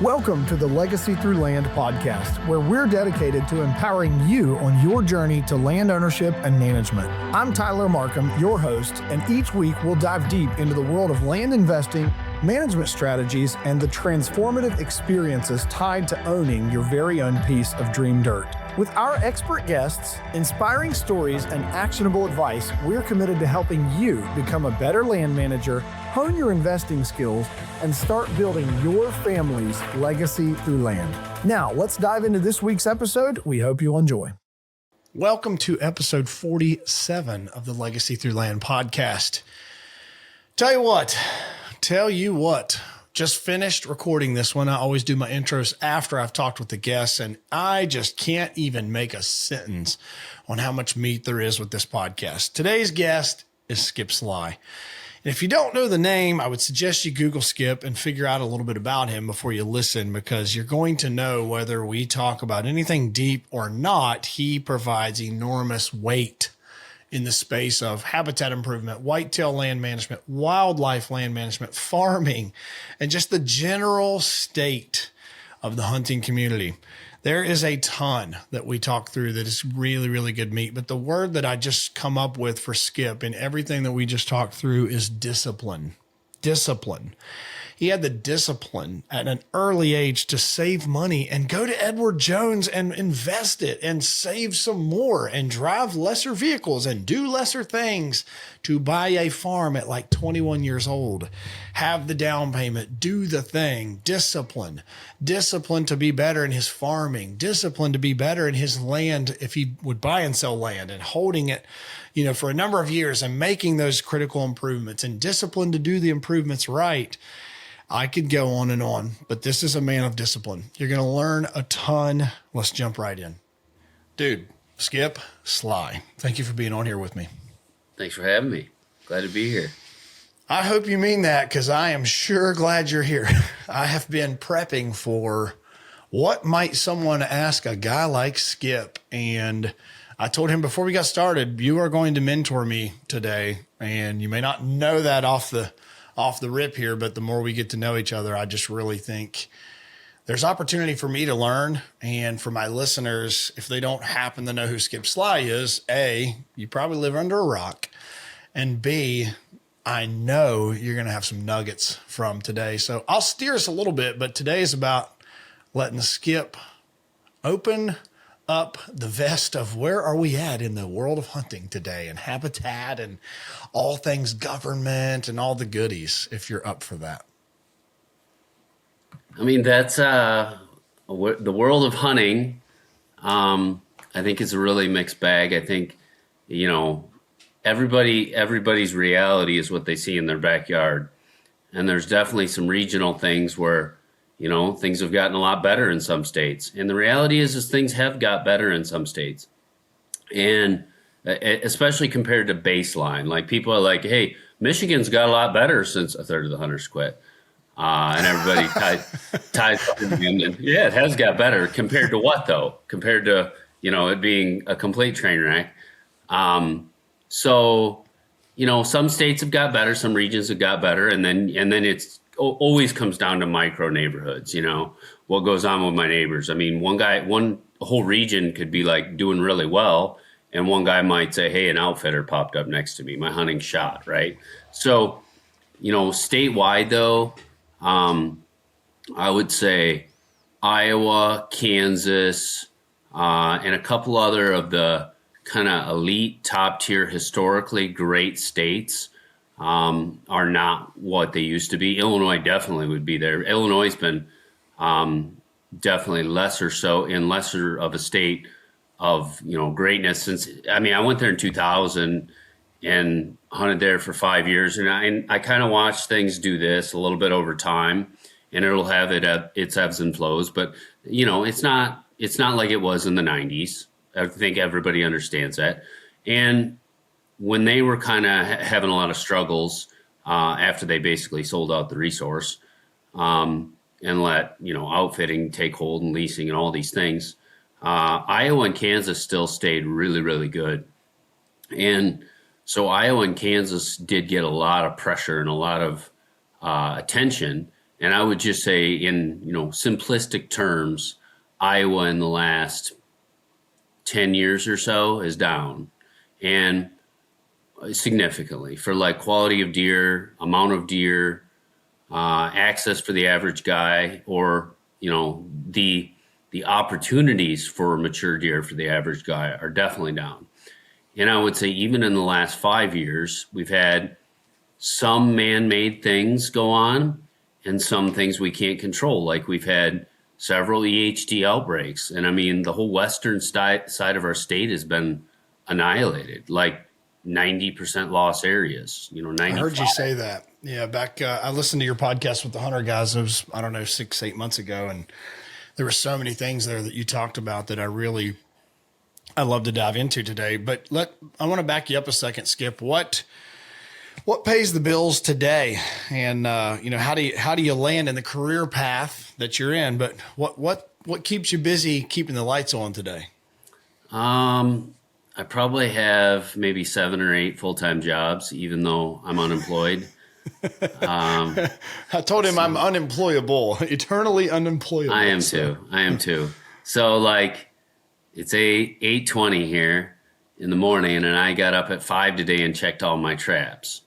Welcome to the Legacy Through Land podcast, where we're dedicated to empowering you on your journey to land ownership and management. I'm Tyler Markham, your host, and each week we'll dive deep into the world of land investing, management strategies, and the transformative experiences tied to owning your very own piece of dream dirt. With our expert guests, inspiring stories, and actionable advice, we're committed to helping you become a better land manager, hone your investing skills, and start building your family's legacy through land. Now, let's dive into this week's episode. We hope you'll enjoy. Welcome to episode 47 of the Legacy Through Land podcast. Tell you what, just finished recording this one. I always do my intros after I've talked with the guests, and I just can't even make a sentence on how much meat there is with this podcast. Today's guest is Skip Sligh. And if you don't know the name, I would suggest you Google Skip and figure out a little bit about him before you listen, because you're going to know whether we talk about anything deep or not. He provides enormous weight in the space of habitat improvement, whitetail land management, wildlife land management, farming, and just the general state of the hunting community. There is a ton that we talk through that is really, really good meat. But the word that I just come up with for Skip in everything that we just talked through is discipline. Discipline. He had the discipline at an early age to save money and go to Edward Jones and invest it and save some more and drive lesser vehicles and do lesser things to buy a farm at like 21 years old, have the down payment, do the thing, discipline to be better in his farming, discipline to be better in his land if he would buy and sell land, and holding it, for a number of years and making those critical improvements, and discipline to do the improvements right. I could go on, but this is a man of discipline. You're going to learn a ton. Let's jump right in. Dude, Skip Sligh, thank you for being on here with me. Thanks for having me. Glad to be here. I hope you mean that, because I am sure glad you're here. I have been prepping for what might someone ask a guy like Skip, and I told him before we got started, you are going to mentor me today, and you may not know that off the rip here, but the more we get to know each other, I just really think there's opportunity for me to learn. And for my listeners, if they don't happen to know who Skip Sligh is, A, you probably live under a rock, and B, I know you're going to have some nuggets from today. So I'll steer us a little bit, but today is about letting Skip open up the vest of where are we at in the world of hunting today, and habitat and all things government and all the goodies, if you're up for that. I mean, that's the world of hunting. I think it's a really mixed bag. I think, everybody's reality is what they see in their backyard. And there's definitely some regional things where, things have gotten a lot better in some states. And the reality is things have got better in some states. And especially compared to baseline, like people are like, hey, Michigan's got a lot better since a third of the hunters quit. And everybody ties and yeah, it has got better. Compared to what though? Compared to, it being a complete train wreck. So, some states have got better, some regions have got better. And then it's always comes down to micro neighborhoods, what goes on with my neighbors. I mean, one whole region could be like doing really well. And one guy might say, hey, an outfitter popped up next to me, my hunting shot, right? So, statewide though, I would say Iowa, Kansas, and a couple other of the kind of elite top tier, historically great states are not what they used to be. Illinois definitely would be there. Illinois has been definitely lesser of a state of, greatness since, I went there in 2000 and hunted there for 5 years. And I kind of watched things do this a little bit over time, and it'll have its ebbs and flows, but it's not like it was in the 90s. I think everybody understands that. And when they were kind of having a lot of struggles after they basically sold out the resource and let, outfitting take hold and leasing and all these things, Iowa and Kansas still stayed really, really good. And so Iowa and Kansas did get a lot of pressure and a lot of attention. And I would just say in, simplistic terms, Iowa in the last 10 years or so is down, and significantly, for like quality of deer, amount of deer, access for the average guy, or, the opportunities for mature deer for the average guy are definitely down. And I would say even in the last 5 years, we've had some man-made things go on and some things we can't control. Like we've had several EHD outbreaks. And I mean, the whole western side of our state has been annihilated, like 90% loss areas, 95. I heard you say that. Yeah. Back, I listened to your podcast with the hunter guys. It was, I don't know, 6-8 months ago. And there were so many things there that you talked about that I love to dive into today. But I want to back you up a second, Skip. What pays the bills today? And, how do you land in the career path that you're in? But what keeps you busy keeping the lights on today? I probably have maybe 7 or 8 full-time jobs, even though I'm unemployed. I told him I'm unemployable, eternally unemployable. I am too. So like it's 8:20 here in the morning, and I got up at 5 today and checked all my traps.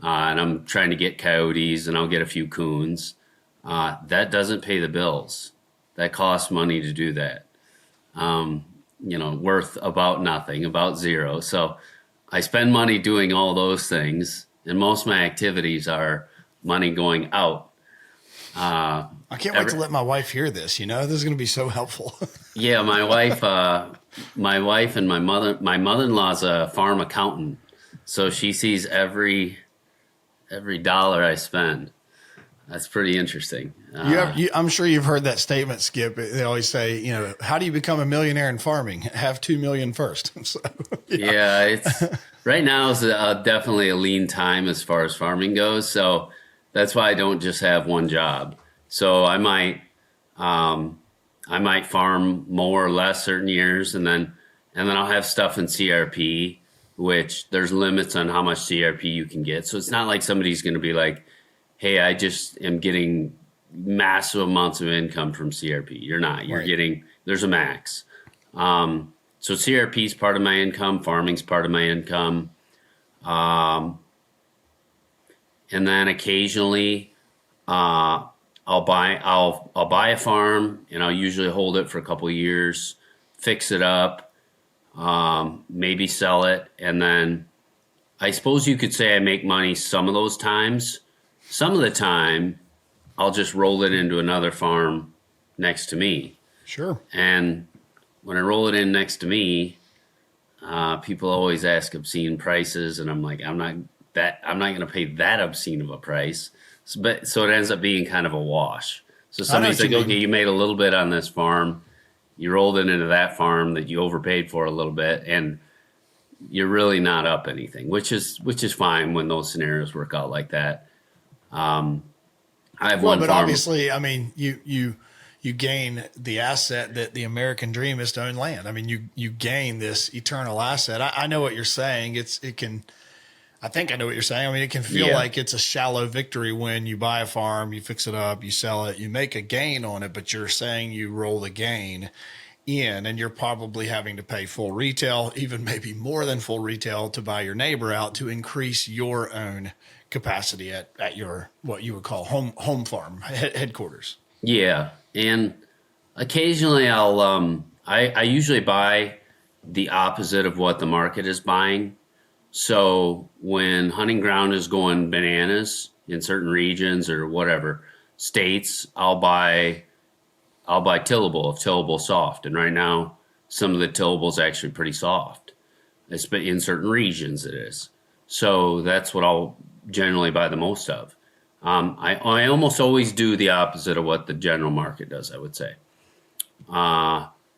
And I'm trying to get coyotes, and I'll get a few coons. That doesn't pay the bills. That costs money to do that. Worth about nothing, about zero. So I spend money doing all those things, and most of my activities are money going out. I can't wait to let my wife hear this. This is going to be so helpful. Yeah, my wife and my mother-in-law's a farm accountant, so she sees every dollar I spend. That's pretty interesting. I'm sure you've heard that statement, Skip. They always say, how do you become a millionaire in farming? Have 2 million first. So, yeah, it's right now is definitely a lean time as far as farming goes. So that's why I don't just have one job. So I might farm more or less certain years, and then I'll have stuff in CRP, which there's limits on how much CRP you can get. So it's not like somebody's going to be like, hey, I just am getting massive amounts of income from CRP. You're not. You're getting, there's a max. So CRP is part of my income. Farming's part of my income. And then occasionally I'll buy a farm, and I'll usually hold it for a couple of years, fix it up, maybe sell it. And then I suppose you could say I make money some of those times. Some of the time, I'll just roll it into another farm next to me. Sure. And when I roll it in next to me, people always ask obscene prices, and I'm like, I'm not going to pay that obscene of a price. So it ends up being kind of a wash. So somebody's like, okay, you made a little bit on this farm, you rolled it into that farm that you overpaid for a little bit, and you're really not up anything, which is fine when those scenarios work out like that. I have one farm. But obviously, I mean, you gain the asset that the American dream is to own land. I mean, you gain this eternal asset. I know what you're saying. I think I know what you're saying. I mean, it can feel like it's a shallow victory when you buy a farm, you fix it up, you sell it, you make a gain on it, but you're saying you roll the gain in, and you're probably having to pay full retail, even maybe more than full retail, to buy your neighbor out to increase your own capacity at your, what you would call home farm headquarters. Yeah. And occasionally I usually buy the opposite of what the market is buying. So when hunting ground is going bananas in certain regions or whatever states, I'll buy tillable if tillable soft. And right now, some of the tillable is actually pretty soft. It's in certain regions it is. So that's what I'll generally buy the most of. I almost always do the opposite of what the general market does, I would say.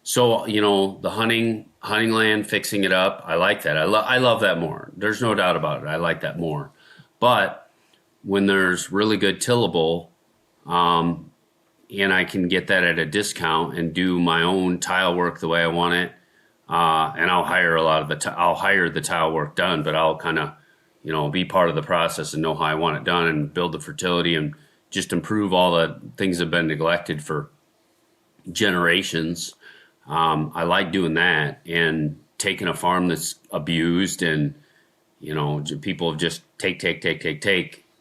So, the hunting land, fixing it up, I like that. I love that more. There's no doubt about it. I like that more. But when there's really good tillable, and I can get that at a discount and do my own tile work the way I want it, and I'll hire I'll hire the tile work done, but I'll kind of, be part of the process and know how I want it done and build the fertility and just improve all the things that have been neglected for generations. I like doing that, and taking a farm that's abused, and people have just take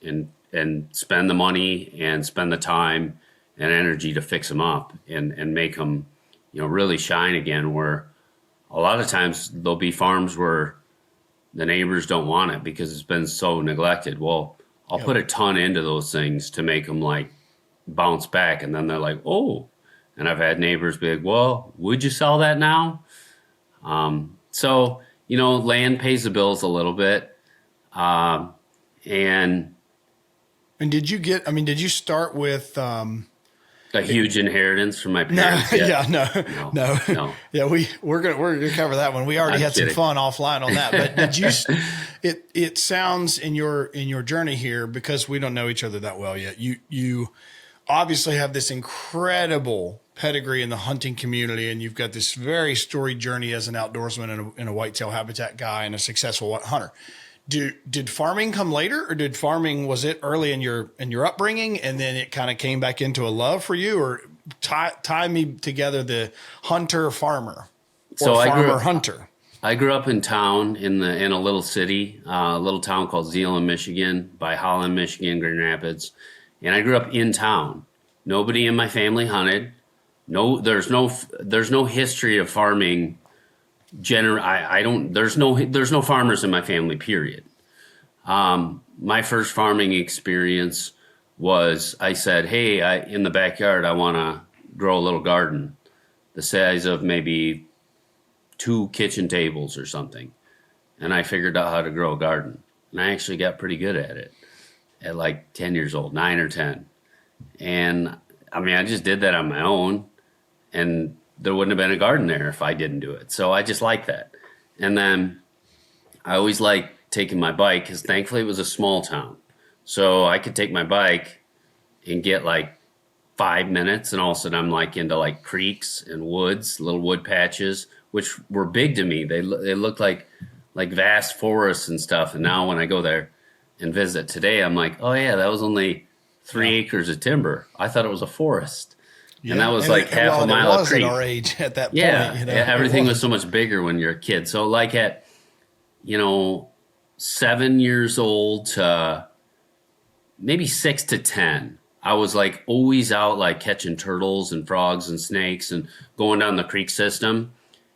and spend the money and spend the time and energy to fix them up and make them really shine again. Where a lot of times there'll be farms where the neighbors don't want it because it's been so neglected. Well, I'll put a ton into those things to make them like bounce back, and then they're like, oh. And I've had neighbors be like, well, would you sell that now? So, land pays the bills a little bit. And did you start with, a huge inheritance from my parents? No. Yeah, we're gonna cover that one. We already had some fun offline on that. But did you? It sounds in your journey here, because we don't know each other that well yet. You obviously have this incredible pedigree in the hunting community, and you've got this very storied journey as an outdoorsman and a whitetail habitat guy and a successful hunter. Did farming come later, or was it early in your upbringing, and then it kind of came back into a love for you? Or tie me together, the hunter farmer, or farmer hunter. I grew up in town in a little city, a little town called Zeeland, Michigan, by Holland, Michigan, Grand Rapids, and I grew up in town. Nobody in my family hunted. No, there's no history of farming. There's no farmers in my family, period. My first farming experience was, I said, hey, in the backyard, I want to grow a little garden the size of maybe 2 kitchen tables or something. And I figured out how to grow a garden. And I actually got pretty good at it at like 10 years old, 9 or 10. And I just did that on my own, and there wouldn't have been a garden there if I didn't do it. So I just like that. And then I always liked taking my bike, because thankfully it was a small town. So I could take my bike and get like 5 minutes, and all of a sudden I'm like into like creeks and woods, little wood patches, which were big to me. They looked like vast forests and stuff. And now when I go there and visit today, I'm like, oh yeah, that was only 3 acres of timber. I thought it was a forest. Yeah. And that was like half a mile of creek. At our age at that point. Yeah, everything was so much bigger when you're a kid. So like at 7 years old to maybe 6 to 10, I was like always out like catching turtles and frogs and snakes and going down the creek system.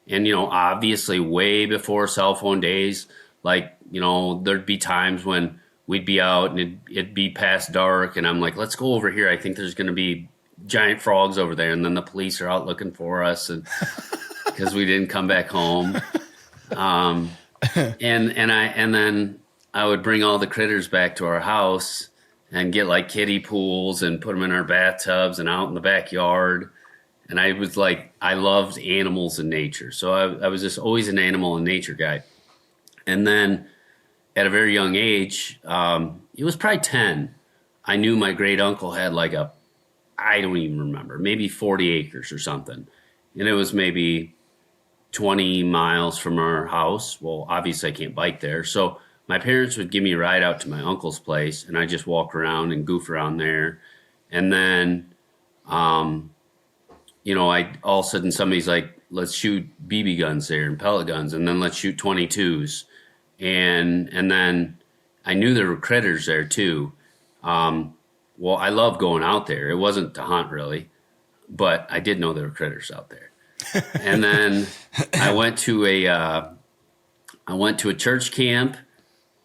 And obviously way before cell phone days, like there'd be times when we'd be out and it'd be past dark, and I'm like, let's go over here. I think there's going to be giant frogs over there. And then the police are out looking for us, and because we didn't come back home. And then I would bring all the critters back to our house and get like kiddie pools and put them in our bathtubs and out in the backyard. And I was like, I loved animals and nature. So I was just always an animal and nature guy. And then at a very young age, it was probably 10, I knew my great uncle had like I don't even remember, maybe 40 acres or something. And it was maybe 20 miles from our house. Well, obviously I can't bike there. So my parents would give me a ride out to my uncle's place, and I just walk around and goof around there. And then, I all of a sudden somebody's like, let's shoot BB guns there and pellet guns, and then let's shoot 22s. And then I knew there were critters there too. Well, I love going out there. It wasn't to hunt really, but I did know there were critters out there. And then I went to a church camp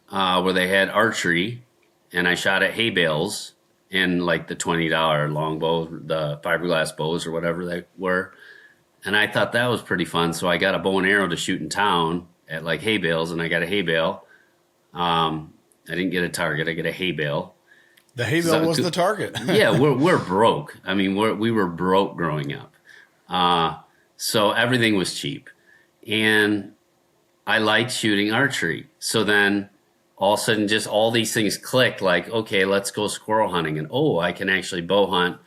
where they had archery, and I shot at hay bales and like the $20 longbow, the fiberglass bows or whatever they were. And I thought that was pretty fun. So I got a bow and arrow to shoot in town at like hay bales, and I got a hay bale. I didn't get a target. I get a hay bale. The hay bale was the target. Yeah, we're broke. I mean, we were broke growing up. So everything was cheap. And I liked shooting archery. So then all of a sudden just all these things clicked, like, okay, let's go squirrel hunting. And, I can actually bow hunt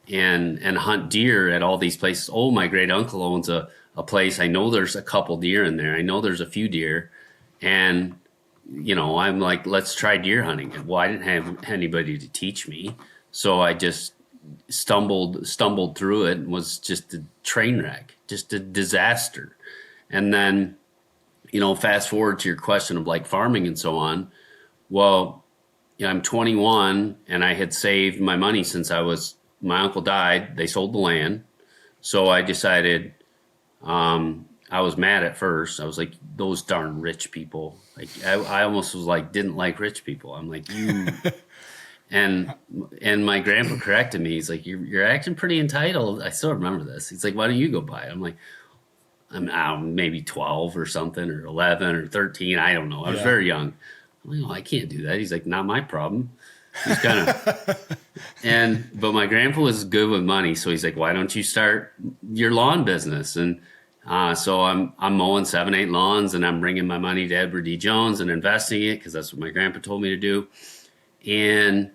and hunt deer at all these places. Oh, my great uncle owns a place. I know there's a couple deer in there. I know there's a few deer. And, I'm like, let's try deer hunting. Well, I didn't have anybody to teach me. So I just stumbled through it and was just a train wreck, just a disaster. And then, fast forward to your question of like farming and so on. Well, I'm 21 and I had saved my money since my uncle died. They sold the land. So I decided, I was mad at first. I was like, those darn rich people. Like I almost was like, didn't like rich people. I'm like, you, and my grandpa corrected me. He's like, you're acting pretty entitled. I still remember this. He's like, why don't you go buy it? I'm like, I'm maybe 12 or something, or 11 or 13. I don't know. I was very young. I'm like, oh, I can't do that. He's like, not my problem. He's kind of, but my grandpa was good with money. So he's like, why don't you start your lawn business? And so I'm mowing 7-8 lawns, and I'm bringing my money to Edward D. Jones and investing it, because that's what my grandpa told me to do. And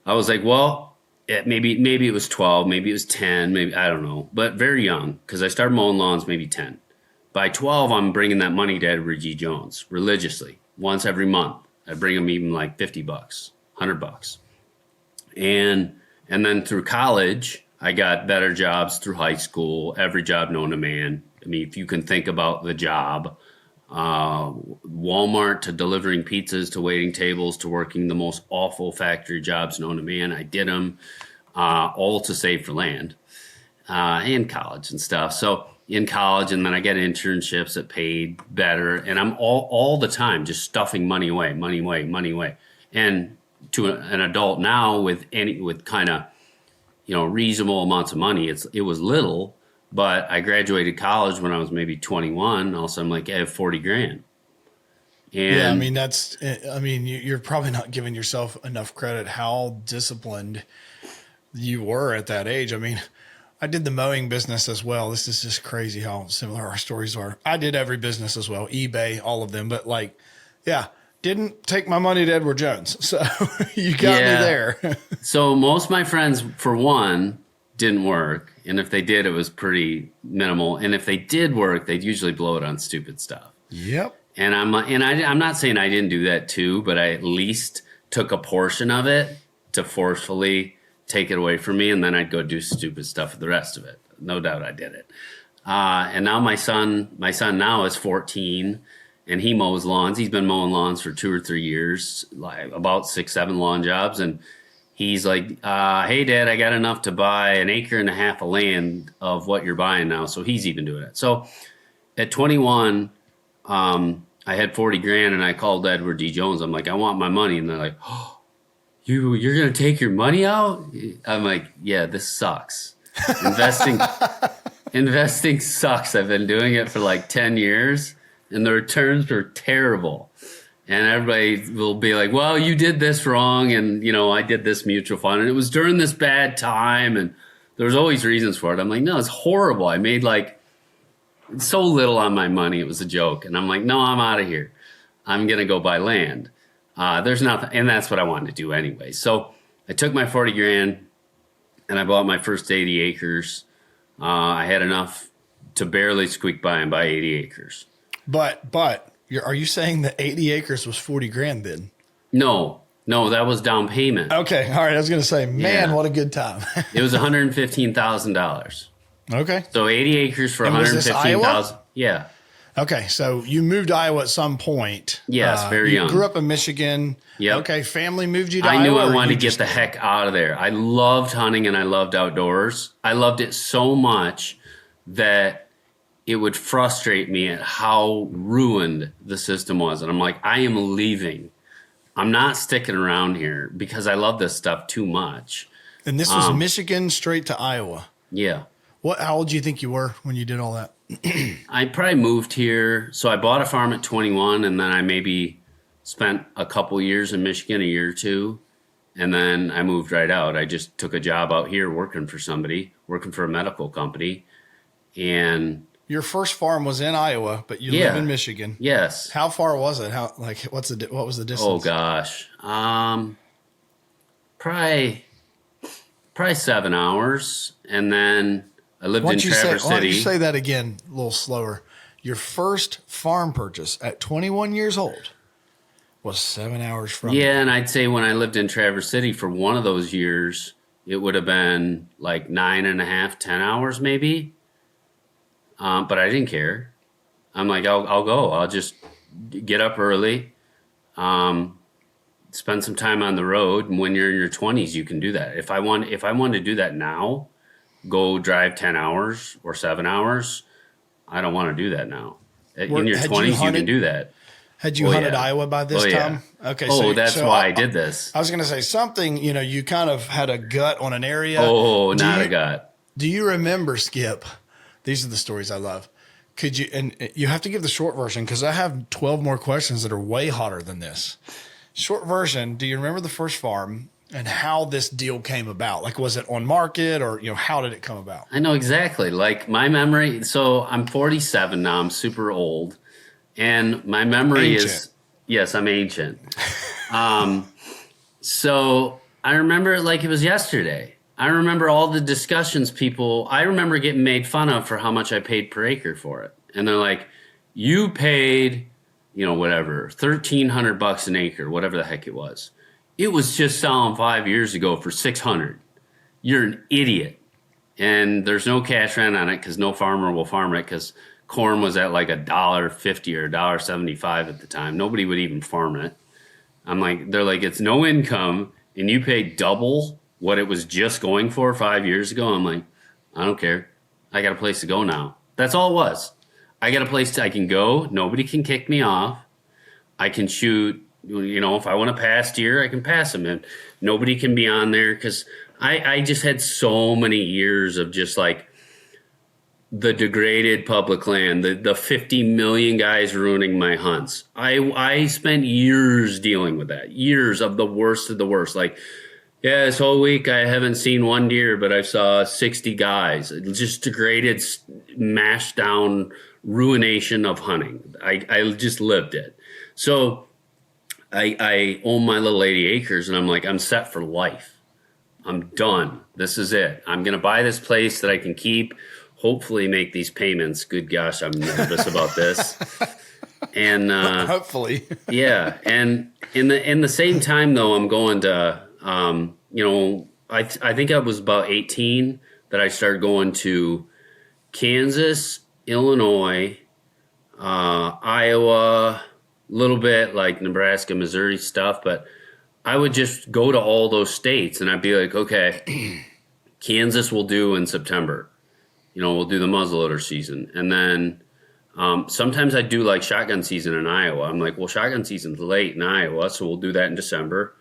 I was like, well, maybe it was 12, maybe it was 10, maybe, I don't know, but very young, because I started mowing lawns maybe 10. By 12, I'm bringing that money to Edward G. Jones religiously, once every month. I bring him even like $50, $100. And then through college, I got better jobs through high school, every job known to man. I mean, if you can think about the job, Walmart to delivering pizzas to waiting tables to working the most awful factory jobs known to man, I did them, all to save for land, and college and stuff. So in college, and then I get internships that paid better, and I'm all the time just stuffing money away. And to an adult now with kind of, reasonable amounts of money, it was little, but I graduated college when I was maybe 21. All of a sudden, I'm like, I have $40,000. And you're probably not giving yourself enough credit how disciplined you were at that age. I mean, I did the mowing business as well. This is just crazy how similar our stories are. I did every business as well, eBay, all of them, but didn't take my money to Edward Jones. So you got me there. So most of my friends, for one, didn't work. And if they did, it was pretty minimal. And if they did work, they'd usually blow it on stupid stuff. Yep. And I'm not saying I didn't do that too, but I at least took a portion of it to forcefully take it away from me. And then I'd go do stupid stuff with the rest of it. No doubt I did it. And now my son now is 14. And he mows lawns. He's been mowing lawns for 2 or 3 years, like about 6-7 lawn jobs. And he's like, hey, Dad, I got enough to buy 1.5 acres of land of what you're buying now. So he's even doing it. So at 21, I had $40,000, and I called Edward D. Jones. I'm like, I want my money. And they're like, oh, you're going to take your money out? I'm like, yeah, this sucks. Investing sucks. I've been doing it for like 10 years. And the returns were terrible. And everybody will be like, well, you did this wrong. And, I did this mutual fund. And it was during this bad time. And there's always reasons for it. I'm like, no, it's horrible. I made like so little on my money. It was a joke. And I'm like, no, I'm out of here. I'm going to go buy land. There's nothing. And that's what I wanted to do anyway. So I took my $40,000 and I bought my first 80 acres. I had enough to barely squeak by and buy 80 acres. But are you saying that 80 acres was $40,000 then? No, that was down payment. Okay. All right. I was going to say, man, what a good time. It was $115,000. Okay. So 80 acres for $115,000. Yeah. Okay. So you moved to Iowa at some point. Yes. Very young. You grew up in Michigan. Yep. Okay. Family moved you to Iowa. I knew I wanted to get the heck out of there. I loved hunting and I loved outdoors. I loved it so much that it would frustrate me at how ruined the system was. And I'm like, I am leaving. I'm not sticking around here because I love this stuff too much. And this was Michigan straight to Iowa. Yeah. How old do you think you were when you did all that? I probably moved here. So I bought a farm at 21, and then I maybe spent a couple years in Michigan, a year or two. And then I moved right out. I just took a job out here working for a medical company. And your first farm was in Iowa, but you live in Michigan. Yes. How far was it? What was the distance? Oh gosh. Probably 7 hours. And then I lived in Traverse City. Why don't you say that again a little slower? Your first farm purchase at 21 years old was 7 hours from. Yeah, and I'd say when I lived in Traverse City for one of those years, it would have been like 9.5, 10 hours maybe. But I didn't care. I'm like, I'll go. I'll just get up early, spend some time on the road. And when you're in your 20s, you can do that. If I wanted to do that now, go drive 10 hours or 7 hours, I don't want to do that now. In your 20s, you can do that. Had you hunted Iowa by this time? Okay. So that's why I did this. I was going to say something, you kind of had a gut on an area. Oh, not a gut. Do you remember, Skip? These are the stories I love. Could you, and you have to give the short version because I have 12 more questions that are way hotter than this. Short version. Do you remember the first farm and how this deal came about? Like, was it on market or, how did it come about? I know exactly. Like my memory. So I'm 47 now. I'm super old. And my memory is, yes, I'm ancient. So I remember it like it was yesterday. I remember all the discussions I remember getting made fun of for how much I paid per acre for it. And they're like, you paid, whatever, $1,300 an acre, whatever the heck it was. It was just selling 5 years ago for $600. You're an idiot. And there's no cash rent on it because no farmer will farm it because corn was at like $1.50 or $1.75 at the time. Nobody would even farm it. They're like, it's no income and you pay double what it was just going for 5 years ago. I'm like, I don't care. I got a place to go now. That's all it was. I got a place I can go. Nobody can kick me off. I can shoot, if I want to pass deer, I can pass them. And nobody can be on there because I just had so many years of just like the degraded public land, the 50 million guys ruining my hunts. I spent years dealing with that, years of the worst of the worst. Like, yeah, this whole week I haven't seen one deer, but I saw 60 guys. Just degraded, mashed down ruination of hunting. I just lived it. So I own my little 80 acres, and I'm like, I'm set for life. I'm done. This is it. I'm going to buy this place that I can keep, hopefully make these payments. Good gosh, I'm nervous about this. And hopefully. Yeah. And in the same time, though, I'm going to, I think I was about 18 that I started going to Kansas, Illinois, Iowa, a little bit like Nebraska, Missouri stuff, but I would just go to all those states and I'd be like, okay, Kansas will do in September. We'll do the muzzleloader season. And then sometimes I do like shotgun season in Iowa. I'm like, well, shotgun season's late in Iowa, so we'll do that in December.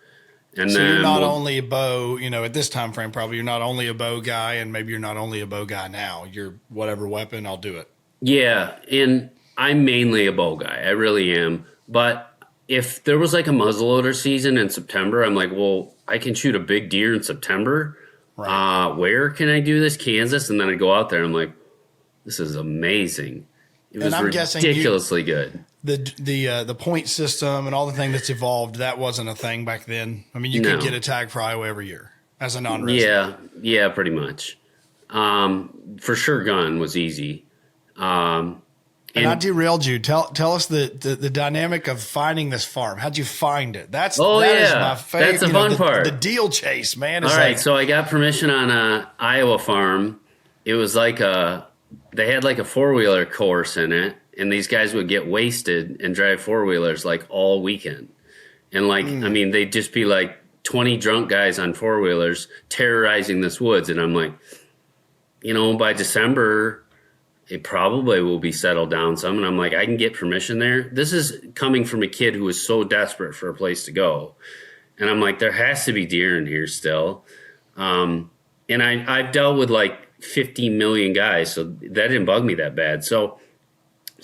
And so then you're not only a bow, at this time frame, probably you're not only a bow guy, and maybe you're not only a bow guy now. You're whatever weapon, I'll do it. Yeah, and I'm mainly a bow guy. I really am. But if there was like a muzzleloader season in September, I'm like, well, I can shoot a big deer in September. Right. Where can I do this? Kansas? And then I go out there and I'm like, this is amazing. It was ridiculously good. The point system and all the thing that's evolved, that wasn't a thing back then. I mean, you could get a tag for Iowa every year as a non-resident. Yeah, pretty much. For sure, gun was easy. And I derailed you. Tell us the dynamic of finding this farm. How'd you find it? That is my favorite. That's the fun part. The deal chase, man. All right, so I got permission on a Iowa farm. It was like they had like a 4-wheeler course in it, and these guys would get wasted and drive 4-wheelers like all weekend. And like, I mean, they'd just be like 20 drunk guys on 4-wheelers terrorizing this woods. And I'm like, by December, it probably will be settled down some. And I'm like, I can get permission there. This is coming from a kid who was so desperate for a place to go. And I'm like, there has to be deer in here still. And I've dealt with like 50 million guys, so that didn't bug me that bad. So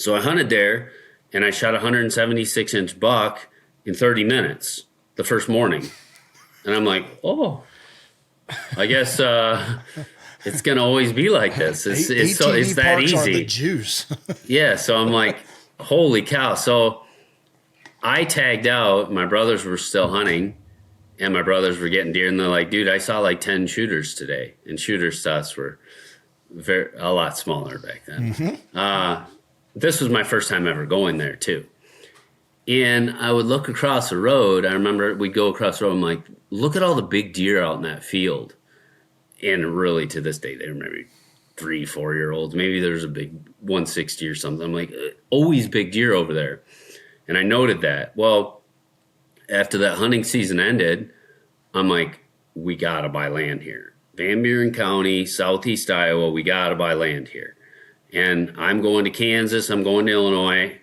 I hunted there, and I shot a 176-inch buck in 30 minutes the first morning. And I'm like, oh, I guess it's going to always be like this. It's that easy. The juice. Yeah, so I'm like, holy cow. So I tagged out. My brothers were still hunting, and my brothers were getting deer, and they're like, dude, I saw like 10 shooters today. And shooters to us were a lot smaller back then. Mm-hmm. This was my first time ever going there, too. And I would look across the road. I remember we'd go across the road. I'm like, look at all the big deer out in that field. And really, to this day, they were maybe 3-4-year-olds. Maybe there's a big 160 or something. I'm like, always big deer over there. And I noted that. Well, after that hunting season ended, I'm like, we got to buy land here. Van Buren County, southeast Iowa, we got to buy land here. And I'm going to Kansas. I'm going to Illinois.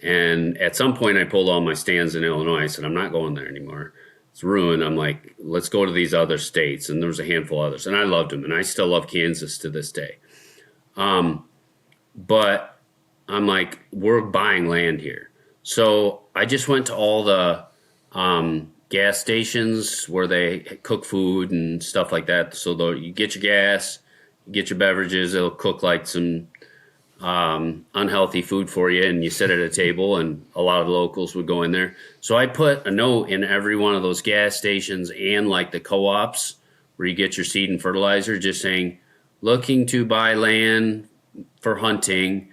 And at some point, I pulled all my stands in Illinois. I said, I'm not going there anymore. It's ruined. I'm like, let's go to these other states. And there was a handful of others. And I loved them. And I still love Kansas to this day. But I'm like, we're buying land here. So I just went to all the gas stations where they cook food and stuff like that. So you get your gas, you get your beverages. It'll cook like some unhealthy food for you, and you sit at a table, and a lot of the locals would go in there. So I put a note in every one of those gas stations and like the co-ops where you get your seed and fertilizer, just saying, looking to buy land for hunting.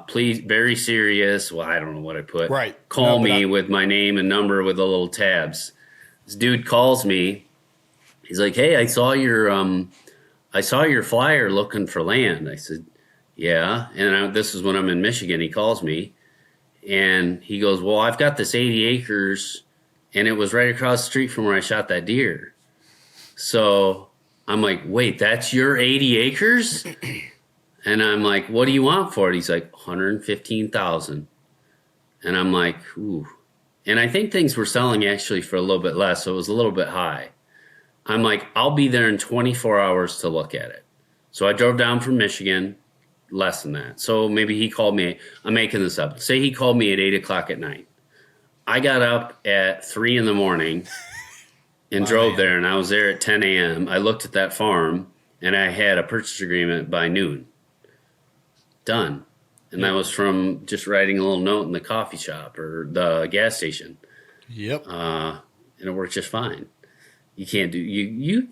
Please, very serious. Well, I don't know what I put. Right. Call me with my name and number with the little tabs. This dude calls me. He's like, hey, I saw your flyer looking for land. I said, yeah. And this is when I'm in Michigan. He calls me and he goes, well, I've got this 80 acres and it was right across the street from where I shot that deer. So I'm like, wait, that's your 80 acres? And I'm like, what do you want for it? He's like, $115,000. And I'm like, ooh. And I think things were selling actually for a little bit less, so it was a little bit high. I'm like, I'll be there in 24 hours to look at it. So I drove down from Michigan, less than that. So maybe he called me, I'm making this up. Say he called me at 8 o'clock at night. I got up at 3 in the morning and drove there, and I was there at 10 a.m. I looked at that farm, and I had a purchase agreement by noon. Done. And that was from just writing a little note in the coffee shop or the gas station. Yep. And it worked just fine. You can't do you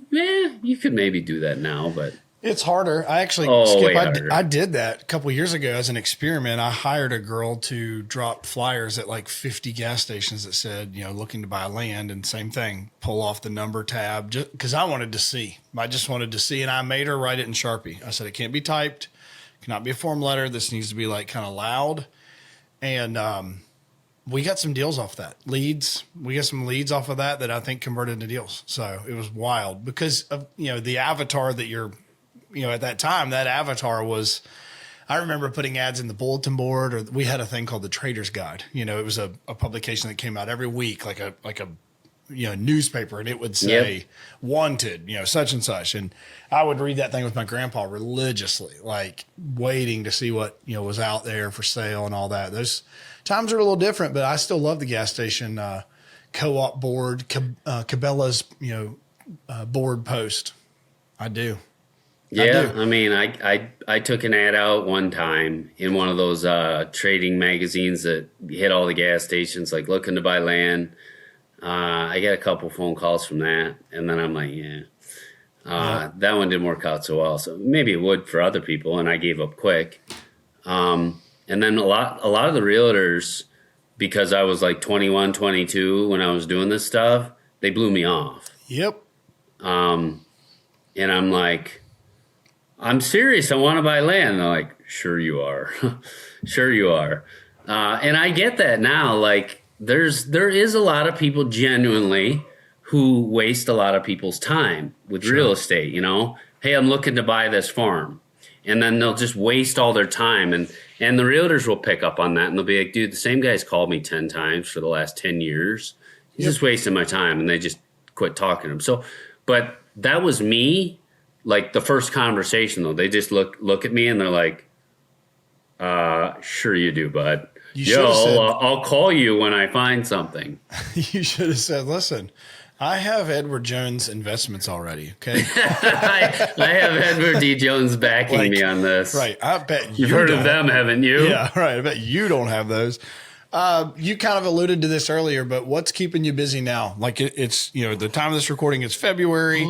could maybe do that now, but it's harder. I actually, Skip, I did that a couple of years ago as an experiment. I hired a girl to drop flyers at like 50 gas stations that said, looking to buy land, and same thing, pull off the number tab, just because I wanted to see. I just wanted to see, and I made her write it in Sharpie. I said, it can't be typed. Cannot be a form letter. This needs to be like kind of loud. And we got some deals off that. Leads. We got some leads off of that I think converted into deals. So it was wild because of, the avatar that you're, at that time, that avatar was, I remember putting ads in the bulletin board, or we had a thing called the Trader's Guide. It was a publication that came out every week, like a newspaper, and it would say wanted, such and such. And I would read that thing with my grandpa religiously, like waiting to see what, was out there for sale and all that. Those times are a little different, but I still love the gas station, co-op board, Cabela's, board post. I do. Yeah. I mean, I took an ad out one time in one of those, trading magazines that hit all the gas stations, like looking to buy land. I got a couple phone calls from that, and then I'm like, that one didn't work out so well. So maybe it would for other people, and I gave up quick. And then a lot of the realtors, because I was like 21, 22 when I was doing this stuff, they blew me off. Yep. And I'm like, I'm serious. I want to buy land. And they're like, sure you are. Sure you are. And I get that now. Like, there is a lot of people genuinely who waste a lot of people's time with real estate, Hey, I'm looking to buy this farm. And then they'll just waste all their time. And the realtors will pick up on that. And they'll be like, dude, the same guy's called me 10 times for the last 10 years. He's just wasting my time. And they just quit talking to him. So, but that was me, like the first conversation, though. They just look at me and they're like, sure you do, bud. I'll call you when I find something. You should have said, listen, I have Edward Jones investments already, okay? I have Edward D. Jones backing me on this. Right. I bet you've heard of them, haven't you? Yeah, right. I bet you don't have those. You kind of alluded to this earlier, but what's keeping you busy now? Like it's, the time of this recording is February.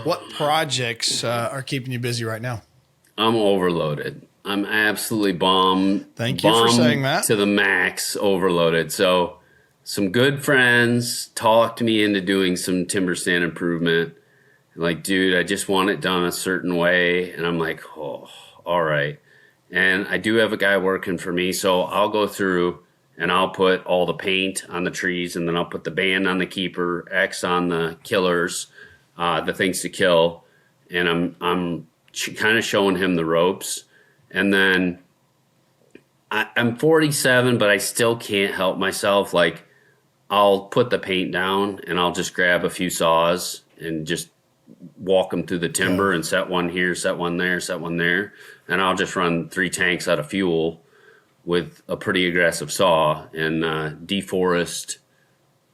What projects are keeping you busy right now? I'm overloaded. I'm absolutely bummed. Thank you for saying that. To the max, overloaded. So some good friends talked me into doing some timber stand improvement. Like, dude, I just want it done a certain way. And I'm like, oh, all right. And I do have a guy working for me. So I'll go through and I'll put all the paint on the trees, and then I'll put the band on the keeper, X on the killers, the things to kill. And I'm kind of showing him the ropes. And then I'm 47, but I still can't help myself. Like, I'll put the paint down and I'll just grab a few saws and just walk them through the timber and set one here, set one there, set one there. And I'll just run 3 tanks out of fuel with a pretty aggressive saw and deforest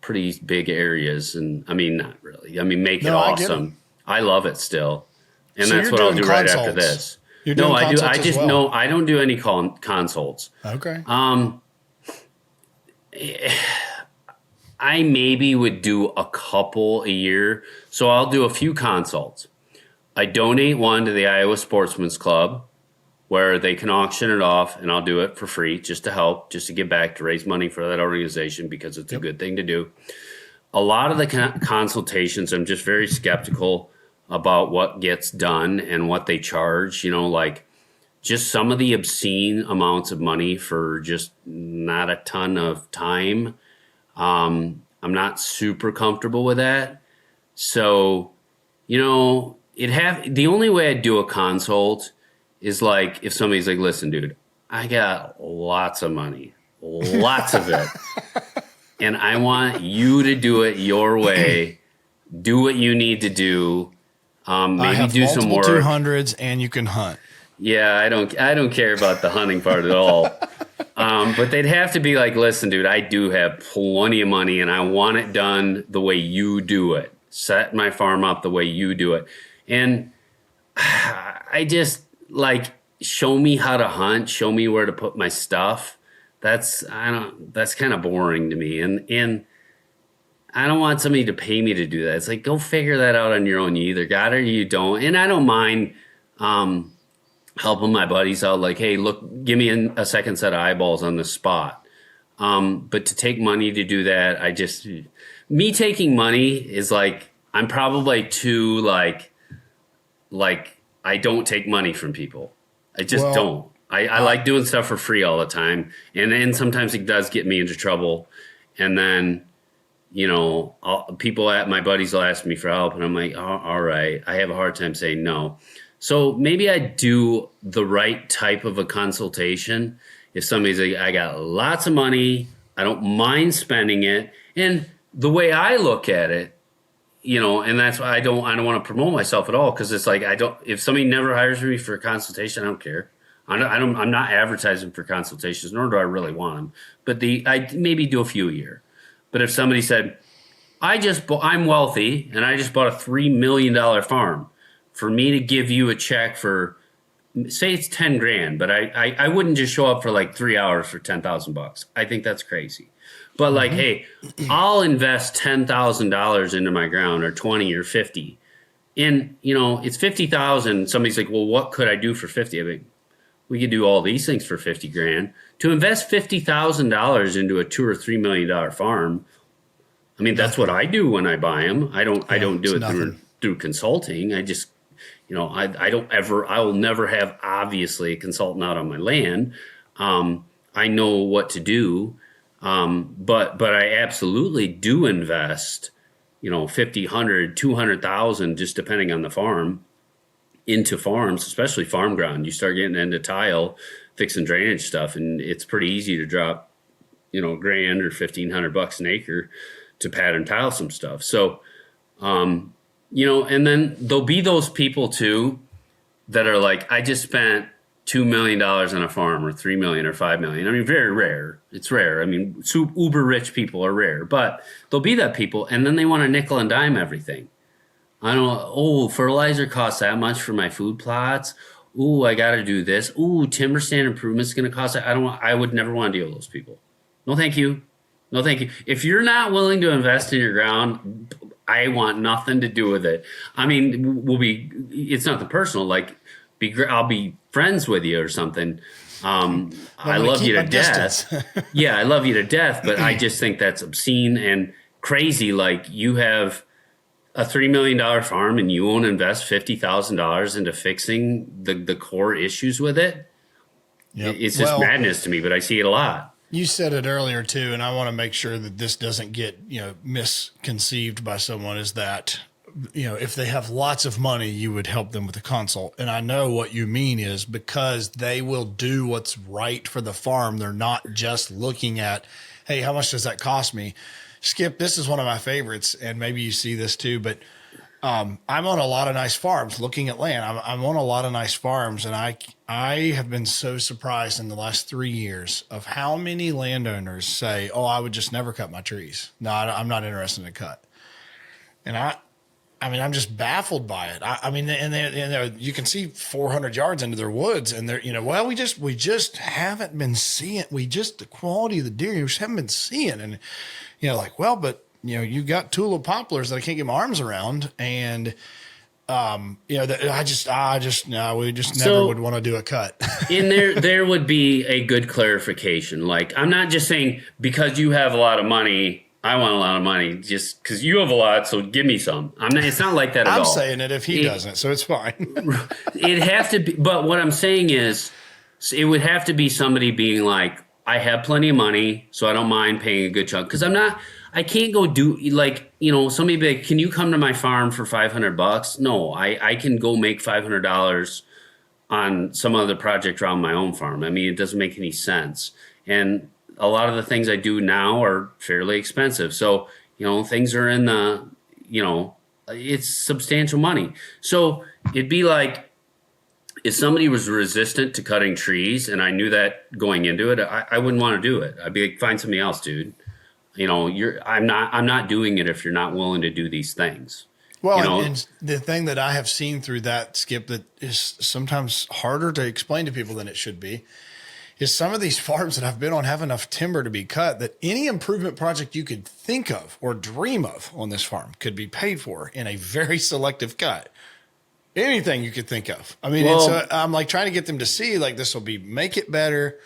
pretty big areas. And I mean, not really. I mean, make it awesome. I love it still. And so that's what I'll do right after this. You're doing I do. I just no. I don't do any consults. Okay. I maybe would do a couple a year. So I'll do a few consults. I donate one to the Iowa Sportsman's Club, where they can auction it off, and I'll do it for free just to help, just to give back, to raise money for that organization, because it's a good thing to do. A lot of the consultations, I'm just very skeptical about what gets done and what they charge, like just some of the obscene amounts of money for just not a ton of time. I'm not super comfortable with that. So, the only way I'd do a consult is like if somebody's like, listen, dude, I got lots of money, lots of it. And I want you to do it your way. Do what you need to do. Maybe do some work. 200s and you can hunt. Yeah, I don't care about the hunting part at all. But they'd have to be like, listen, dude, I do have plenty of money and I want it done the way you do it. Set my farm up the way you do it. And I just show me how to hunt, show me where to put my stuff. That's kind of boring to me. And I don't want somebody to pay me to do that. It's like, go figure that out on your own. You either got it or you don't. And I don't mind helping my buddies out. Like, hey, look, give me a second set of eyeballs on the spot. But to take money to do that, me taking money is like, I'm probably too like I don't take money from people. I just don't. I like doing stuff for free all the time. And then sometimes it does get me into trouble. And then, my buddies will ask me for help, and I'm like, all right. I have a hard time saying no. So maybe I do the right type of a consultation. If somebody's like, I got lots of money, I don't mind spending it. And the way I look at it, and that's why I don't want to promote myself at all. Cause it's like, if somebody never hires me for a consultation, I don't care. I'm not advertising for consultations, nor do I really want them, but I maybe do a few a year. But if somebody said, I'm wealthy and I just bought a $3 million farm, for me to give you a check for, say it's 10 grand, but I wouldn't just show up for like 3 hours for $10,000. I think that's crazy. But hey, I'll invest $10,000 into my ground, or 20 or 50. And, it's 50,000. Somebody's like, well, what could I do for 50? I mean, we could do all these things for 50 grand. To invest $50,000 into a $2 or $3 million farm, I mean, that's what I do when I buy them. I don't do it through consulting. I just, I will never have, obviously, a consultant out on my land. I know what to do. But I absolutely do invest, 50, 100, 200,000, just depending on the farm, into farms, especially farm ground. You start getting into tile, fixing drainage stuff, and it's pretty easy to drop, $1,000 or $1,500 an acre to pad and tile some stuff. So, and then there'll be those people too that are like, I just spent $2 million on a farm, or $3 million or $5 million. I mean, very rare. It's rare. I mean, uber rich people are rare, but there'll be that people, and then they want to nickel and dime everything. I don't know. Oh, fertilizer costs that much for my food plots. Ooh, I got to do this. Ooh, timber stand improvement's going to cost that. I would never want to deal with those people. No, thank you. No, thank you. If you're not willing to invest in your ground, I want nothing to do with it. I mean, it's nothing personal. Like, I'll be friends with you or something. I love you to death. Yeah, I love you to death, but I just think that's obscene and crazy. Like, you have a $3 million farm and you won't invest $50,000 into fixing the core issues with it. Yep. It's just madness to me, but I see it a lot. You said it earlier too, and I want to make sure that this doesn't get, misconceived by someone, is that, if they have lots of money, you would help them with a consult. And I know what you mean is because they will do what's right for the farm. They're not just looking at, hey, how much does that cost me? Skip, this is one of my favorites, and maybe you see this too, but I'm on a lot of nice farms looking at land. I'm on a lot of nice farms, and I have been so surprised in the last 3 years of how many landowners say, oh, I would just never cut my trees. No, I'm not interested in a cut. And I'm just baffled by it. And you can see 400 yards into their woods, and they're, we just haven't been seeing, the quality of the deer, we just haven't been seeing. And, but you've got tulip poplars that I can't get my arms around. And, we just never would want to do a cut. And there would be a good clarification. Like, I'm not just saying because you have a lot of money, I want a lot of money just because you have a lot, so give me some. It's not like that at all. I'm saying it if he doesn't, so it's fine. It'd have to be, but what I'm saying is it would have to be somebody being like, I have plenty of money, so I don't mind paying a good chunk. Because I can't go do, somebody be like, can you come to my farm for $500? No, I can go make $500 on some other project around my own farm. It doesn't make any sense. And a lot of the things I do now are fairly expensive. So, things are in the, it's substantial money. So it'd be like if somebody was resistant to cutting trees and I knew that going into it, I wouldn't want to do it. I'd be like, find somebody else, dude. I'm not doing it if you're not willing to do these things. Well, and the thing that I have seen through that, Skip, that is sometimes harder to explain to people than it should be, is some of these farms that I've been on have enough timber to be cut that any improvement project you could think of or dream of on this farm could be paid for in a very selective cut. Anything you could think of. I'm like trying to get them to see like this will make it better,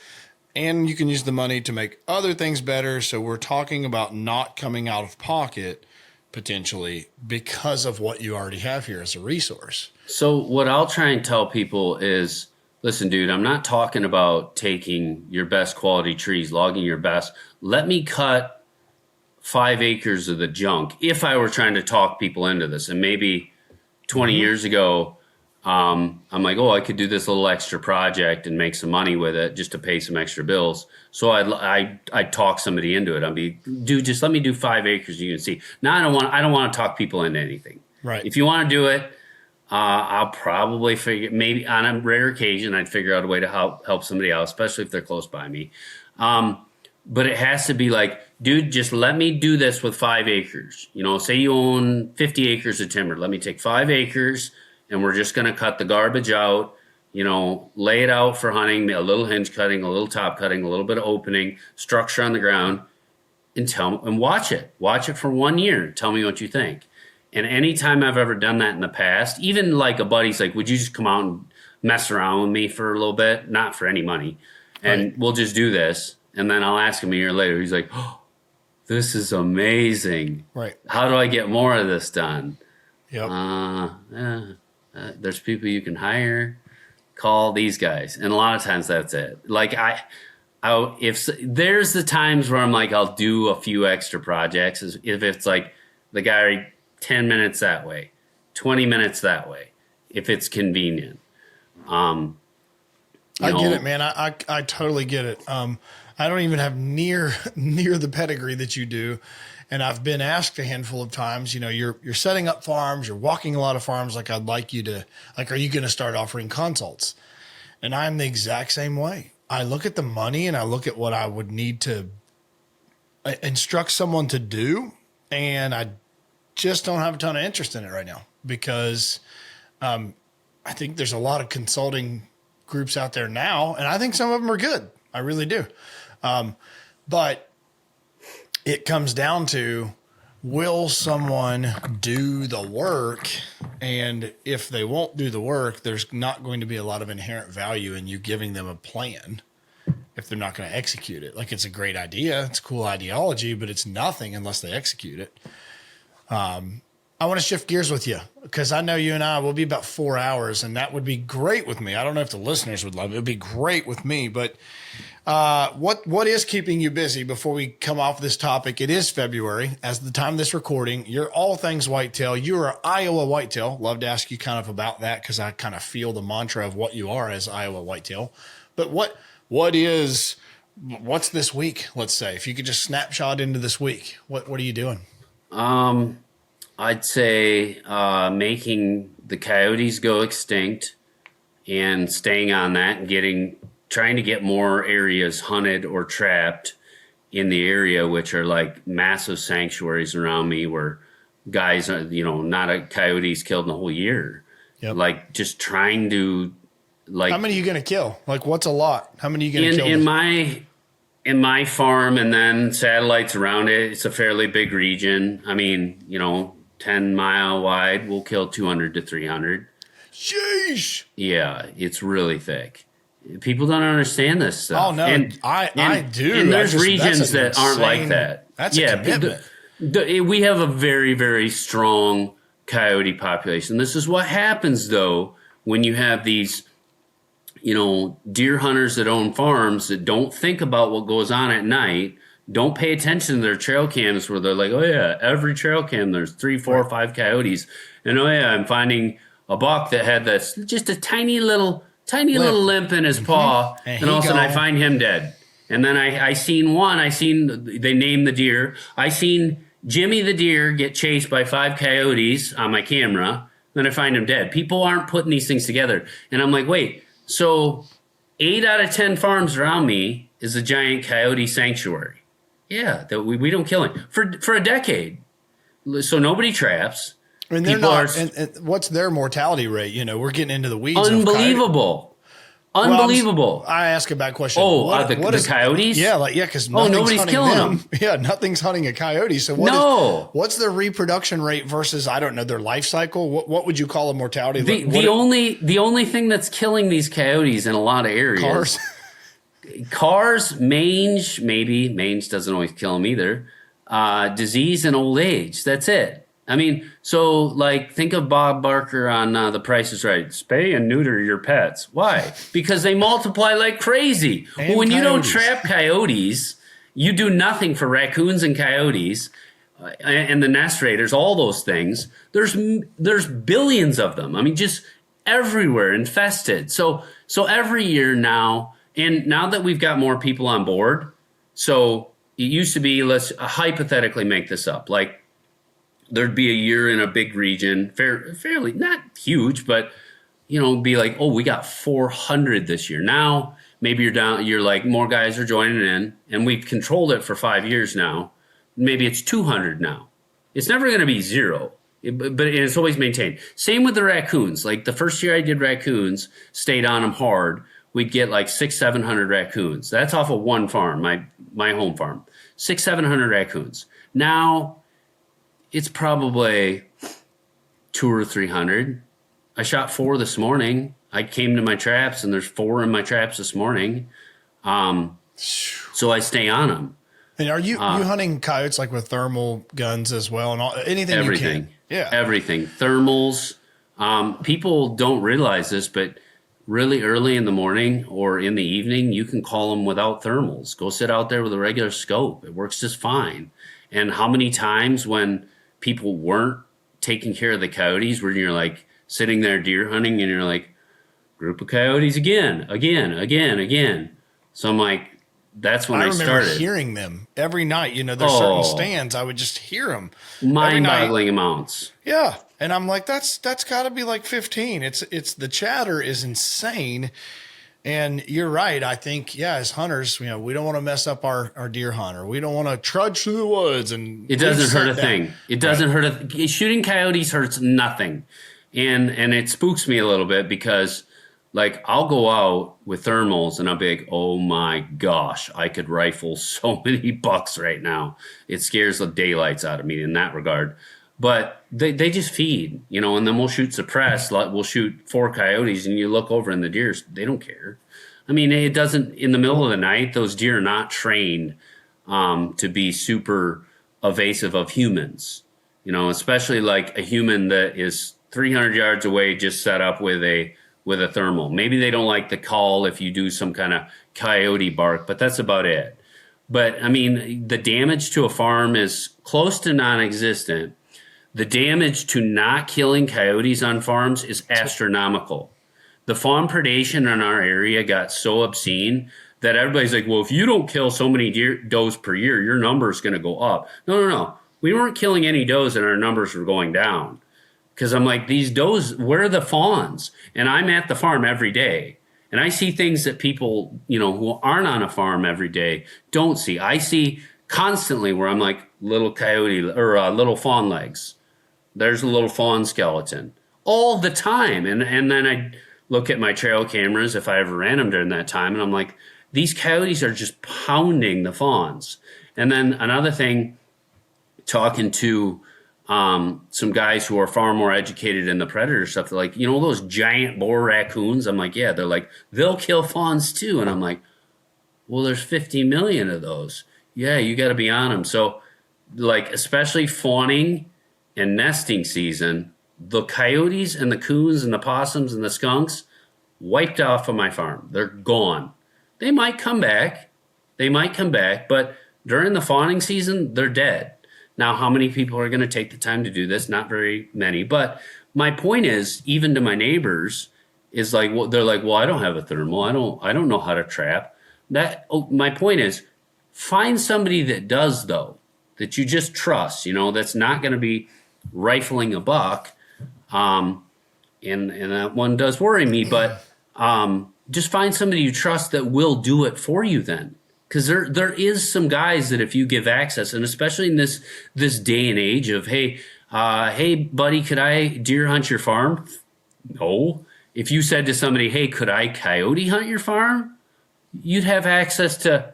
and you can use the money to make other things better. So we're talking about not coming out of pocket potentially because of what you already have here as a resource. So what I'll try and tell people is, listen, dude, I'm not talking about taking your best quality trees, logging your best. Let me cut 5 acres of the junk if I were trying to talk people into this. And maybe 20 years ago, I'm like, oh, I could do this little extra project and make some money with it just to pay some extra bills. So I'd talk somebody into it. I'd be, dude, just let me do 5 acres. You can see. Now I don't want to talk people into anything. Right. If you want to do it, I'll probably maybe on a rare occasion, I'd figure out a way to help somebody out, especially if they're close by me. But it has to be like, dude, just let me do this with 5 acres. Say you own 50 acres of timber. Let me take 5 acres and we're just going to cut the garbage out, lay it out for hunting, a little hinge cutting, a little top cutting, a little bit of opening, structure on the ground, and watch it. Watch it for 1 year. Tell me what you think. And anytime I've ever done that in the past, even like a buddy's like, would you just come out and mess around with me for a little bit? Not for any money. And we'll just do this. And then I'll ask him a year later. He's like, oh, this is amazing. Right. How do I get more of this done? Yep. There's people you can hire. Call these guys. And a lot of times that's it. Like if there's the times where I'm like, I'll do a few extra projects. If it's like the guy 10 minutes that way, 20 minutes that way, if it's convenient. I get it, man. I totally get it. I don't even have near the pedigree that you do. And I've been asked a handful of times, you're setting up farms, you're walking a lot of farms. Like, I'd like you to, like, are you going to start offering consults? And I'm the exact same way. I look at the money and I look at what I would need to instruct someone to do. And I just don't have a ton of interest in it right now because I think there's a lot of consulting groups out there now, and I think some of them are good. I really do. But it comes down to will someone do the work? And if they won't do the work, there's not going to be a lot of inherent value in you giving them a plan if they're not going to execute it. Like, it's a great idea. It's a cool ideology, but it's nothing unless they execute it. I want to shift gears with you because I know you and I will be about 4 hours, and that would be great with me. I don't know if the listeners would love it. It would be great with me, but what is keeping you busy before we come off this topic? It is February. As the time of this recording, you're all things whitetail. You are Iowa whitetail. Love to ask you kind of about that because I kind of feel the mantra of what you are as Iowa whitetail. But what's this week? Let's say if you could just snapshot into this week, what are you doing? I'd say making the coyotes go extinct and staying on that and trying to get more areas hunted or trapped in the area, which are like massive sanctuaries around me where guys are, not a coyote's killed in a whole year. Yep. Like just trying to how many are you going to kill? Like what's a lot? How many are you going to kill? In my farm and then satellites around it, it's a fairly big region. I mean, 10-mile wide, we'll kill 200 to 300. Sheesh. Yeah, it's really thick. People don't understand this stuff. Oh, no, I do. And there's regions that aren't like that. That's a commitment. We have a very, very strong coyote population. This is what happens, though, when you have these deer hunters that own farms that don't think about what goes on at night, don't pay attention to their trail cams where they're like, oh yeah, every trail cam there's 3, 4, or 5 coyotes. And oh yeah, I'm finding a buck that had just a tiny little limp in his paw. And all of a sudden I find him dead. And then I seen they named the deer. I seen Jimmy the deer get chased by 5 coyotes on my camera. Then I find him dead. People aren't putting these things together. And I'm like, wait, so 8 out of 10 farms around me is a giant coyote sanctuary. Yeah, that we don't kill him for a decade. So nobody traps. And they're not. And what's their mortality rate? We're getting into the weeds. Unbelievable. Unbelievable. Well, I ask a bad question. The coyotes? Yeah, because nobody's killing them. Yeah, nothing's hunting a coyote. So what's their reproduction rate versus their life cycle? What would you call a mortality? The only thing that's killing these coyotes in a lot of areas. Cars, mange, maybe. Mange doesn't always kill them either. Disease and old age. That's it. I mean, so think of Bob Barker on The Price is Right. Spay and neuter your pets. Why? Because they multiply like crazy. Well, when you don't trap coyotes, you do nothing for raccoons and coyotes and the nest raiders, all those things. There's billions of them. I mean, just everywhere infested. So every year now, and now that we've got more people on board, so it used to be, let's hypothetically make this up, there'd be a year in a big region, fairly not huge, but be like, oh, we got 400 this year. Now maybe you're like more guys are joining in, and we've controlled it for 5 years now. Maybe it's 200 now. It's never going to be zero, but it's always maintained. Same with the raccoons. Like the first year I did raccoons, stayed on them hard. We'd get 600-700 raccoons. That's off of one farm, my home farm. 600-700 raccoons. Now it's probably 200 or 300. I shot 4 this morning. I came to my traps, and there's 4 in my traps this morning. So I stay on them. And are you hunting coyotes with thermal guns as well, and anything? Everything. You can? Yeah, everything. Thermals. People don't realize this, but really early in the morning or in the evening, you can call them without thermals. Go sit out there with a regular scope. It works just fine. And how many times when people weren't taking care of the coyotes, where you're sitting there deer hunting and you're group of coyotes again. So I'm like, that's when I remember hearing them every night. There's certain stands I would just hear them. Mind-boggling amounts. Yeah. And I'm like, that's got to be 15. It's the chatter is insane. And you're right. I think, as hunters, we don't want to mess up our deer hunt, or we don't want to trudge through the woods. And it doesn't hurt a thing. It doesn't hurt. Shooting coyotes hurts nothing. And it spooks me a little bit because Like, I'll go out with thermals and I'll be like, oh my gosh, I could rifle so many bucks right now. It scares the daylights out of me in that regard. But they just feed, you know, and then we'll shoot suppressed. We'll shoot 4 coyotes and you look over and the deers, they don't care. I mean, it doesn't, in the middle of the night, those deer are not trained to be super evasive of humans, you know, especially like a human that is 300 yards away, just set up with a thermal. Maybe they don't like the call if you do some kind of coyote bark, but that's about it. But I mean, the damage to a farm is close to non-existent. The damage to not killing coyotes on farms is astronomical. The fawn predation in our area got so obscene that everybody's like, well, if you don't kill so many does per year, your number is going to go up. No. We weren't killing any does and our numbers were going down. Because I'm like, these does, where are the fawns? And I'm at the farm every day. And I see things that people, you know, who aren't on a farm every day don't see. I see constantly where I'm like, little coyote or little fawn legs. There's a little fawn skeleton all the time. And then I look at my trail cameras if I ever ran them during that time. And I'm like, these coyotes are just pounding the fawns. And then another thing, talking to some guys who are far more educated in the predator stuff, they're like, you know, those giant boar raccoons. I'm like, yeah, they're like, they'll kill fawns too. And I'm like, well, there's 50 million of those. Yeah, you got to be on them. So like, especially fawning and nesting season, the coyotes and the coons and the possums and the skunks wiped off of my farm. They're gone. They might come back. But during the fawning season, they're dead. Now, how many people are going to take the time to do this? Not very many. But my point is, even to my neighbors, is like, well, they're like, well, I don't have a thermal. I don't know how to trap. My point is, find somebody that does, though, that you just trust, you know, that's not going to be rifling a buck. And that one does worry me, but just find somebody you trust that will do it for you then. Because there is some guys that if you give access, and especially in this day and age of, hey, buddy, could I deer hunt your farm? No. If you said to somebody, hey, could I coyote hunt your farm? You'd have access to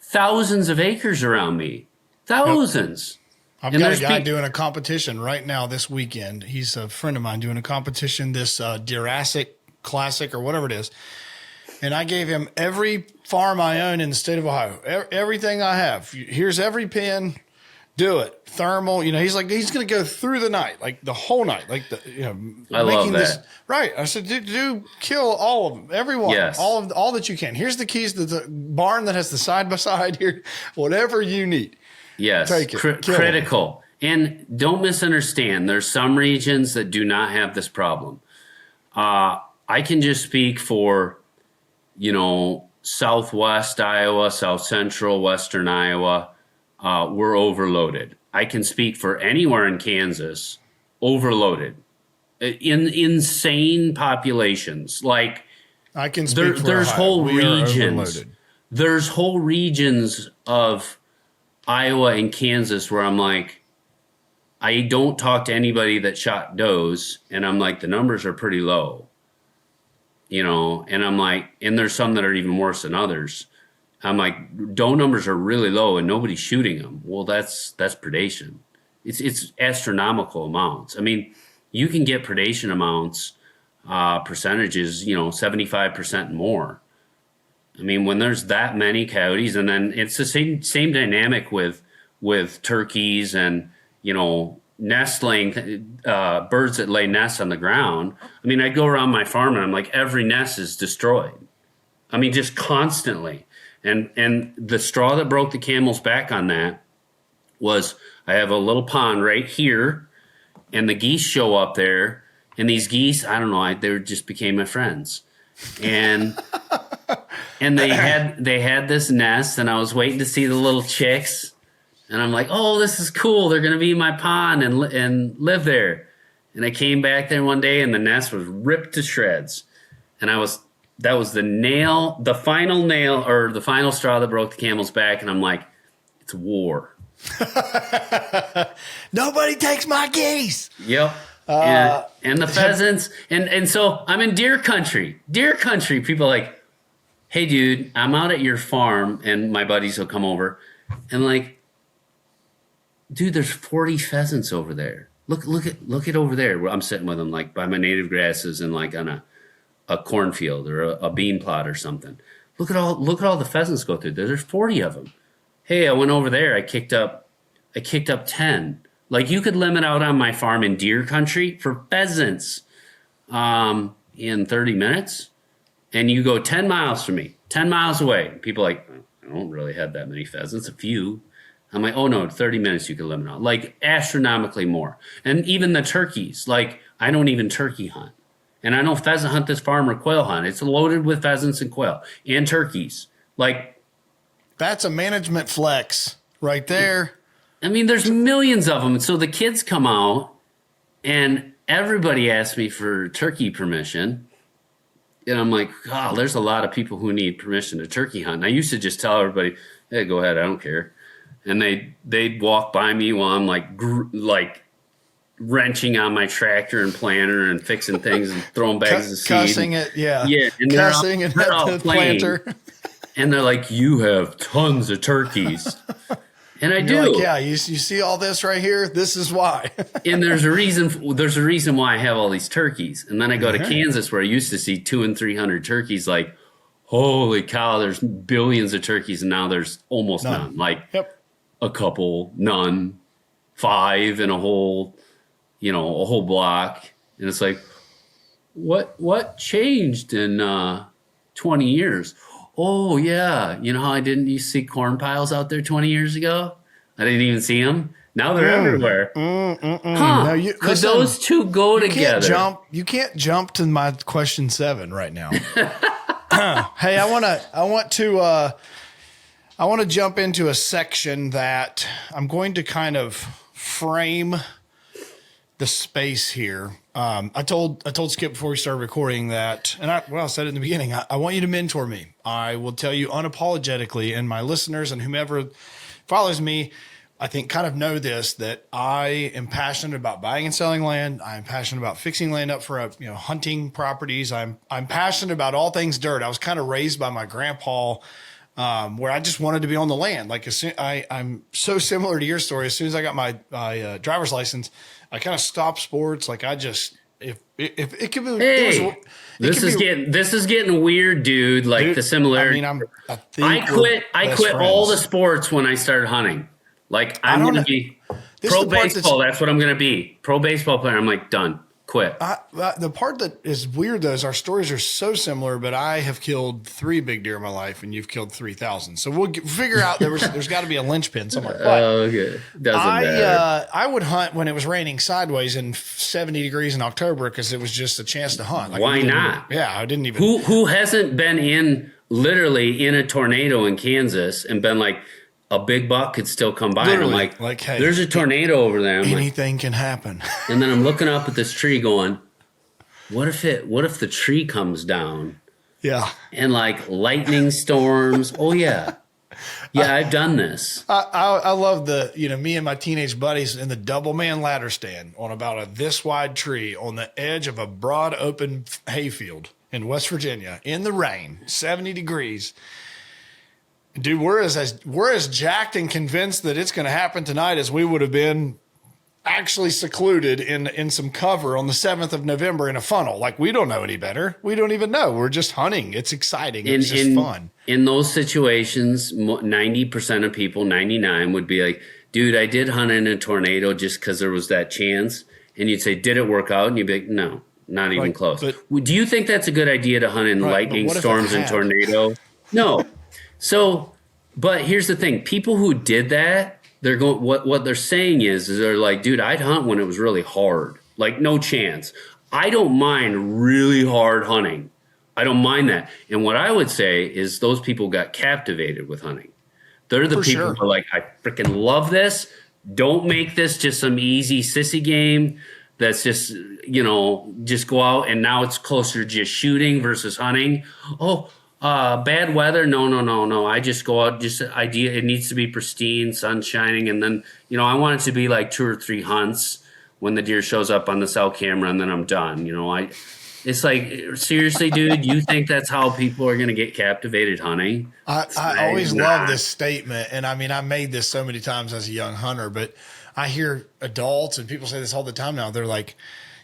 thousands of acres around me. Thousands. I've got a guy doing a competition right now this weekend. He's a friend of mine doing a competition, this Jurassic Classic or whatever it is. And I gave him every farm I own in the state of Ohio, everything I have. Here's every pin. Do it. Thermal. You know, he's like, he's going to go through the night, like the whole night, like the, you know, I love that. This, right. I said, do kill all of them, everyone, yes. all that you can. Here's the keys to the barn that has the side by side here, whatever you need. Yes. Take it. Critical. And don't misunderstand. There's some regions that do not have this problem. I can just speak for, you know, Southwest Iowa, South Central, Western Iowa. We're overloaded. I can speak for anywhere in Kansas, overloaded. Insane populations. Like, I can speak for there's Ohio. whole regions. There's whole regions of Iowa and Kansas where I'm like, I don't talk to anybody that shot does, and I'm like, the numbers are pretty low. You know, and I'm like, and there's some that are even worse than others. I'm like, doe numbers are really low and nobody's shooting them. Well, that's predation. It's astronomical amounts. I mean, you can get predation amounts, percentages, you know, 75% and more. I mean, when there's that many coyotes, and then it's the same dynamic with turkeys and, you know, nestling birds that lay nests on the ground. I mean, I go around my farm and I'm like, every nest is destroyed. I mean, just constantly. And the straw that broke the camel's back on that was I have a little pond right here, and the geese show up there, and these geese, I don't know, they just became my friends. And and they had this nest, and I was waiting to see the little chicks. And I'm like, oh, this is cool. They're going to be in my pond and live there. And I came back there one day, and the nest was ripped to shreds. And that was the final nail, or the final straw that broke the camel's back. And I'm like, it's war. Nobody takes my geese. Yep. And the pheasants. And so I'm in deer country. Deer country. People are like, hey, dude, I'm out at your farm, and my buddies will come over. And like, dude, there's 40 pheasants over there. Look at over there where I'm sitting with them, like by my native grasses and like on a cornfield or a bean plot or something. Look at all the pheasants go through there. There's 40 of them. Hey, I went over there. I kicked up 10. Like, you could limit out on my farm in deer country for pheasants in 30 minutes. And you go 10 miles from me, 10 miles away. People are like, I don't really have that many pheasants, a few. I'm like, oh no, 30 minutes you can limit out. Like, astronomically more. And even the turkeys, like, I don't even turkey hunt. And I don't pheasant hunt this farm or quail hunt. It's loaded with pheasants and quail and turkeys. Like, that's a management flex right there. I mean, there's millions of them. And so the kids come out and everybody asks me for turkey permission. And I'm like, oh, there's a lot of people who need permission to turkey hunt. And I used to just tell everybody, hey, go ahead, I don't care. And they'd walk by me while I'm like wrenching on my tractor and planter and fixing things and throwing bags of seed. Cussing it, yeah. Yeah, and cussing at the planter. And they're like, you have tons of turkeys. And I do. Like, yeah, you see all this right here? This is why. And there's a reason why I have all these turkeys. And then I go to Kansas, where I used to see 200 and 300 turkeys. Like, holy cow, there's billions of turkeys, and now there's almost none. Like, a couple, none, 5 in a whole block. And it's like, what changed in 20 years? Oh, yeah. You know how I didn't used to see corn piles out there 20 years ago? I didn't even see them. Now they're everywhere. Huh. No, Could those two go together? You can't jump to my question 7 right now. Hey, I want to jump into a section that I'm going to kind of frame the space here. I told Skip before we started recording that, and I said it in the beginning, I want you to mentor me. I will tell you unapologetically, and my listeners and whomever follows me, I think kind of know this, that I am passionate about buying and selling land. I'm passionate about fixing land up for hunting properties. I'm passionate about all things dirt. I was kind of raised by my grandpa, where I just wanted to be on the land. Like, I'm so similar to your story. As soon as I got my driver's license, I kind of stopped sports. Like, I just, if it could be, hey, this is getting weird, dude. Like, dude, the similarity. I mean, I quit all the sports when I started hunting. Like, I'm going to be pro baseball. That's what I'm going to be. Pro baseball player. I'm like, done. Quit. The part that is weird, though, is our stories are so similar, but I have killed 3 big deer in my life, and you've killed 3,000. So we'll figure out there's got to be a linchpin somewhere. But okay. Doesn't matter. I would hunt when it was raining sideways in 70 degrees in October because it was just a chance to hunt. Like, why not? Yeah, I didn't even. Who hasn't been literally in a tornado in Kansas and been like, a big buck could still come by. Literally, and I'm like, hey, there's a tornado over there. Anything can happen. And then I'm looking up at this tree going, what if the tree comes down? Yeah. And like lightning storms. Oh yeah. Yeah, I've done this. I love me and my teenage buddies in the double man ladder stand on about a this wide tree on the edge of a broad open hayfield in West Virginia in the rain, 70 degrees. Dude, we're as jacked and convinced that it's going to happen tonight as we would have been actually secluded in some cover on the 7th of November in a funnel. Like, we don't know any better. We don't even know. We're just hunting. It's exciting. It's just fun. In those situations, 90% of people, 99 would be like, dude, I did hunt in a tornado just because there was that chance. And you'd say, did it work out? And you'd be like, no, not even close. Do you think that's a good idea to hunt in lightning storms and tornado? No. So, but here's the thing. People who did that, they're going, what they're saying is they're like, dude, I'd hunt when it was really hard. Like, no chance. I don't mind really hard hunting. I don't mind that. And what I would say is those people got captivated with hunting. They're the people who are like, I freaking love this. Don't make this just some easy sissy game that's just, just go out and now it's closer to just shooting versus hunting. Oh, bad weather. No. I just go out, just idea. It needs to be pristine, sun shining. And then, I want it to be like 2 or 3 hunts. when the deer shows up on the cell camera and then I'm done. It's like, seriously, dude, you think that's how people are going to get captivated hunting? I always love this statement. And I mean, I made this so many times as a young hunter, but I hear adults and people say this all the time now. They're like,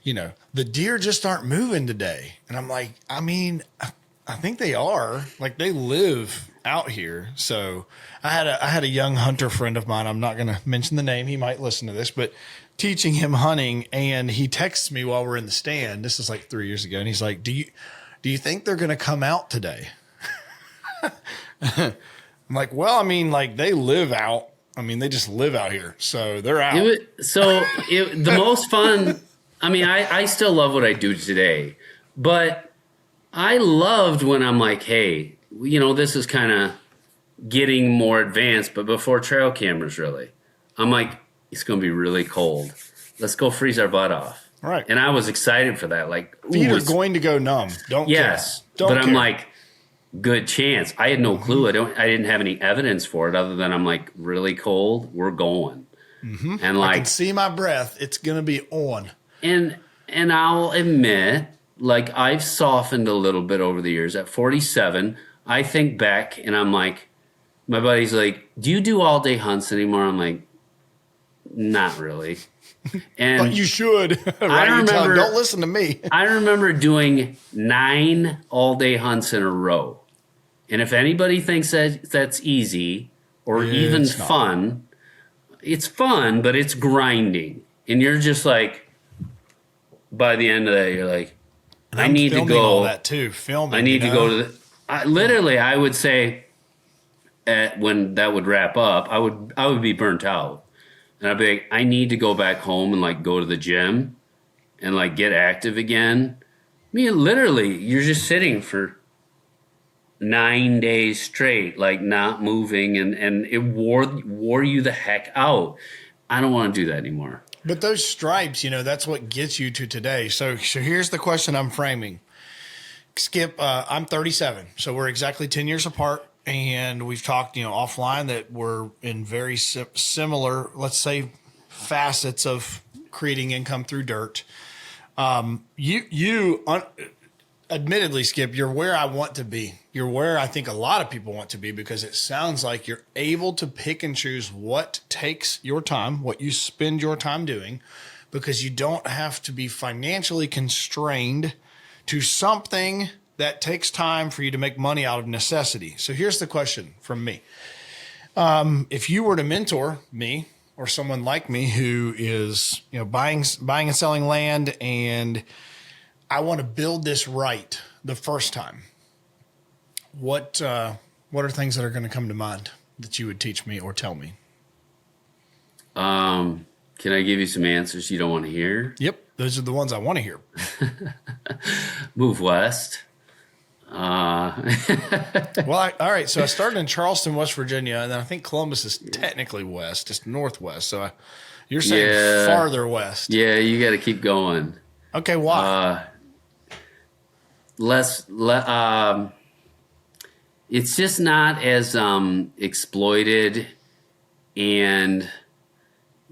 the deer just aren't moving today. And I'm like, I mean, I think they are. Like, they live out here. So I had a young hunter friend of mine. I'm not going to mention the name. He might listen to this, but teaching him hunting, and he texts me while we're in the stand. This is like 3 years ago. And he's like, do you think they're going to come out today? I'm like, well, I mean, like, they live out. I mean, they just live out here. So they're out. The most fun, I mean, I still love what I do today, but I loved when I'm like, hey, this is kind of getting more advanced, but before trail cameras, really, I'm like, it's going to be really cold. Let's go freeze our butt off. Right. And I was excited for that. Like, feet are going to go numb. Yes. Don't care. I'm like, good chance. I had no clue. I didn't have any evidence for it other than I'm like, really cold. We're going. Mm-hmm. And like, I can see my breath. It's going to be on. And I'll admit, like, I've softened a little bit over the years. At 47, I think back and I'm like, my buddy's like, do you do all day hunts anymore? I'm like, not really. And but you should. Right? I remember, don't listen to me. I remember doing 9 all-day hunts in a row. And if anybody thinks that's easy or even fun, it's fun, but it's grinding. And you're just like, by the end of that, you're like, I need to go. All that too. Filming. I need to go to I would say, when that would wrap up, I would be burnt out. And I'd be like, I need to go back home and like go to the gym and like get active again. I mean, literally, you're just sitting for 9 days straight, like not moving, and it wore you the heck out. I don't want to do that anymore. But those stripes, that's what gets you to today. So here's the question I'm framing. Skip, I'm 37, so we're exactly 10 years apart. And we've talked, offline that we're in very similar, let's say, facets of creating income through dirt. Admittedly, Skip, you're where I want to be. You're where I think a lot of people want to be, because it sounds like you're able to pick and choose what takes your time, what you spend your time doing, because you don't have to be financially constrained to something that takes time for you to make money out of necessity. So here's the question from me. If you were to mentor me or someone like me who is, buying and selling land, and I want to build this right the first time, what are things that are going to come to mind that you would teach me or tell me? Can I give you some answers you don't want to hear? Yep. Those are the ones I want to hear. Move west. All right. So I started in Charleston, West Virginia, and then I think Columbus is technically west, just northwest. So you're saying farther west. Yeah, you got to keep going. Okay, why? It's just not as exploited, and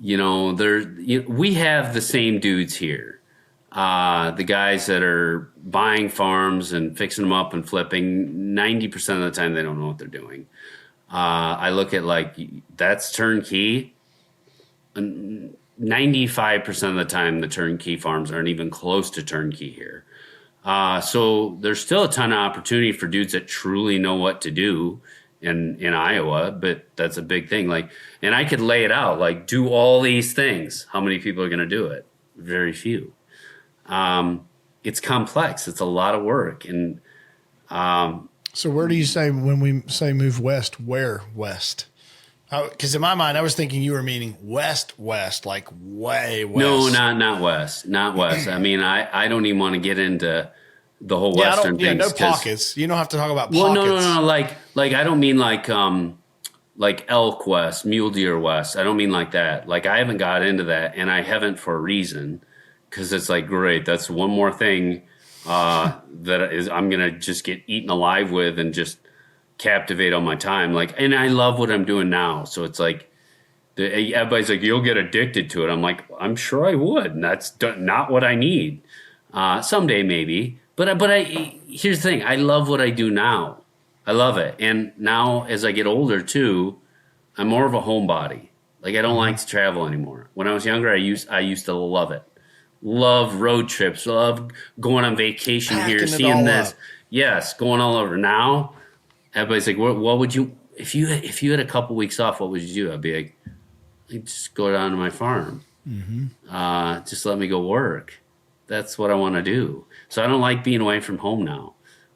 we have the same dudes here. The guys that are buying farms and fixing them up and flipping, 90% of the time they don't know what they're doing. I look at that's turnkey. 95% of the time the turnkey farms aren't even close to turnkey here. So there's still a ton of opportunity for dudes that truly know what to do in Iowa, but that's a big thing. And I could lay it out, do all these things. How many people are going to do it? Very few. It's complex. It's a lot of work. And so where do you say, when we say move west, where west? Because in my mind, I was thinking you were meaning west, like way west. No, not west. Not west. I mean, I don't even want to get into the whole western thing. No pockets. You don't have to talk about well, pockets. No. Like I don't mean like elk west, mule deer west. I don't mean like that. I haven't got into that, and I haven't for a reason. Because it's great, that's one more thing that I'm going to just get eaten alive with and just captivate on my time. And I love what I'm doing now. So it's Everybody's like, you'll get addicted to it. I'm like, I'm sure I would. And that's not what I need. Someday maybe. But here's the thing. I love what I do now. I love it. And now as I get older too, I'm more of a homebody. Like I don't like to travel anymore. When I was younger, I used to love it. Love road trips. Love going on vacation here, seeing this. Up. Yes, going all over. Now, everybody's like, what would you, if you had a couple weeks off, what would you do? I'd be like, I'd just go down to my farm. Just let me go work. That's what I want to do. So I don't like being away from home now.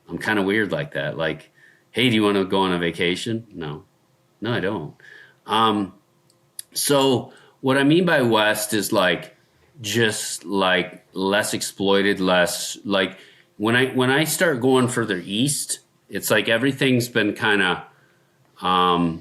I'm kind of weird like that. Like, hey, do you want to go on a vacation? No, I don't. So what I mean by West is like, just like less exploited, less like when I start going further east, it's like everything's been kind of, a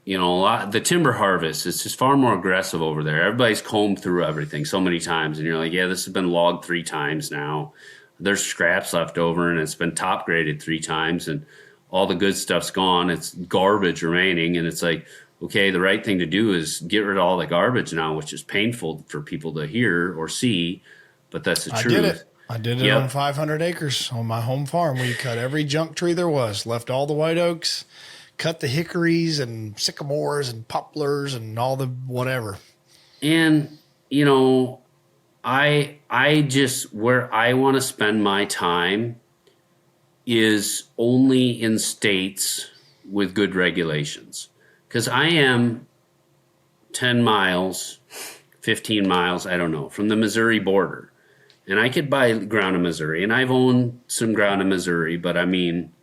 lot, the timber harvest is just far more aggressive over there. Everybody's combed through everything so many times. And you're like, yeah, this has been logged 3 times now. There's scraps left over and it's been top graded 3 times and all the good stuff's gone. It's garbage remaining. And it's like, okay, the right thing to do is get rid of all the garbage now, which is painful for people to hear or see, but that's the truth. I did it on 500 acres on my home farm. We cut every junk tree there was, left all the white oaks, cut the hickories and sycamores and poplars and all the whatever. And, I just, where I want to spend my time is only in states with good regulations. Because I am 10 miles, 15 miles, I don't know, from the Missouri border. And I could buy ground in Missouri. And I've owned some ground in Missouri. But, I mean,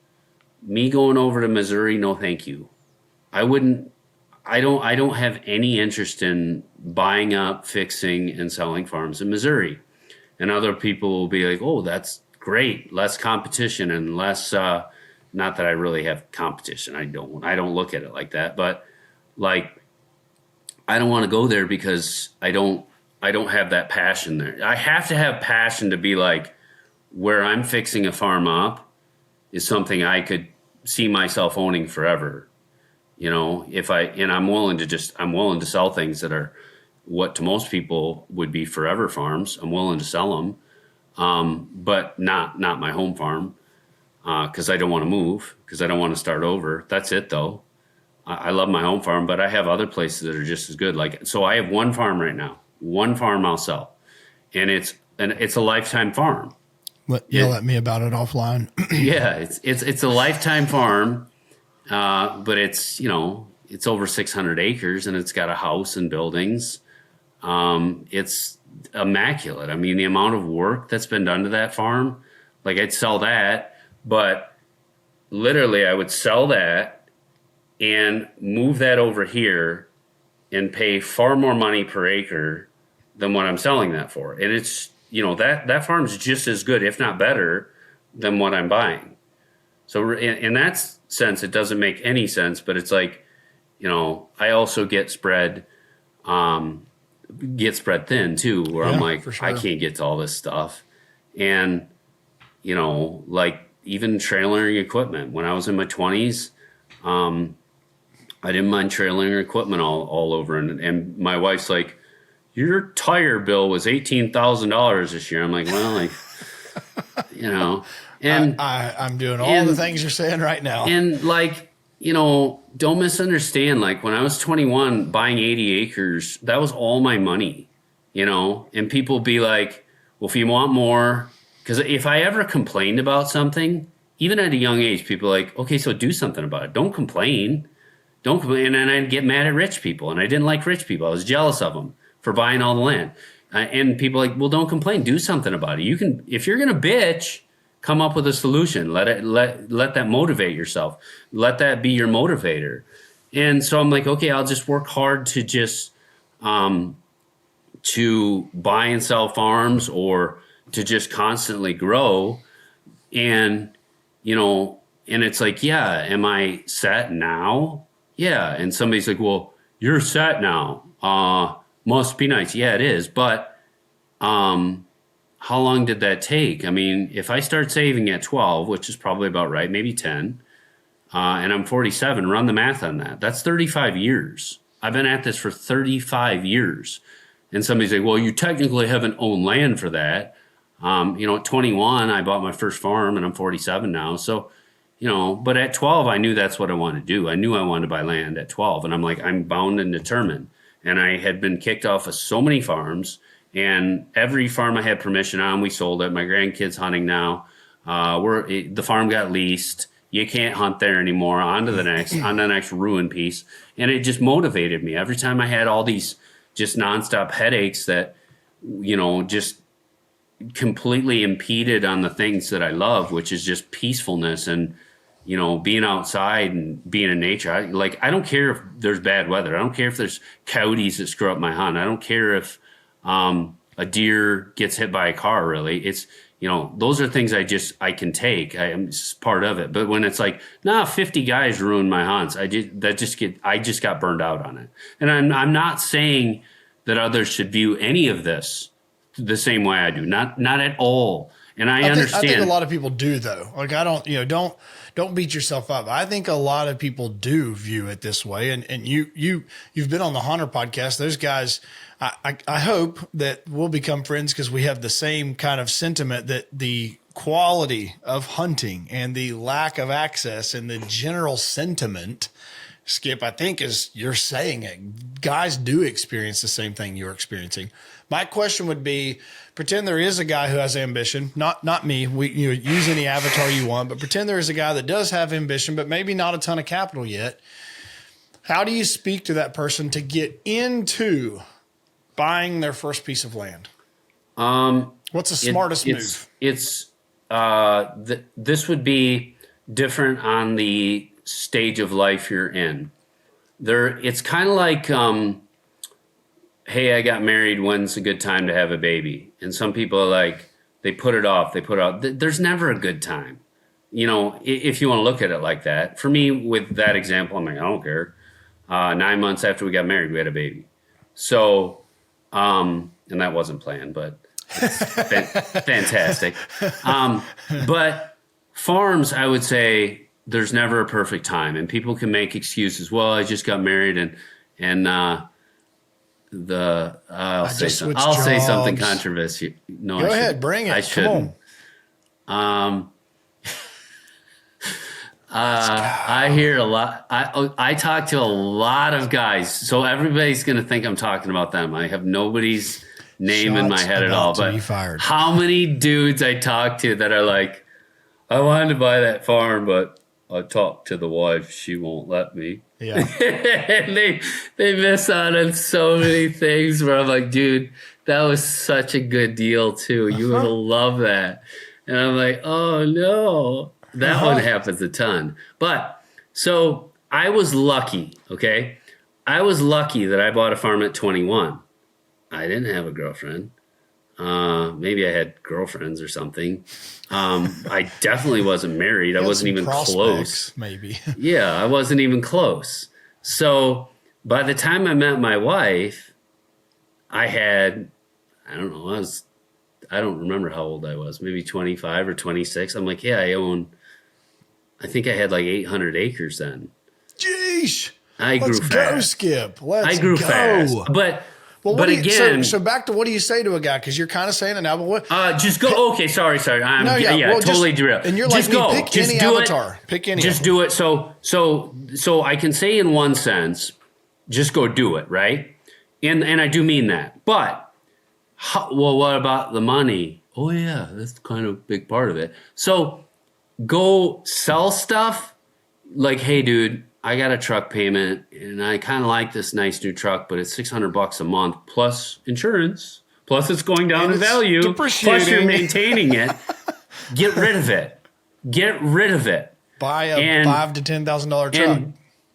me going over to Missouri, no thank you. I don't have any interest in buying up, fixing, and selling farms in Missouri. And other people will be like, oh, that's great. Less competition and less... not that I really have competition. I don't look at it like that, but like, I don't want to go there because I don't have that passion there. I have to have passion to be like, where I'm fixing a farm up is something I could see myself owning forever. I'm willing to sell things that are what to most people would be forever farms. I'm willing to sell them. But not my home farm. Because I don't want to move, because I don't want to start over. That's it, though. I love my home farm, but I have other places that are just as good. So I have one farm right now. One farm I'll sell, and it's a lifetime farm. Yell at me about it offline. Yeah, it's a lifetime farm, but it's over 600 acres, and it's got a house and buildings. It's immaculate. I mean, the amount of work that's been done to that farm, like I'd sell that. But literally, I would sell that and move that over here and pay far more money per acre than what I'm selling that for. And it's, that farm's just as good, if not better, than what I'm buying. So in that sense, it doesn't make any sense. But it's like, I also get spread thin too, where I'm like, sure. I can't get to all this stuff. And, like, even trailering equipment. When I was in my 20s, I didn't mind trailering equipment all over. And my wife's like, your tire bill was $18,000 this year. I'm like, well, and I'm doing all the things you're saying right now. And like, don't misunderstand. Like when I was 21, buying 80 acres, that was all my money, and people be like, well, if you want more. Because if I ever complained about something, even at a young age, people are like, okay, so do something about it. Don't complain. And I'd get mad at rich people. And I didn't like rich people. I was jealous of them for buying all the land. And people are like, well, don't complain. Do something about it. If you're going to bitch, come up with a solution. Let that motivate yourself. Let that be your motivator. And so I'm like, okay, I'll just work hard to just to buy and sell farms or to just constantly grow. And, and it's like, yeah, am I set now? Yeah. And somebody's like, well, you're set now. Must be nice. Yeah, it is. But how long did that take? I mean, if I start saving at 12, which is probably about right, maybe 10, and I'm 47, run the math on that. That's 35 years. I've been at this for 35 years. And somebody's like, well, you technically haven't owned land for that. At 21, I bought my first farm, and I'm 47 now. So, but at 12, I knew that's what I wanted to do. I knew I wanted to buy land at 12. And I'm like, I'm bound and determined. And I had been kicked off of so many farms. And every farm I had permission on, we sold it. My grandkids hunting now. The farm got leased. You can't hunt there anymore. On to the next ruin piece. And it just motivated me. Every time I had all these just nonstop headaches that, just completely impeded on the things that I love, which is just peacefulness and, being outside and being in nature. I don't care if there's bad weather. I don't care if there's coyotes that screw up my hunt. I don't care if a deer gets hit by a car, really. It's, those are things I can take. It's part of it. But when it's like, 50 guys ruined my hunts, I just got burned out on it. And I'm not saying that others should view any of this the same way I do. Not at all. And I understand. I think a lot of people do, though. Like, I don't, don't beat yourself up. I think a lot of people do view it this way. And you've been on the Hunter podcast. Those guys, I hope that we'll become friends because we have the same kind of sentiment that the quality of hunting and the lack of access and the general sentiment, Skip, I think is you're saying it. Guys do experience the same thing you're experiencing. My question would be, pretend there is a guy who has ambition, not me. Use any avatar you want, but pretend there is a guy that does have ambition, but maybe not a ton of capital yet. How do you speak to that person to get into buying their first piece of land? What's the smartest move? This would be different on the stage of life you're in. It's kind of like, hey, I got married. When's a good time to have a baby? And some people are like, they put it off. There's never a good time. If you want to look at it like that. For me, with that example, I'm like, I don't care. 9 months after we got married, we had a baby. So, and that wasn't planned, but it's fantastic. But farms, I would say there's never a perfect time, and people can make excuses. Well, I just got married and I'll say something controversial. No, go ahead, bring it. I shouldn't. I hear a lot. I talk to a lot of guys, so everybody's going to think I'm talking about them. I have nobody's name in my head at all. But how many dudes I talk to that are like, I wanted to buy that farm, but I talked to the wife. She won't let me. Yeah. And they miss out on so many things where I'm like, dude, that was such a good deal too. You would love that. And I'm like, oh no, that one happens a ton. But so I was lucky. Okay. I was lucky that I bought a farm at 21. I didn't have a girlfriend. Maybe I had girlfriends or something. I definitely wasn't married. I wasn't even close. Maybe. Yeah, I wasn't even close. So by the time I met my wife, I had, I don't remember how old I was, maybe 25 or 26. I'm like, yeah, I think I had like 800 acres then. Jeez. I grew fast. Let's go, Skip. I grew fast. But again, so back to what do you say to a guy? Because you're kind of saying it now, but what? Just go. Okay, sorry. Totally derailed. And you're like, pick any avatar. Pick any. Just do it. So I can say in one sense, just go do it, right? And I do mean that. But what about the money? Oh yeah, that's kind of a big part of it. So go sell stuff. Like, hey, dude, I got a truck payment and I kind of like this nice new truck, but it's $600 a month plus insurance. Plus it's going down in value. Plus you're maintaining it. Get rid of it. Buy a $5,000 to $10,000 truck.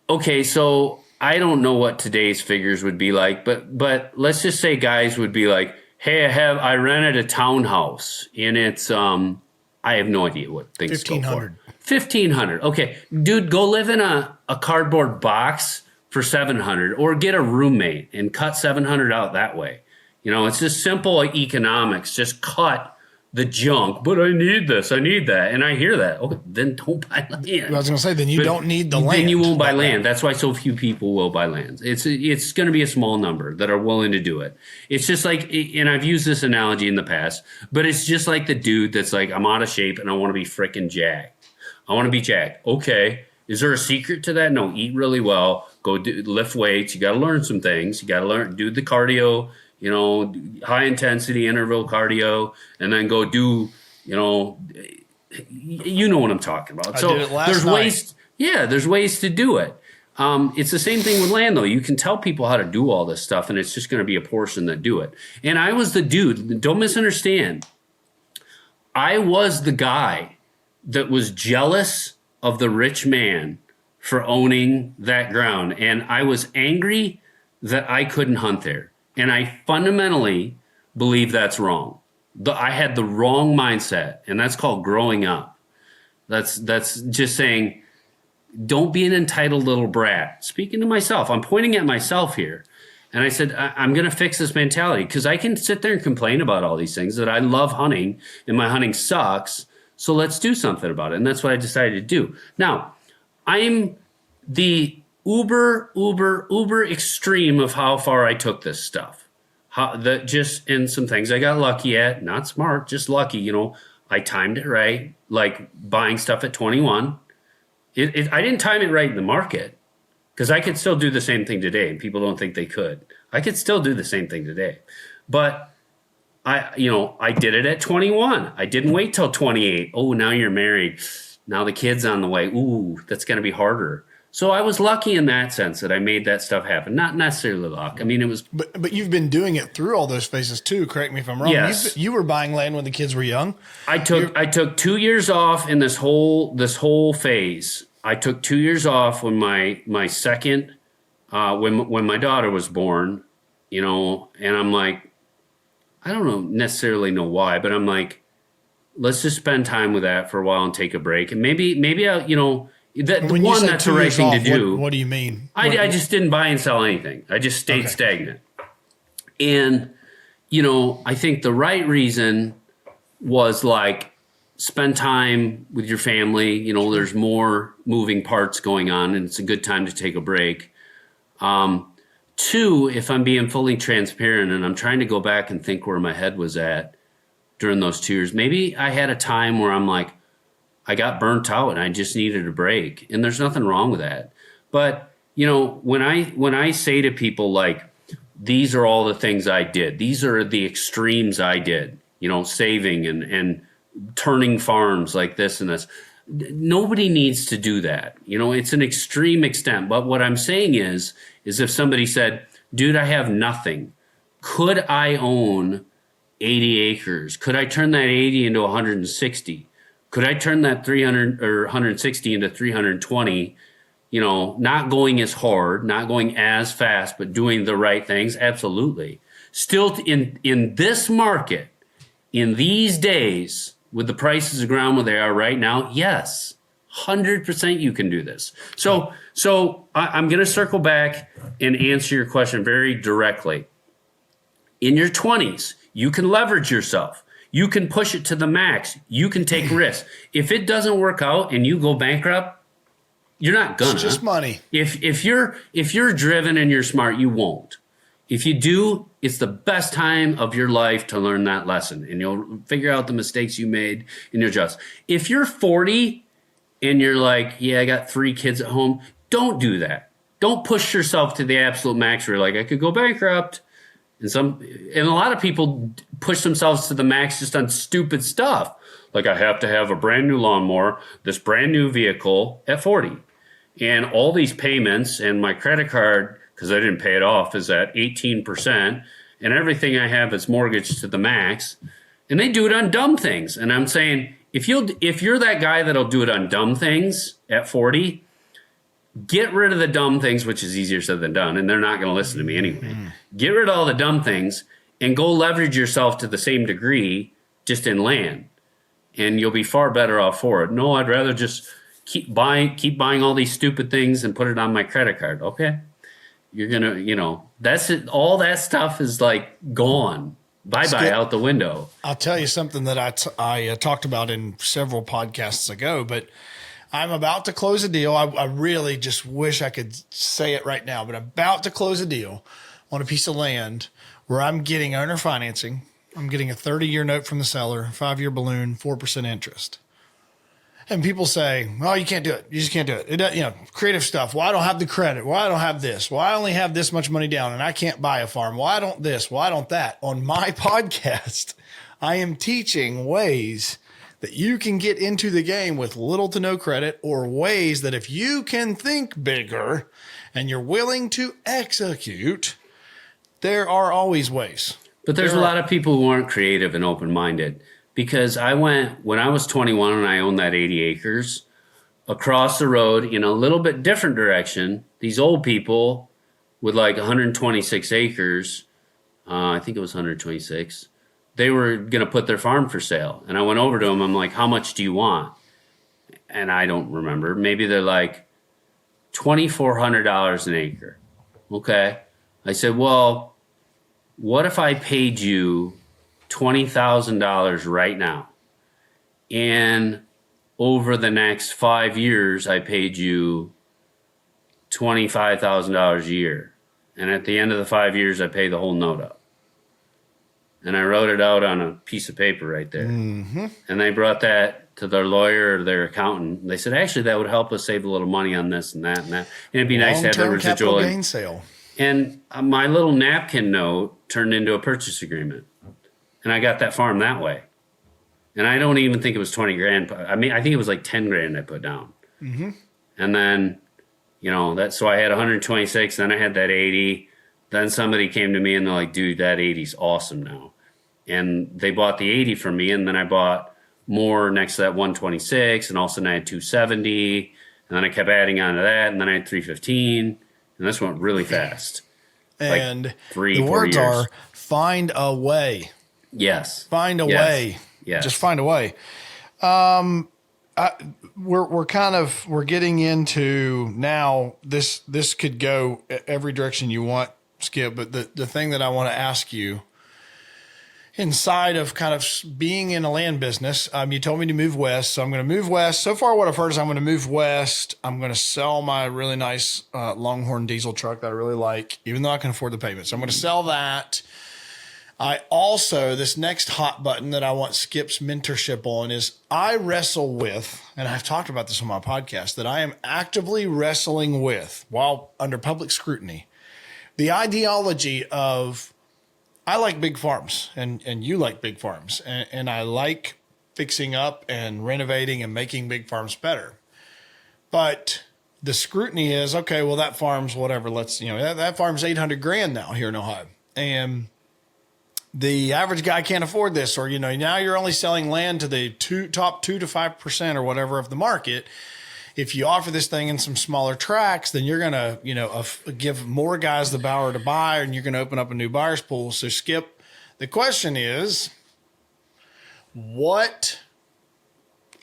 Okay. So I don't know what today's figures would be like, but let's just say guys would be like, hey, I rented a townhouse and it's, I have no idea what things go for. $1,500. Okay, dude, go live in a cardboard box for $700, or get a roommate and cut $700 out that way. It's just simple economics. Just cut the junk, but I need this, I need that. And I hear that. Okay, then don't buy land. I was going to say, then you don't need the land. Then you won't buy land. That's why so few people will buy land. It's going to be a small number that are willing to do it. It's just like, and I've used this analogy in the past, but it's just like the dude that's like, I'm out of shape and I want to be freaking jacked. I want to be jacked. Okay. Is there a secret to that? No, eat really well. Go lift weights. You got to learn some things. You got to do the cardio, high intensity interval cardio, and then go do, you know what I'm talking about. So there's ways. Yeah, there's ways to do it. It's the same thing with land, though. You can tell people how to do all this stuff, and it's just going to be a portion that do it. And I was the dude. Don't misunderstand. I was the guy that was jealous of the rich man for owning that ground. And I was angry that I couldn't hunt there. And I fundamentally believe that's wrong. I had the wrong mindset, and that's called growing up. That's just saying, don't be an entitled little brat. Speaking to myself, I'm pointing at myself here. And I said, I'm going to fix this mentality, because I can sit there and complain about all these things, that I love hunting and my hunting sucks. So let's do something about it. And that's what I decided to do. Now, I'm the uber extreme of how far I took this stuff. And some things I got lucky at, not smart, just lucky. I timed it right, like buying stuff at 21. I didn't time it right in the market, because I could still do the same thing today, and people don't think they could. I could still do the same thing today. But I did it at 21. I didn't wait till 28. Oh, now you're married. Now the kid's on the way. Ooh, that's going to be harder. So I was lucky in that sense that I made that stuff happen. Not necessarily luck. I mean, it was. But you've been doing it through all those phases too. Correct me if I'm wrong. Yes. You were buying land when the kids were young. I took 2 years off in this whole phase. I took 2 years off when my second, when my daughter was born, and I'm like, I don't necessarily know why, but I'm like, let's just spend time with that for a while and take a break. And maybe I'll, that's the right thing to do. What do you mean? I just didn't buy and sell anything. I just stayed stagnant. And, I think the right reason was like, spend time with your family. There's more moving parts going on, and it's a good time to take a break. Two, if I'm being fully transparent and I'm trying to go back and think where my head was at during those 2 years, maybe I had a time where I'm like, I got burnt out and I just needed a break. And there's nothing wrong with that. But, when I say to people, like, these are all the things I did, these are the extremes I did, saving and turning farms like this and this. Nobody needs to do that. It's an extreme extent. But what I'm saying is if somebody said, dude, I have nothing. Could I own 80 acres? Could I turn that 80 into 160? Could I turn that 300 or 160 into 320? Not going as hard, not going as fast, but doing the right things. Absolutely. Still in this market, in these days, with the prices of ground where they are right now, yes, 100% you can do this. So I'm going to circle back and answer your question very directly. In your 20s, you can leverage yourself. You can push it to the max. You can take risks. If it doesn't work out and you go bankrupt, you're not gonna. It's just money. If you're driven and you're smart, you won't. If you do, it's the best time of your life to learn that lesson, and you'll figure out the mistakes you made and you'll adjust. If you're 40 and you're like, yeah, I got 3 kids at home, don't do that. Don't push yourself to the absolute max where you're like, I could go bankrupt. And a lot of people push themselves to the max just on stupid stuff. Like, I have to have a brand new lawnmower, this brand new vehicle at 40. And all these payments, and my credit card, because I didn't pay it off, is at 18%. And everything I have is mortgaged to the max. And they do it on dumb things. And I'm saying, if you're that guy that'll do it on dumb things at 40, get rid of the dumb things, which is easier said than done, and they're not going to listen to me anyway. Mm-hmm. Get rid of all the dumb things and go leverage yourself to the same degree just in land, and you'll be far better off for it. No, I'd rather just keep buying all these stupid things and put it on my credit card. Okay, you're gonna, that's it. All that stuff is like gone. bye-bye out the window. I'll tell you something that I talked about in several podcasts ago, but I'm about to close a deal. I really just wish I could say it right now, but I'm about to close a deal on a piece of land where I'm getting owner financing. I'm getting a 30-year note from the seller, 5-year balloon, 4% interest. And people say, "Oh, you can't do it. You just can't do it. Creative stuff. Well, I don't have the credit. Well, I don't have this. Well, I only have this much money down and I can't buy a farm. Well, I don't this. Well, I don't that." On my podcast, I am teaching ways that you can get into the game with little to no credit, or ways that if you can think bigger and you're willing to execute, there are always ways. But there's a lot of people who aren't creative and open-minded. Because when I was 21 and I owned that 80 acres, across the road in a little bit different direction, these old people with like 126 acres, I think it was 126, they were going to put their farm for sale. And I went over to them, I'm like, "How much do you want?" And I don't remember. Maybe they're like $2,400 an acre. Okay. I said, "Well, what if I paid you $20,000 right now, and over the next 5 years, I paid you $25,000 a year. And at the end of the 5 years, I pay the whole note up." And I wrote it out on a piece of paper right there. Mm-hmm. And they brought that to their lawyer or their accountant. They said, "Actually, that would help us save a little money on this and that and that. And it'd be nice to have the residual." Capital gain sale. And my little napkin note turned into a purchase agreement. And I got that farm that way. And I don't even think it was 20 grand. I mean, I think it was like 10 grand I put down. Mm-hmm. And then, so I had 126, then I had that 80. Then somebody came to me and they're like, "Dude, that 80's awesome now." And they bought the 80 from me. And then I bought more next to that 126. And all of a sudden I had 270. And then I kept adding on to that. And then I had 315. And this went really fast. And like 3-4 the words years. are find a way. Yes. Find a way. Yes. Just find a way. We're getting into now this could go every direction you want, Skip, but the thing that I want to ask you inside of kind of being in a land business, you told me to move west, so I'm going to move west. So far what I've heard is I'm going to move west. I'm going to sell my really nice Longhorn diesel truck that I really like, even though I can afford the payment. So I'm going to sell that. I also, this next hot button that I want Skip's mentorship on is I wrestle with, and I've talked about this on my podcast, that I am actively wrestling with, while under public scrutiny, the ideology of I like big farms and you like big farms, and I like fixing up and renovating and making big farms better. But the scrutiny is, okay, well, that farm's whatever. That farm's 800 grand now here in Ohio. And the average guy can't afford this, or, now you're only selling land to the top 2 to 5% or whatever of the market. If you offer this thing in some smaller tracts, then you're going to, give more guys the power to buy, and you're going to open up a new buyer's pool. So Skip, the question is, what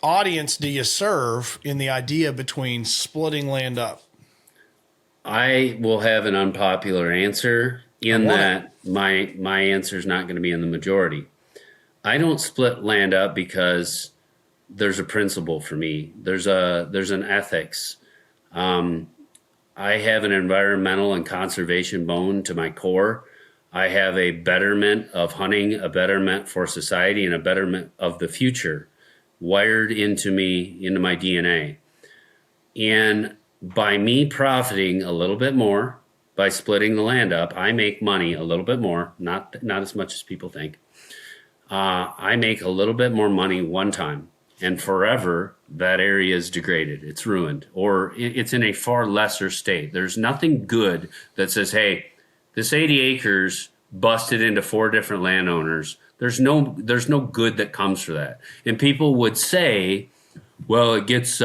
audience do you serve in the idea between splitting land up? I will have an unpopular answer in that my answer is not going to be in the majority. I don't split land up because there's a principle for me. There's an ethics. I have an environmental and conservation bone to my core. I have a betterment of hunting, a betterment for society, and a betterment of the future wired into me, into my DNA. And by me profiting a little bit more, by splitting the land up, I make money a little bit more, not as much as people think. I make a little bit more money one time, and forever that area is degraded. It's ruined, or it's in a far lesser state. There's nothing good that says, hey, this 80 acres busted into 4 different landowners. There's no good that comes for that. And people would say, well, it gets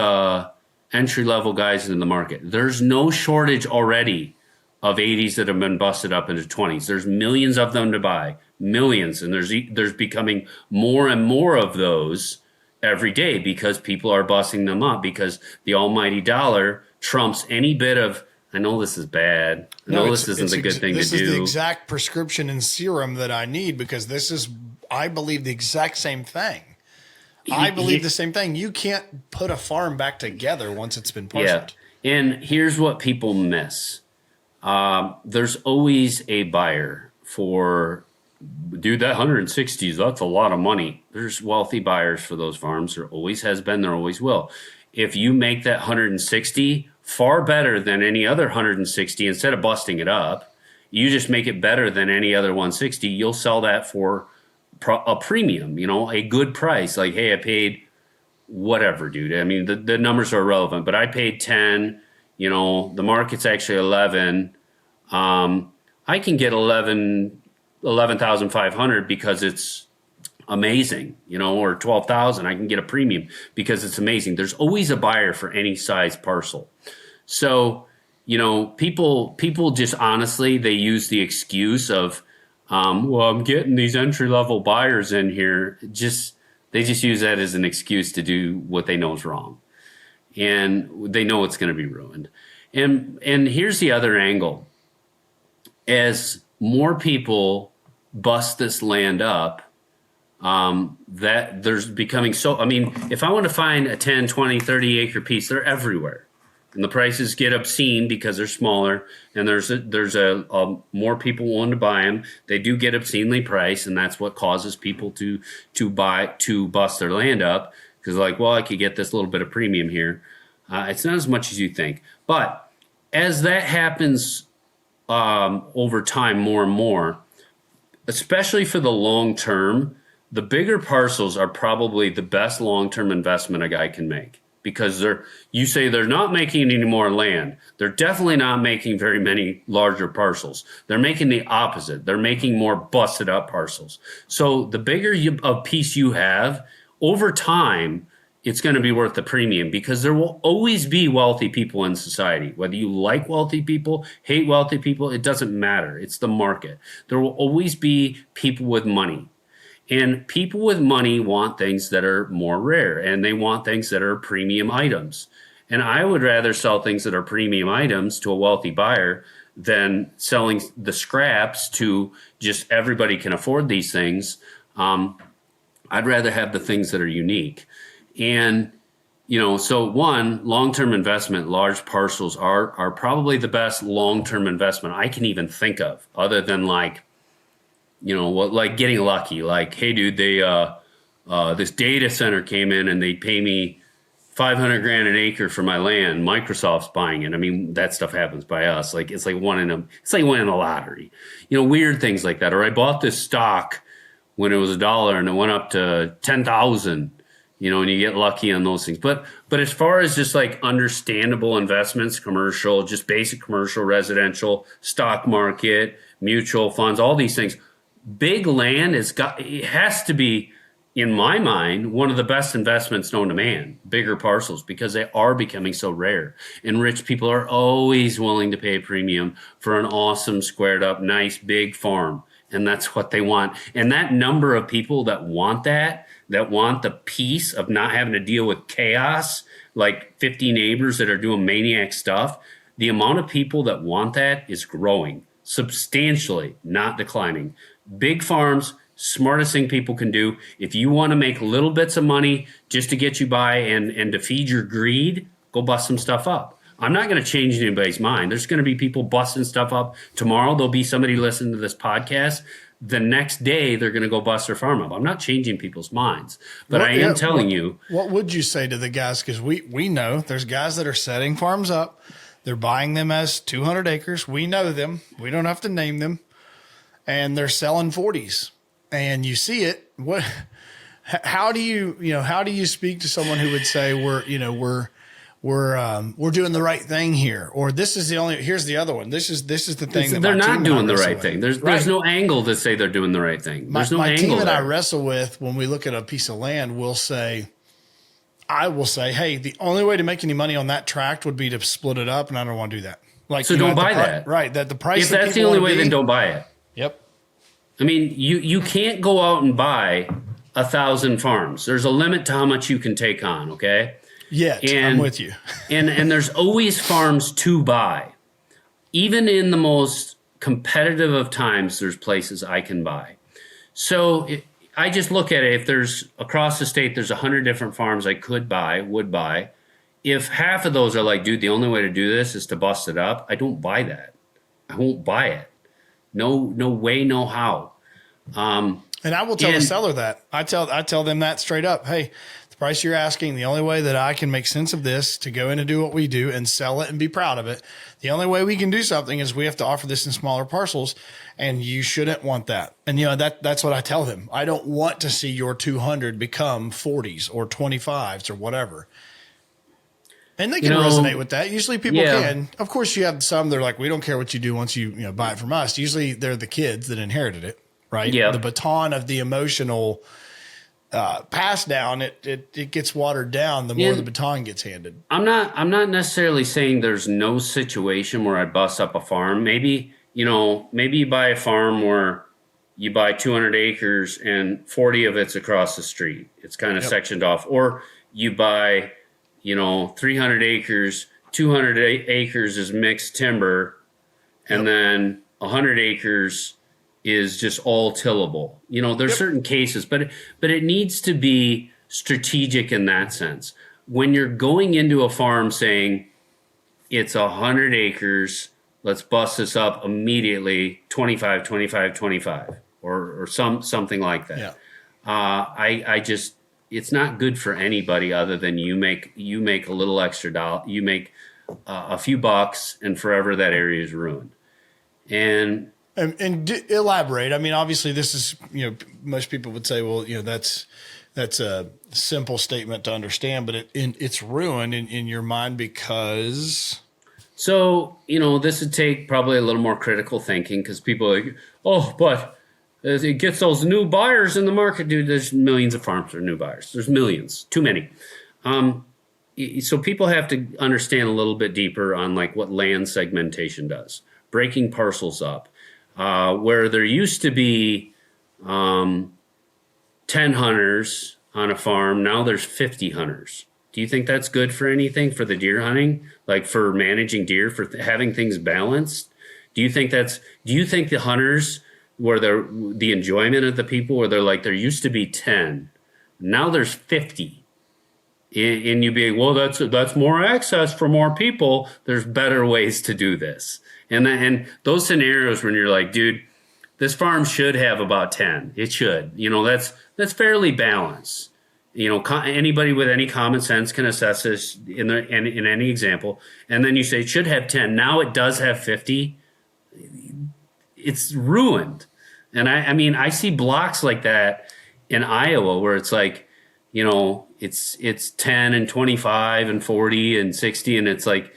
entry-level guys in the market. There's no shortage already of 80s that have been busted up into 20s. There's millions of them to buy, millions. And there's becoming more and more of those every day because people are busting them up, because the almighty dollar trumps any bit of I know this is bad. I know this isn't the good thing to do. This is the exact prescription and serum that I need, because this is, I believe, the exact same thing. I believe the same thing. You can't put a farm back together once it's been parceled. Yeah. And here's what people miss. There's always a buyer for, dude, that 160s, that's a lot of money. There's wealthy buyers for those farms. There always has been, there always will. If you make that 160 far better than any other 160, instead of busting it up, you just make it better than any other 160, you'll sell that for a premium, a good price. Like, hey, I paid whatever, dude. I mean, the numbers are irrelevant, but I paid 10, the market's actually 11. I can get 11,500 because it's amazing, or 12,000. I can get a premium because it's amazing. There's always a buyer for any size parcel. So, people just honestly, they use the excuse of, well, I'm getting these entry-level buyers in here. They just use that as an excuse to do what they know is wrong. And they know it's going to be ruined. And here's the other angle. As more people bust this land up, that there's becoming if I want to find a 10, 20, 30 acre piece, they're everywhere. And the prices get obscene because they're smaller, and there's more people willing to buy them. They do get obscenely priced, and that's what causes people to bust their land up, because like, well, I could get this little bit of premium here. It's not as much as you think. But as that happens over time, more and more, especially for the long term, the bigger parcels are probably the best long-term investment a guy can make, because you say they're not making any more land. They're definitely not making very many larger parcels. They're making the opposite. They're making more busted up parcels. So the bigger a piece you have, over time, it's going to be worth the premium, because there will always be wealthy people in society. Whether you like wealthy people, hate wealthy people, it doesn't matter. It's the market. There will always be people with money. And people with money want things that are more rare, and they want things that are premium items. And I would rather sell things that are premium items to a wealthy buyer than selling the scraps to just everybody can afford these things. I'd rather have the things that are unique. And, so one, long-term investment, large parcels are probably the best long-term investment I can even think of, other than like getting lucky. Like, hey, dude, they this data center came in and they pay me $500,000 an acre for my land. Microsoft's buying it. I mean, that stuff happens by us. Like, it's like winning the lottery. Weird things like that. Or I bought this stock when it was $1 and it went up to 10,000. And you get lucky on those things. But as far as just like understandable investments, commercial, just basic commercial, residential, stock market, mutual funds, all these things, big land it has to be, in my mind, one of the best investments known to man, bigger parcels, because they are becoming so rare. And rich people are always willing to pay a premium for an awesome, squared up, nice, big farm. And that's what they want. And that number of people that want the peace of not having to deal with chaos, like 50 neighbors that are doing maniac stuff, the amount of people that want that is growing substantially, not declining. Big farms, smartest thing people can do. If you want to make little bits of money just to get you by and to feed your greed, go bust some stuff up. I'm not going to change anybody's mind. There's going to be people busting stuff up. Tomorrow, there'll be somebody listening to this podcast. The next day, they're going to go bust their farm up. I'm not changing people's minds, but I am telling you. What would you say to the guys? Because we know there's guys that are setting farms up. They're buying them as 200 acres. We know them. We don't have to name them. And they're selling 40s. And you see it. How do you speak to someone who would say we're doing the right thing here, or here's the other one. This is the thing. They're not doing the right thing. There's no angle to say they're doing the right thing. There's no angle. My team that I wrestle with when we look at a piece of land I will say, hey, the only way to make any money on that tract would be to split it up, and I don't want to do that. Like, so don't buy that. Right. That the price. If that's the only way, then don't buy it. Yep. I mean, you can't go out and buy 1,000 farms. There's a limit to how much you can take on. Okay. I'm with you. and there's always farms to buy. even in the most competitive of times, there's places I can buy. So I just look at it. If there's across the state, there's 100 different farms I would buy. If half of those are like, dude, the only way to do this is to bust it up, I don't buy that. I won't buy it. No way, no how. And I will tell the seller that. I tell them that straight up. Hey, the price you're asking, the only way that I can make sense of this to go in and do what we do and sell it and be proud of it, the only way we can do something is we have to offer this in smaller parcels, and you shouldn't want that. And that's what I tell them. I don't want to see your 200 become 40s or 25s or whatever. And they can resonate with that. Usually people can. Of course, you have some that are like, we don't care what you do once you buy it from us. Usually they're the kids that inherited it, right? Yeah. The baton of the emotional pass down, it gets watered down the more the baton gets handed. I'm not necessarily saying there's no situation where I bust up a farm. Maybe you buy a farm where you buy 200 acres and 40 of it's across the street. It's kind of sectioned off. Or you buy 300 acres, 200 acres is mixed timber, and then 100 acres is just all tillable. There's certain cases, but it needs to be strategic in that sense. When you're going into a farm saying it's 100 acres, let's bust this up immediately, 25, 25, 25, or something like that. Yeah. I just, it's not good for anybody other than you make a little extra dollar, you make a few bucks, and forever that area is ruined. And elaborate. I mean, obviously this is, most people would say, well, that's a simple statement to understand, but it's ruined in your mind because. So, this would take probably a little more critical thinking, because people are like, oh, but it gets those new buyers in the market. Dude, there's millions of farms that are new buyers. There's millions, too many. So people have to understand a little bit deeper on like what land segmentation does, breaking parcels up, where there used to be 10 hunters on a farm. Now there's 50 hunters. Do you think that's good for anything, for the deer hunting, like for managing deer, for having things balanced? Do you think the hunters, where the enjoyment of the people, where they're like, there used to be 10, now there's 50, and you'd be like, well, that's more access for more people. There's better ways to do this, and those scenarios when you're like, dude, this farm should have about 10. It should, that's fairly balanced. Anybody with any common sense can assess this in any example, and then you say it should have 10. Now it does have 50. It's ruined. And I see blocks like that in Iowa where it's like, it's 10 and 25 and 40 and 60. And it's like,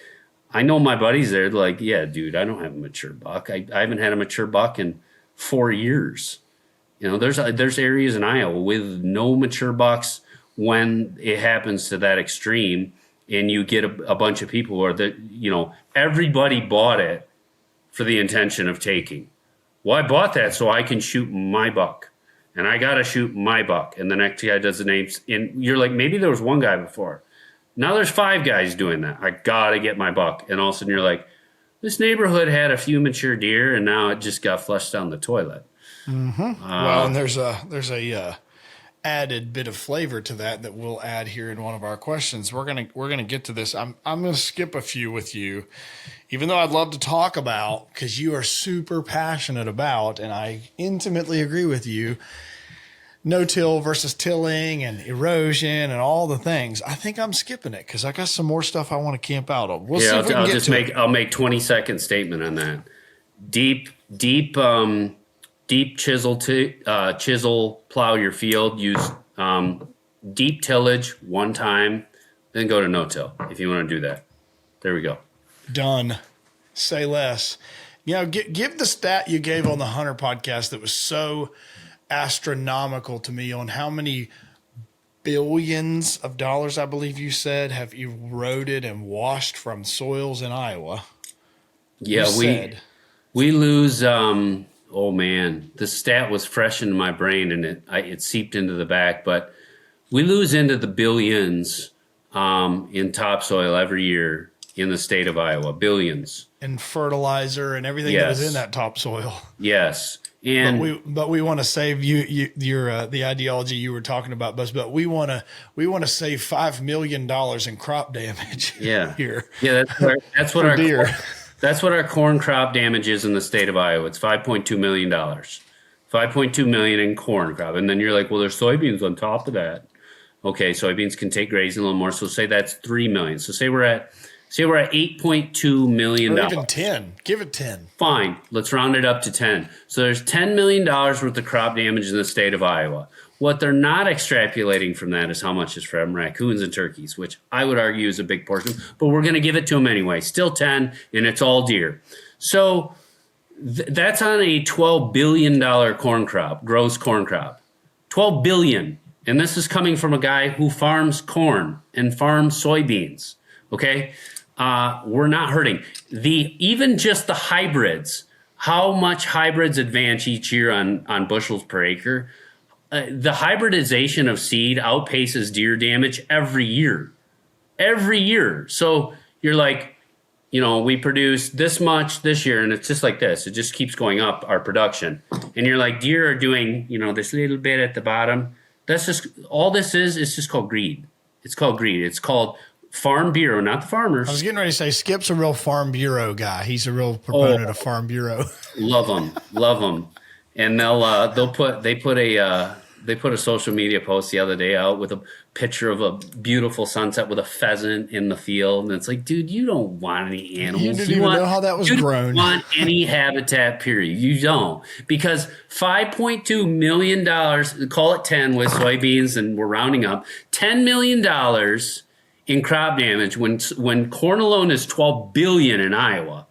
I know my buddies there, they're like, yeah, dude, I don't have a mature buck. I haven't had a mature buck in 4 years. There's areas in Iowa with no mature bucks when it happens to that extreme, and you get a bunch of people where everybody bought it for the intention of taking. Well, I bought that so I can shoot my buck, and I got to shoot my buck. And the next guy does the names, and you're like, maybe there was one guy before. Now there's 5 guys doing that. I got to get my buck. And all of a sudden you're like, this neighborhood had a few mature deer, and now it just got flushed down the toilet. Mm-hmm. Well, and there's a added bit of flavor to that we'll add here in one of our questions. We're gonna get to this. I'm gonna skip a few with you, even though I'd love to talk about, because you are super passionate about, and I intimately agree with you, no-till versus tilling and erosion and all the things. I think I'm skipping it because I got some more stuff I want to camp out on. We'll see if we can get to it. I'll make 20-second statement on that. Deep chisel plow your field. Use deep tillage one time, then go to no-till if you want to do that. There we go. Done. Say less. Give the stat you gave on the Hunter podcast that was so astronomical to me on how many billions of dollars, I believe you said, have eroded and washed from soils in Iowa. Yeah, we lose. Oh man, the stat was fresh in my brain and it seeped into the back, but we lose into the billions in topsoil every year in the state of Iowa, billions. And fertilizer and everything that was in that topsoil. Yes. And but we want to save your the ideology you were talking about, Buzz. But we want to save $5 million in crop damage. Here. Yeah, that's what our deer. That's what our corn crop damage is in the state of Iowa. It's $5.2 million. $5.2 million in corn crop, and then you're like, well, there's soybeans on top of that. Okay, soybeans can take grazing a little more, so say that's $3 million. So say we're at $8.2 million. Or even 10. Give it 10. Fine. Let's round it up to 10. So there's $10 million worth of crop damage in the state of Iowa. What they're not extrapolating from that is how much is from raccoons and turkeys, which I would argue is a big portion, but we're going to give it to them anyway. Still 10, and it's all deer. So that's on a $12 billion corn crop, gross corn crop. $12 billion. And this is coming from a guy who farms corn and farms soybeans. Okay? We're not hurting. Even just the hybrids, how much hybrids advance each year on bushels per acre? The hybridization of seed outpaces deer damage every year. Every year. So you're like, we produce this much this year, and it's just like this. It just keeps going up, our production. And you're like, deer are doing, this little bit at the bottom. That's just, all this is, it's just called greed. It's called greed. It's called Farm Bureau, not the farmers. I was getting ready to say Skip's a real Farm Bureau guy. He's a real proponent of Farm Bureau. Love them. And they put a social media post the other day out with a picture of a beautiful sunset with a pheasant in the field. And it's like, dude, you don't want any animals. You didn't even know how that was grown. You don't want any habitat, period. You don't. Because $5.2 million, call it 10 with soybeans, and we're rounding up, $10 million in crop damage when corn alone is $12 billion in Iowa.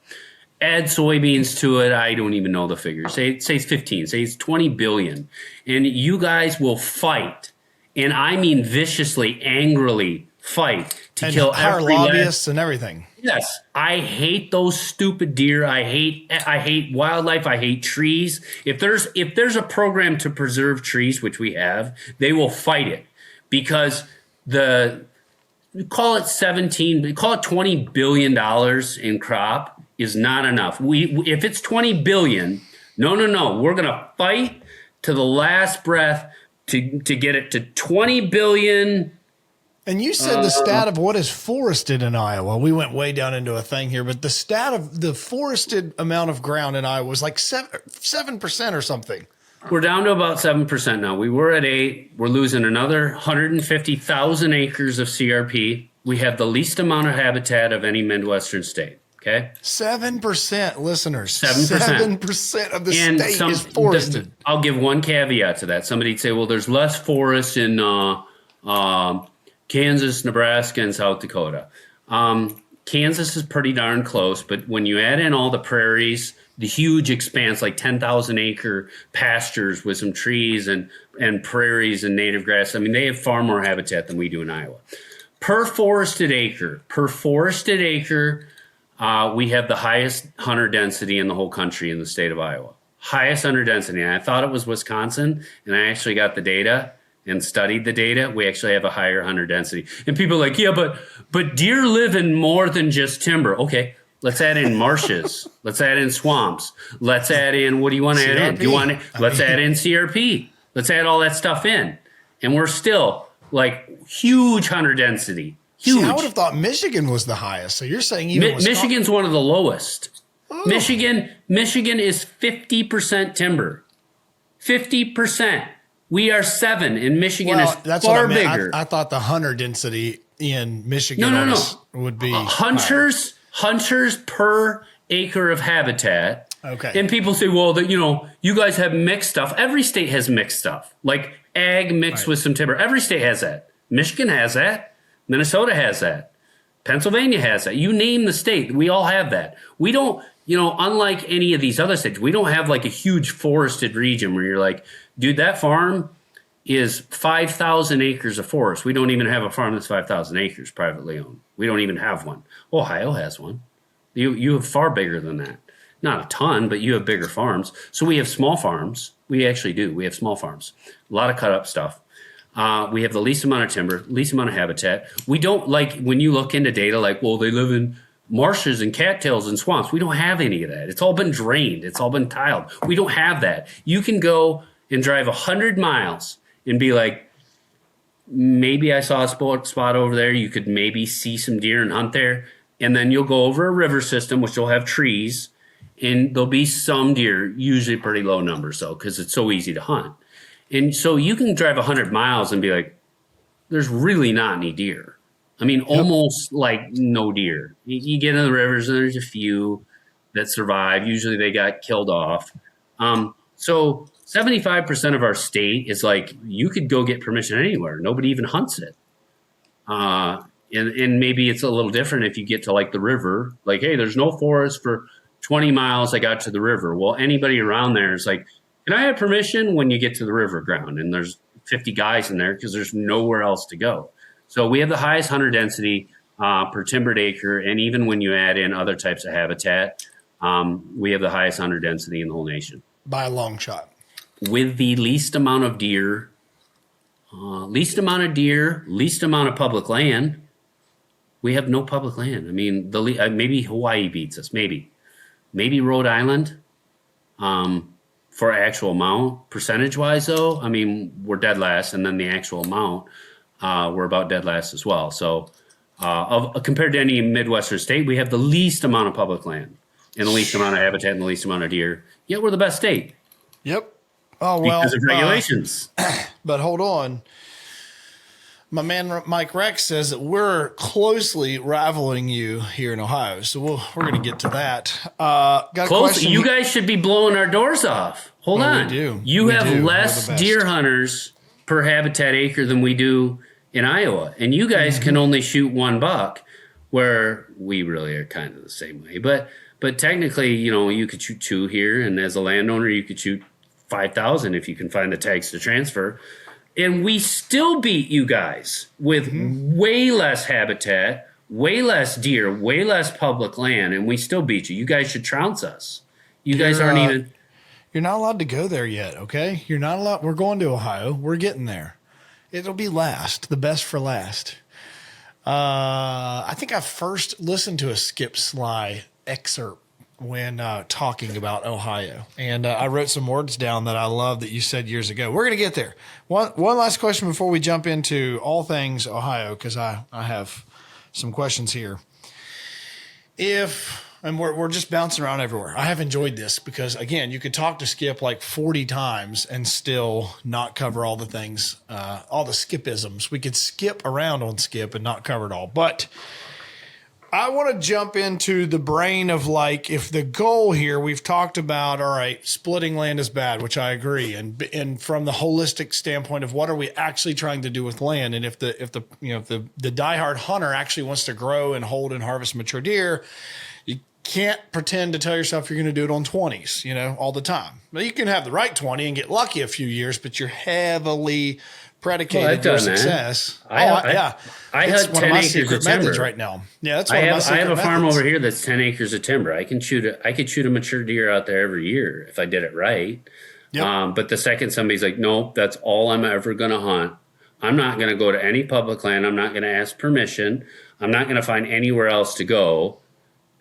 Add soybeans to it. I don't even know the figure. Say it's 15. Say it's 20 billion. And you guys will fight. And I mean viciously, angrily fight to kill every lobbyists and everything. Yes. I hate those stupid deer. I hate wildlife. I hate trees. If there's a program to preserve trees, which we have, they will fight it. Because call it $20 billion in crop is not enough. If it's 20 billion, no, we're going to fight to the last breath to get it to 20 billion. And you said the stat of what is forested in Iowa. We went way down into a thing here, but the stat of the forested amount of ground in Iowa was like 7% or something. We're down to about 7% now. We were at 8. We're losing another 150,000 acres of CRP. We have the least amount of habitat of any Midwestern state. Okay. 7%, listeners. 7%. 7% of the state is forested. I'll give one caveat to that. Somebody'd say, well, there's less forests in Kansas, Nebraska, and South Dakota. Kansas is pretty darn close, but when you add in all the prairies, the huge expanse, like 10,000 acre pastures with some trees and prairies and native grass, they have far more habitat than we do in Iowa. Per forested acre, we have the highest hunter density in the whole country in the state of Iowa. Highest hunter density. And I thought it was Wisconsin, and I actually got the data and studied the data. We actually have a higher hunter density. And people are like, yeah, but deer live in more than just timber. Okay, let's add in marshes. Let's add in swamps. Let's add in, what do you want to add in? Let's add in CRP. Let's add all that stuff in. And we're still like huge hunter density. Huge. See, I would have thought Michigan was the highest. So you're saying even Michigan's one of the lowest. Oh. Michigan is 50% timber. 50%. We are 7, and Michigan is far bigger. I thought the hunter density in Michigan would be hunters per acre of habitat. Okay. And people say, well, you guys have mixed stuff. Every state has mixed stuff, like ag mixed with some timber. Every state has that. Michigan has that. Minnesota has that. Pennsylvania has that. You name the state. We all have that. We don't, unlike any of these other states, we don't have like a huge forested region where you're like, dude, that farm is 5,000 acres of forest. We don't even have a farm that's 5,000 acres privately owned. We don't even have one. Ohio has one. You have far bigger than that. Not a ton, but you have bigger farms. So we have small farms. We actually do. We have small farms. A lot of cut up stuff. We have the least amount of timber, least amount of habitat. We don't, like, when you look into data, like, well, they live in marshes and cattails and swamps. We don't have any of that. It's all been drained. It's all been tiled. We don't have that. You can go and drive 100 miles and be like, maybe I saw a spot over there. You could maybe see some deer and hunt there. And then you'll go over a river system, which will have trees, and there'll be some deer, usually pretty low numbers, though, because it's so easy to hunt. And so you can drive 100 miles and be like, there's really not any deer. I mean, almost like no deer. You get in the rivers and there's a few that survive. Usually they got killed off. So 75% of our state is like, you could go get permission anywhere. Nobody even hunts it. And maybe it's a little different if you get to like the river, like, hey, there's no forest for 20 miles. I got to the river. Well, anybody around there is like, can I have permission when you get to the river ground? And there's 50 guys in there because there's nowhere else to go. So we have the highest hunter density per timbered acre. And even when you add in other types of habitat, we have the highest hunter density in the whole nation. By a long shot. With the least amount of deer, least amount of public land. We have no public land. I mean, maybe Hawaii beats us. Maybe Rhode Island for actual amount. Percentage-wise, though, I mean, we're dead last, and then the actual amount, we're about dead last as well. So compared to any Midwestern state, we have the least amount of public land and the least amount of habitat and the least amount of deer. Yet we're the best state. Yep. Oh, well. Because of regulations. But hold on. My man Mike Rex says that we're closely rivaling you here in Ohio, so we're going to get to that. Got a question. You guys should be blowing our doors off. Hold on. We do. You have less deer hunters per habitat acre than we do in Iowa, and you guys can only shoot one buck, where we really are kind of the same way. But technically, you could shoot two here, and as a landowner, you could shoot 5,000 if you can find the tags to transfer. And we still beat you guys with way less habitat, way less deer, way less public land, and we still beat you. You guys should trounce us. You guys aren't even... You're not allowed to go there yet, okay? You're not allowed... We're going to Ohio. We're getting there. It'll be last, the best for last. I think I first listened to a Skip Sligh excerpt when talking about Ohio. And I wrote some words down that I love that you said years ago. We're going to get there. One last question before we jump into all things Ohio, because I have some questions here. And we're just bouncing around everywhere. I have enjoyed this because, again, you could talk to Skip like 40 times and still not cover all the things, all the Skipisms. We could skip around on Skip and not cover it all. But I want to jump into the brain of like, if the goal here, we've talked about, all right, splitting land is bad, which I agree. And from the holistic standpoint of what are we actually trying to do with land? And if the diehard hunter actually wants to grow and hold and harvest mature deer, you can't pretend to tell yourself you're going to do it on 20s, all the time. Well, you can have the right 20 and get lucky a few years, but you're heavily predicated your success. I have 10 acres of timber right now. Yeah, that's I have a farm over here that's 10 acres of timber. I could shoot a mature deer out there every year if I did it right. Yep. But the second somebody's like, nope, that's all I'm ever going to hunt. I'm not going to go to any public land. I'm not going to ask permission. I'm not going to find anywhere else to go.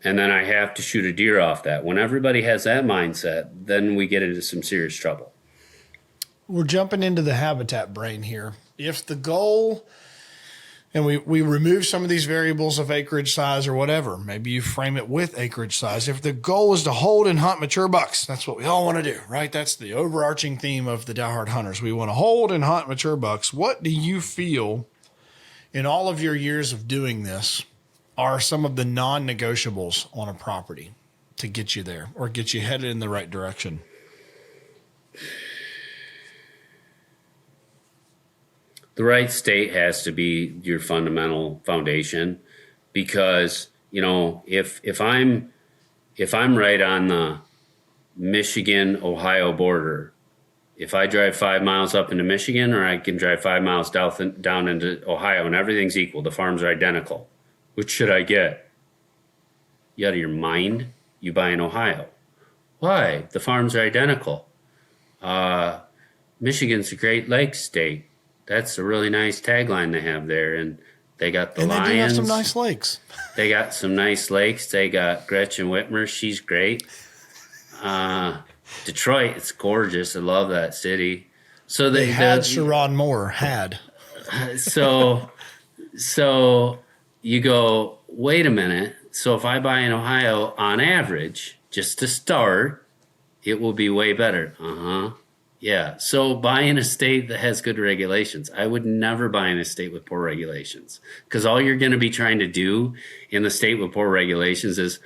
And then I have to shoot a deer off that. When everybody has that mindset, then we get into some serious trouble. We're jumping into the habitat brain here. If the goal, and we remove some of these variables of acreage size or whatever, maybe you frame it with acreage size. If the goal is to hold and hunt mature bucks, that's what we all want to do, right? That's the overarching theme of the diehard hunters. We want to hold and hunt mature bucks. What do you feel in all of your years of doing this are some of the non-negotiables on a property to get you there or get you headed in the right direction? The right state has to be your fundamental foundation, because if I'm right on the Michigan-Ohio border, if I drive 5 miles up into Michigan, or I can drive 5 miles down into Ohio, and everything's equal, the farms are identical, which should I get? You out of your mind? You buy in Ohio. Why? The farms are identical. Michigan's a Great Lakes state. That's a really nice tagline they have there. And They got the and lions. They do have some nice lakes. They got some nice lakes. They got Gretchen Whitmer. She's great. Detroit, it's gorgeous. I love that city. So they had Sharon Moore had. So you go, wait a minute. So if I buy in Ohio, on average, just to start, it will be way better. Yeah. So buy in a state that has good regulations. I would never buy in a state with poor regulations, because all you're going to be trying to do in the state with poor regulations is,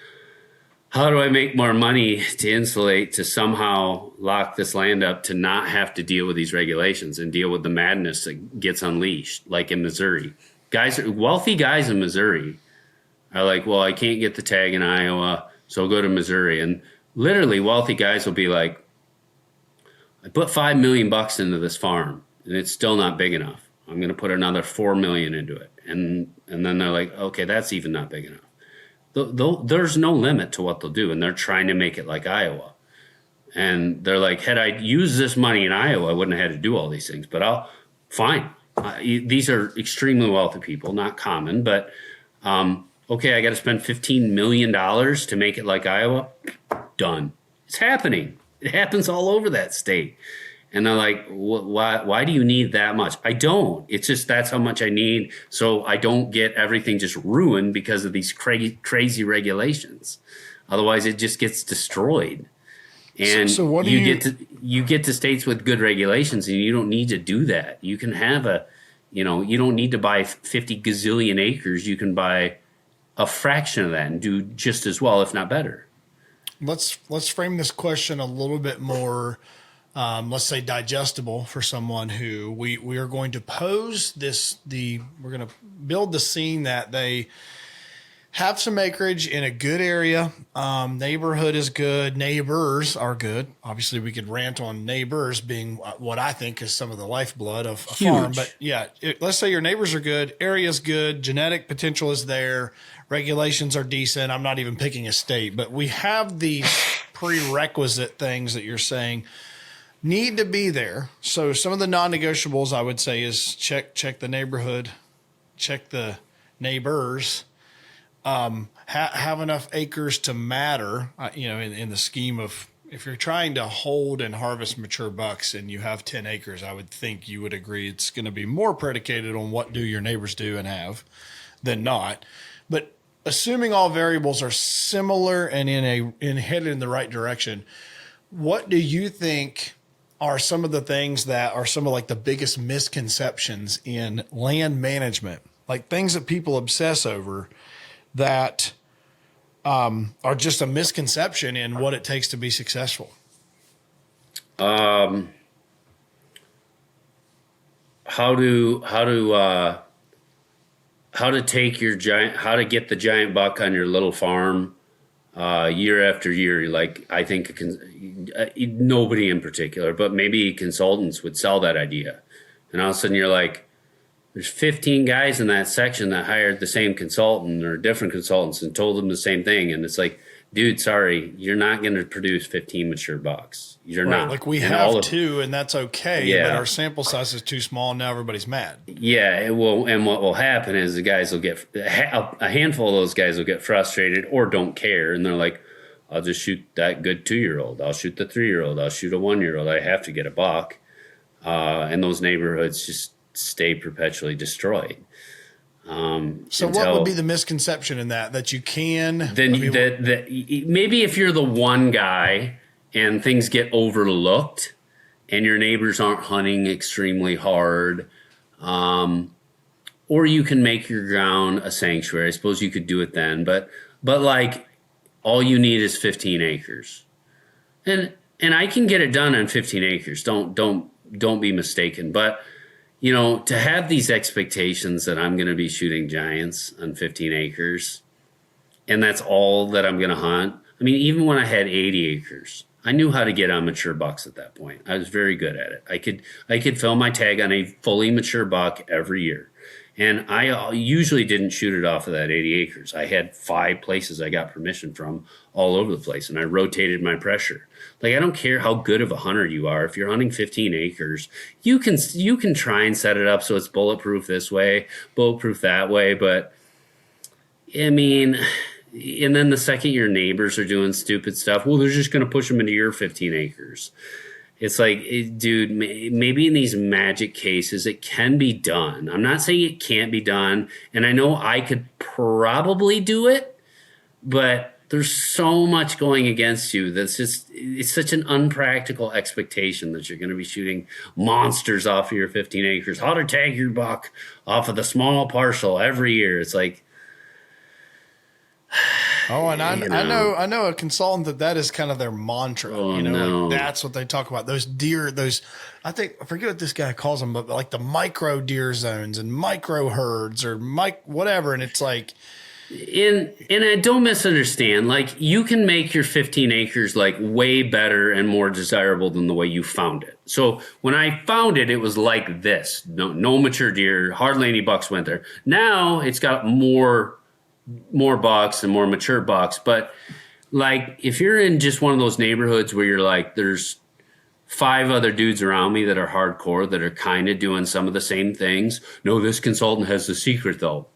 how do I make more money to insulate, to somehow lock this land up, to not have to deal with these regulations and deal with the madness that gets unleashed, like in Missouri. Wealthy guys in Missouri are like, well, I can't get the tag in Iowa, so I'll go to Missouri. And literally wealthy guys will be like, I put $5 million into this farm and it's still not big enough. I'm going to put another $4 million into it. And then they're like, okay, that's even not big enough. There's no limit to what they'll do, and they're trying to make it like Iowa. And they're like, had I used this money in Iowa, I wouldn't have had to do all these things. But fine. These are extremely wealthy people, not common. But okay, I got to spend $15 million to make it like Iowa. Done. It's happening. It happens all over that state. And they're like, why do you need that much? I don't. It's just that's how much I need, so I don't get everything just ruined because of these crazy regulations. Otherwise, it just gets destroyed. And so what you get to states with good regulations, and you don't need to do that. You can have you don't need to buy 50 gazillion acres. You can buy a fraction of that and do just as well, if not better. Let's frame this question a little bit more. Let's say digestible for someone who we are going to pose we're going to build the scene that they have some acreage in a good area. Neighborhood is good. Neighbors are good. Obviously we could rant on neighbors being what I think is some of the lifeblood of a farm, but yeah, let's say your neighbors are good. Area's good. Genetic potential is there. Regulations are decent. I'm not even picking a state, but we have these prerequisite things that you're saying need to be there. So some of the non-negotiables I would say is check the neighborhood, check the neighbors, have enough acres to matter, in the scheme of, if you're trying to hold and harvest mature bucks and you have 10 acres, I would think you would agree it's going to be more predicated on what do your neighbors do and have than not. But assuming all variables are similar and headed in the right direction, what do you think are some of the things that are some of like the biggest misconceptions in land management, like things that people obsess over that are just a misconception in what it takes to be successful? How to get the giant buck on your little farm year after year. Like, I think nobody in particular, but maybe consultants would sell that idea. And all of a sudden you're like, there's 15 guys in that section that hired the same consultant or different consultants and told them the same thing. And it's like, dude, sorry, you're not going to produce 15 mature bucks. You're not. Like we have two, and that's okay. But our sample size is too small. And now everybody's mad. Yeah, it will. And what will happen is the guys will get a handful of those guys will get frustrated or don't care, and they're like, "I'll just shoot that good 2-year-old. I'll shoot the 3-year-old. I'll shoot a 1-year-old. I have to get a buck." And those neighborhoods just stay perpetually destroyed. So what would be the misconception in that you can? Maybe if you're the one guy and things get overlooked and your neighbors aren't hunting extremely hard, or you can make your ground a sanctuary. I suppose you could do it then, but like all you need is 15 acres, and I can get it done on 15 acres. Don't be mistaken, but to have these expectations that I'm going to be shooting giants on 15 acres and that's all that I'm going to hunt. I mean, even when I had 80 acres, I knew how to get on mature bucks at that point. I was very good at it. I could fill my tag on a fully mature buck every year. And I usually didn't shoot it off of that 80 acres. I had 5 places I got permission from all over the place, and I rotated my pressure. Like, I don't care how good of a hunter you are. If you're hunting 15 acres, you can try and set it up so it's bulletproof this way, bulletproof that way. But I mean, and then the second your neighbors are doing stupid stuff, well, they're just going to push them into your 15 acres. It's like, dude, maybe in these magic cases, it can be done. I'm not saying it can't be done. And I know I could probably do it, but there's so much going against you. It's such an unpractical expectation that you're going to be shooting monsters off of your 15 acres. How to tag your buck off of the small parcel every year. It's like, oh, and I know a consultant that is kind of their mantra. Oh, like that's what they talk about. Those deer, I forget what this guy calls them, but like the micro deer zones and micro herds or whatever. And it's like, and I don't misunderstand. Like, you can make your 15 acres like way better and more desirable than the way you found it. So when I found it, it was like this: no mature deer, hardly any bucks went there. Now it's got more bucks and more mature bucks. But like, if you're in just one of those neighborhoods where you're like, there's 5 other dudes around me that are hardcore, that are kind of doing some of the same things. No, this consultant has the secret though.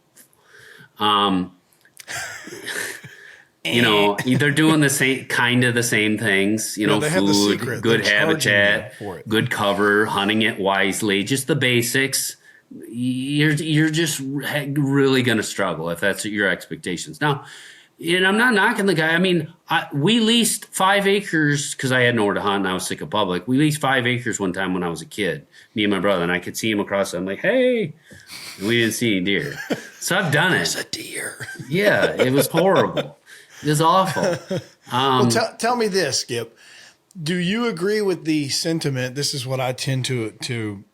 They're doing the same things, food, good habitat, good cover, hunting it wisely, just the basics. You're just really going to struggle if that's your expectations. Now, and I'm not knocking the guy. I mean, we leased 5 acres because I had nowhere to hunt and I was sick of public. We leased 5 acres one time when I was a kid, me and my brother, and I could see him across. I'm like, hey, and we didn't see any deer. So I've done it. There's a deer. Yeah, it was horrible. It was awful. Well, tell me this, Skip. Do you agree with the sentiment? This is what I tend to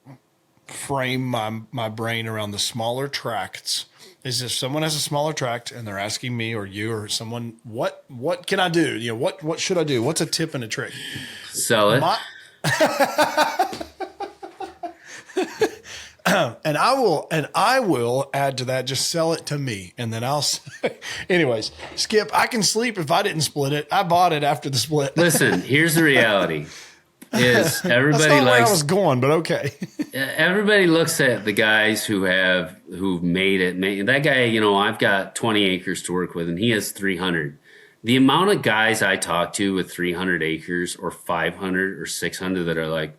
frame my brain around the smaller tracts. Is if someone has a smaller tract and they're asking me or you or someone, what can I do? What should I do? What's a tip and a trick? Sell it. And I will add to that, just sell it to me. And then I'll say, anyways, Skip, I can sleep if I didn't split it. I bought it after the split. Listen, here's the reality. Is everybody That's not where I was going, but okay. Everybody looks at the guys who've made it. That guy, I've got 20 acres to work with, and he has 300. The amount of guys I talk to with 300 acres or 500 or 600 that are like,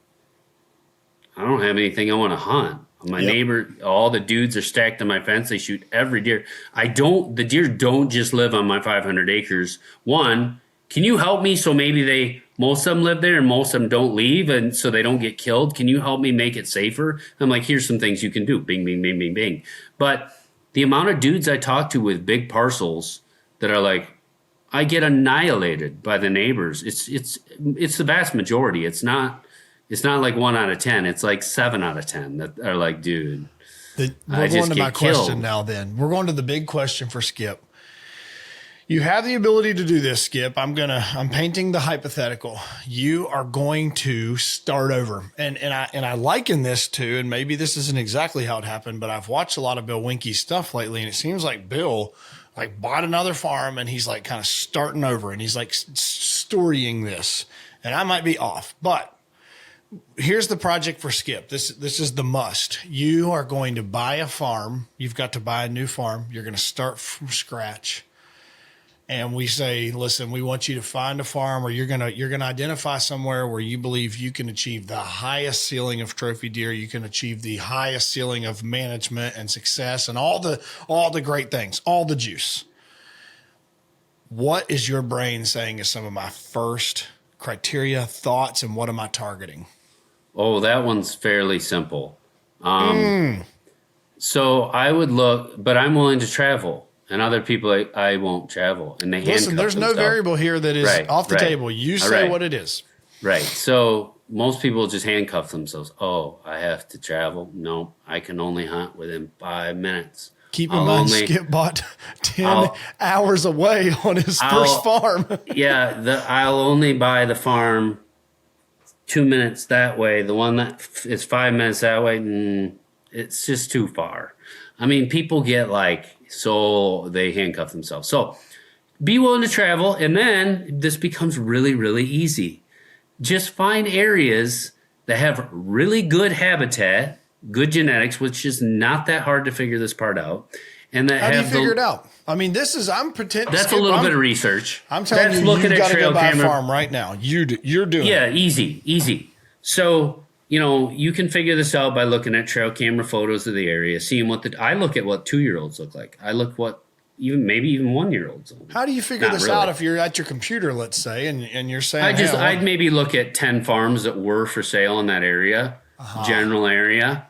I don't have anything I want to hunt. My neighbor, all the dudes are stacked on my fence. They shoot every deer. The deer don't just live on my 500 acres. One, can you help me so maybe most of them live there and most of them don't leave and so they don't get killed? Can you help me make it safer? I'm like, here's some things you can do. Bing, bing, bing, bing, bing. But the amount of dudes I talk to with big parcels that are like, I get annihilated by the neighbors. It's the vast majority. It's not like 1 out of 10. It's like 7 out of 10 that are like, dude. We're going to my question now then. We're going to the big question for Skip. You have the ability to do this, Skip. I'm painting the hypothetical. You are going to start over. And I liken this to, and maybe this isn't exactly how it happened, but I've watched a lot of Bill Winke's stuff lately, and it seems like Bill bought another farm and he's like kind of starting over and he's like storying this. And I might be off, but here's the project for Skip. This is the must. You are going to buy a farm. You've got to buy a new farm. You're going to start from scratch. And we say, listen, we want you to find a farm where you're gonna identify somewhere where you believe you can achieve the highest ceiling of trophy deer. You can achieve the highest ceiling of management and success and all the great things, all the juice. What is your brain saying is some of my first criteria, thoughts, and what am I targeting? Oh, that one's fairly simple. So I would look, but I'm willing to travel. And other people, I won't travel. And they listen. There's no variable here that is off the table. You say what it is. Right. So most people just handcuff themselves. Oh, I have to travel. No, I can only hunt within 5 minutes. Keep in mind, Skip bought 10 hours away on his first farm. I'll only buy the farm 2 minutes that way. The one that is 5 minutes that way, it's just too far. I mean, people get so they handcuff themselves. So be willing to travel. And then this becomes really, really easy. Just find areas that have really good habitat, good genetics, which is not that hard to figure this part out. And that how do you figure it out? I mean, I'm pretending. That's a little bit of research. I'm telling you, you've got to go buy a farm right now. You're doing it. Yeah, easy. So, you can figure this out by looking at trail camera photos of the area, seeing I look at what 2-year-olds look like. I look maybe even 1-year-olds. How do you figure this out if you're at your computer, let's say, and you're saying, I'd maybe look at 10 farms that were for sale in that area, general area.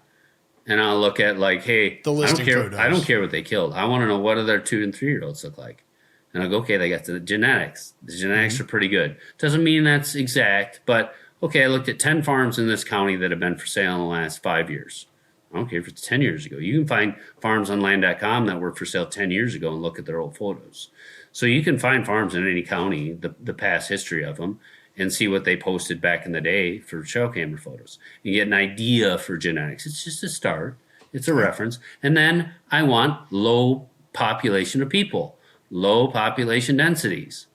And I'll look at hey, the listing photos. I don't care what they killed. I want to know what do their 2- and 3-year-olds look like. And I'll go, okay, they got the genetics. The genetics are pretty good. Doesn't mean that's exact, but okay, I looked at 10 farms in this county that have been for sale in the last 5 years. I don't care if it's 10 years ago. You can find farms on land.com that were for sale 10 years ago and look at their old photos. So you can find farms in any county, the past history of them, and see what they posted back in the day for trail camera photos. You get an idea for genetics. It's just a start. It's a reference. And then I want low population of people, low population densities,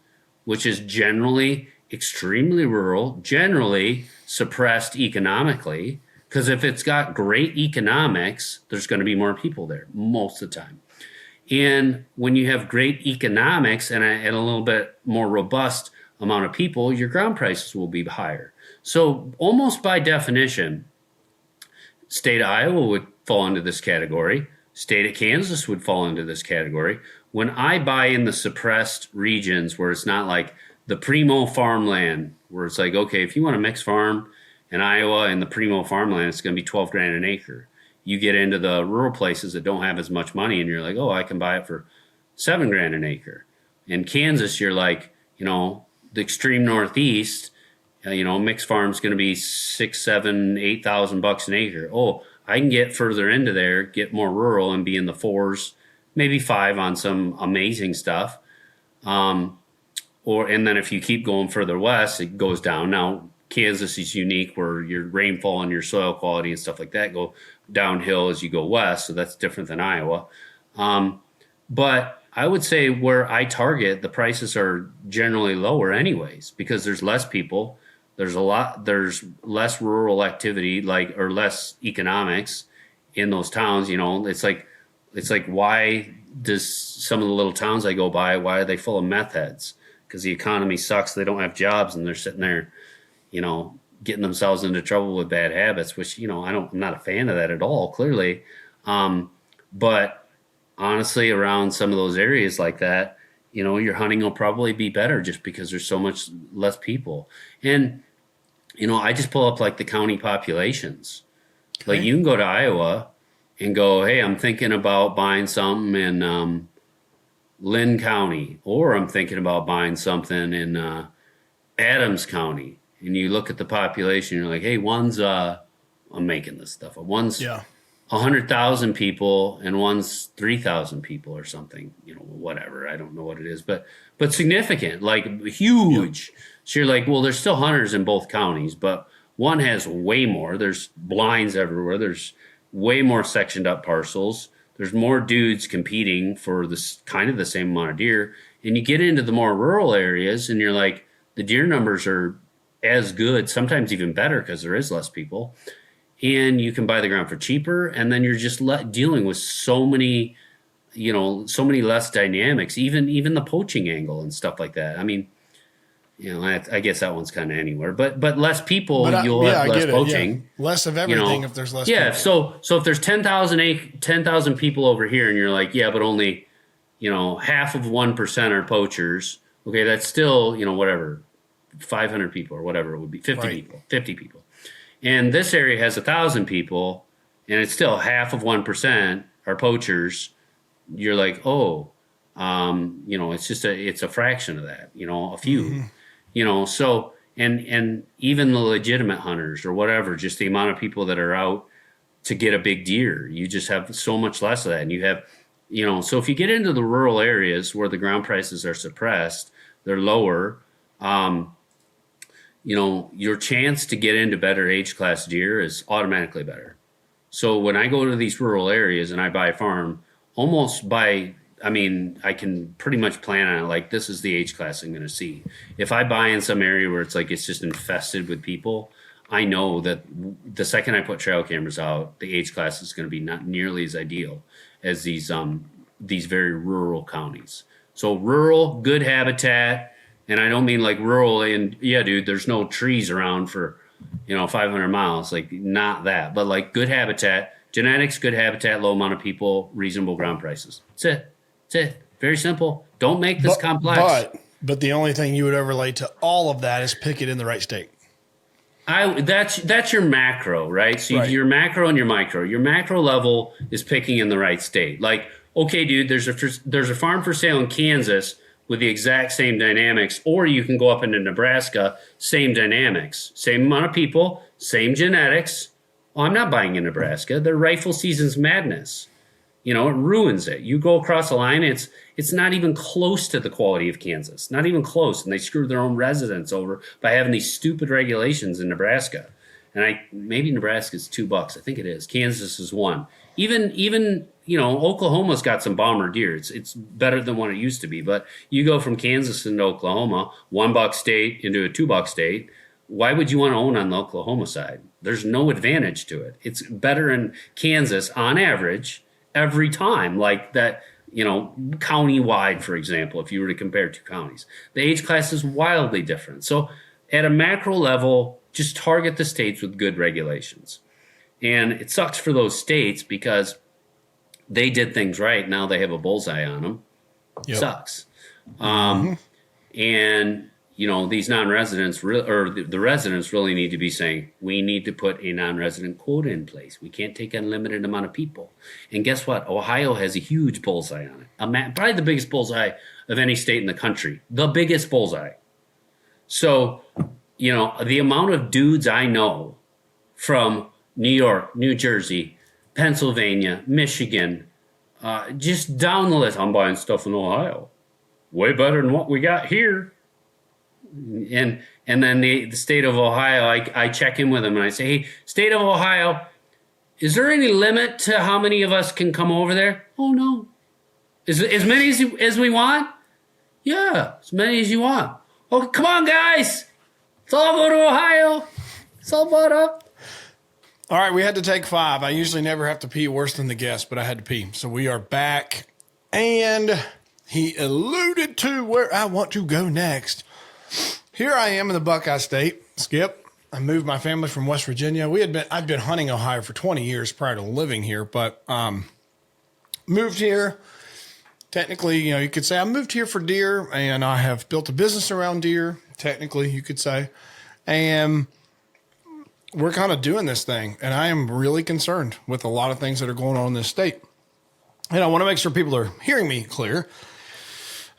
which is generally extremely rural, generally suppressed economically, because if it's got great economics, there's going to be more people there most of the time. And when you have great economics and a little bit more robust amount of people, your ground prices will be higher. So almost by definition, state of Iowa would fall into this category. State of Kansas would fall into this category. When I buy in the suppressed regions where it's not like the primo farmland, where it's okay, if you want a mixed farm in Iowa and the primo farmland, it's going to be $12,000 an acre. You get into the rural places that don't have as much money and you're like, oh, I can buy it for $7,000 an acre. In Kansas, you're the extreme Northeast, mixed farm's going to be $6,000, $7,000, $8,000 an acre. Oh, I can get further into there, get more rural, and be in the 4s, maybe 5 on some amazing stuff. And then if you keep going further west, it goes down. Now, Kansas is unique where your rainfall and your soil quality and stuff like that go downhill as you go west, so that's different than Iowa. But I would say where I target, the prices are generally lower anyways, because there's less people, there's less rural activity, or less economics in those towns. It's like why does some of the little towns I go by, why are they full of meth heads? Because the economy sucks, they don't have jobs, and they're sitting there, getting themselves into trouble with bad habits, which, I'm not a fan of that at all, clearly. But honestly, around some of those areas like that, your hunting will probably be better just because there's so much less people. And, I just pull up the county populations. Okay. You can go to Iowa and go, hey, I'm thinking about buying something in Lynn County, or I'm thinking about buying something in Adams County. And you look at the population, you're like, hey, one's, I'm making this stuff up. One's 100,000 people and one's 3,000 people or something, whatever. I don't know what it is, but significant, huge. Yeah. So you're like, well, there's still hunters in both counties, but one has way more. There's blinds everywhere. There's way more sectioned up parcels. There's more dudes competing for this kind of the same amount of deer. And you get into the more rural areas and you're like, the deer numbers are as good, sometimes even better because there is less people. And you can buy the ground for cheaper, and then you're just dealing with so many less dynamics, even the poaching angle and stuff like that. I mean, I guess that one's kind of anywhere, but less people, you'll have less poaching. Yeah. Less of everything if there's less people. So if there's 10,000 people over here, and you're like, yeah, but only, half of 1% are poachers. Okay, that's still, whatever, 500 people or whatever it would be, 50 people. And this area has 1,000 people, and it's still half of 1% are poachers. You're like, it's a fraction of that, a few, so, and even the legitimate hunters or whatever, just the amount of people that are out to get a big deer, you just have so much less of that. And you have, so if you get into the rural areas where the ground prices are suppressed, they're lower, your chance to get into better age class deer is automatically better. So when I go to these rural areas and I buy a farm, I can pretty much plan on it. Like, this is the age class I'm going to see. If I buy in some area where it's like it's just infested with people, I know that the second I put trail cameras out, the age class is going to be not nearly as ideal as these very rural counties. So rural, good habitat, and I don't mean like rural and dude, there's no trees around for 500 miles, like not that, but like good habitat, genetics, good habitat, low amount of people, reasonable ground prices. That's it. Very simple. Don't make this complex. But the only thing you would overlay to all of that is pick it in the right state. That's your macro, right? So right. Your macro and your micro. Your macro level is picking in the right state. Like, okay, dude, there's a farm for sale in Kansas with the exact same dynamics, or you can go up into Nebraska, same dynamics, same amount of people, same genetics. Oh, I'm not buying in Nebraska. Their rifle season's madness. It ruins it. You go across the line, it's not even close to the quality of Kansas. Not even close. And they screw their own residents over by having these stupid regulations in Nebraska. And maybe Nebraska's $2. I think it is. Kansas is $1. Even Oklahoma's got some bomber deer. It's better than what it used to be. But you go from Kansas into Oklahoma, $1 state into a $2 state. Why would you want to own on the Oklahoma side? There's no advantage to it. It's better in Kansas on average every time, like that, county-wide, for example, if you were to compare two counties. The age class is wildly different. So at a macro level, just target the states with good regulations. And it sucks for those states because they did things right. Now they have a bullseye on them. Yep. Sucks. And, these non-residents the residents really need to be saying, we need to put a non-resident quota in place. We can't take an unlimited amount of people. And guess what? Ohio has a huge bullseye on it. Probably the biggest bullseye of any state in the country. The biggest bullseye. So, the amount of dudes I know from New York, New Jersey, Pennsylvania, Michigan, just down the list. I'm buying stuff in Ohio. Way better than what we got here. And then the state of Ohio, I check in with them and I say, hey, state of Ohio, is there any limit to how many of us can come over there? Oh, no. As many as we want? Yeah, as many as you want. Oh, come on, guys. Let's all go to Ohio. It's all bought up. All right, we had to take 5. I usually never have to pee worse than the guest, but I had to pee. So we are back. And he alluded to where I want to go next. Here I am in the Buckeye State, Skip. I moved my family from West Virginia. I'd been hunting Ohio for 20 years prior to living here, but moved here. Technically, you could say I moved here for deer, and I have built a business around deer. Technically, you could say, and we're kind of doing this thing, and I am really concerned with a lot of things that are going on in this state. And I want to make sure people are hearing me clear.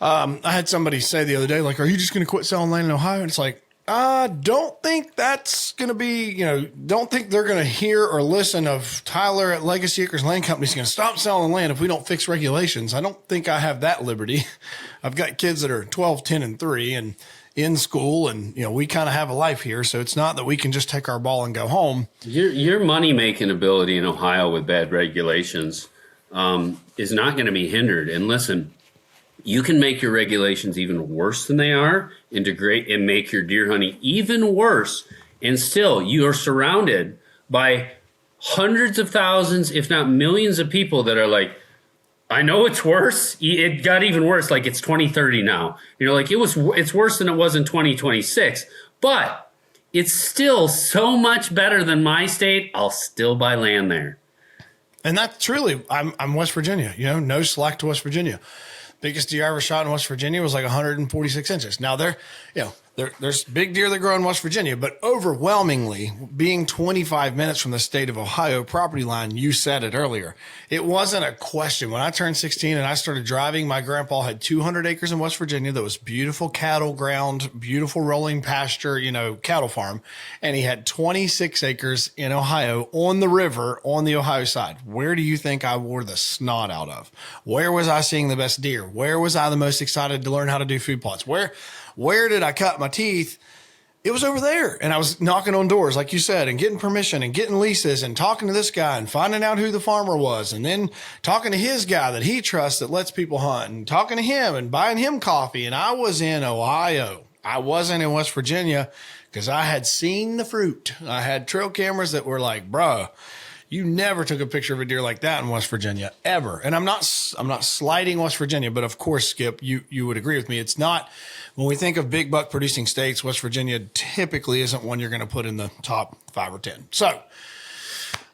I had somebody say the other day, like, are you just going to quit selling land in Ohio? And it's like, I don't think that's going to be, don't think they're going to hear or listen of Tyler at Legacy Acres Land Company is going to stop selling land if we don't fix regulations. I don't think I have that liberty. I've got kids that are 12, 10, and 3 and in school, and, we kind of have a life here. So it's not that we can just take our ball and go home. Your money-making ability in Ohio with bad regulations is not going to be hindered. And listen, you can make your regulations even worse than they are and make your deer hunting even worse. And still, you are surrounded by hundreds of thousands, if not millions of people that are like, I know it's worse. It got even worse. Like it's 2030 now. Like it's worse than it was in 2026, but it's still so much better than my state. I'll still buy land there. And that's truly, I'm West Virginia, no slack to West Virginia. Biggest deer I ever shot in West Virginia was like 146 inches. Now there's big deer that grow in West Virginia, but overwhelmingly being 25 minutes from the state of Ohio property line, you said it earlier. It wasn't a question. When I turned 16 and I started driving, my grandpa had 200 acres in West Virginia that was beautiful cattle ground, beautiful rolling pasture, cattle farm. And he had 26 acres in Ohio on the river on the Ohio side. Where do you think I wore the snot out of? Where was I seeing the best deer? Where was I the most excited to learn how to do food plots? Where did I cut my teeth it was over there. And I was knocking on doors, like you said, and getting permission and getting leases and talking to this guy and finding out who the farmer was. And then talking to his guy that he trusts that lets people hunt and talking to him and buying him coffee. And I was in Ohio. I wasn't in West Virginia because I had seen the fruit. I had trail cameras that were like, bruh, you never took a picture of a deer like that in West Virginia ever. And I'm not slighting West Virginia, but of course, Skip, you would agree with me. It's not, when we think of big buck producing states, West Virginia typically isn't one you're going to put in the top 5 or 10. So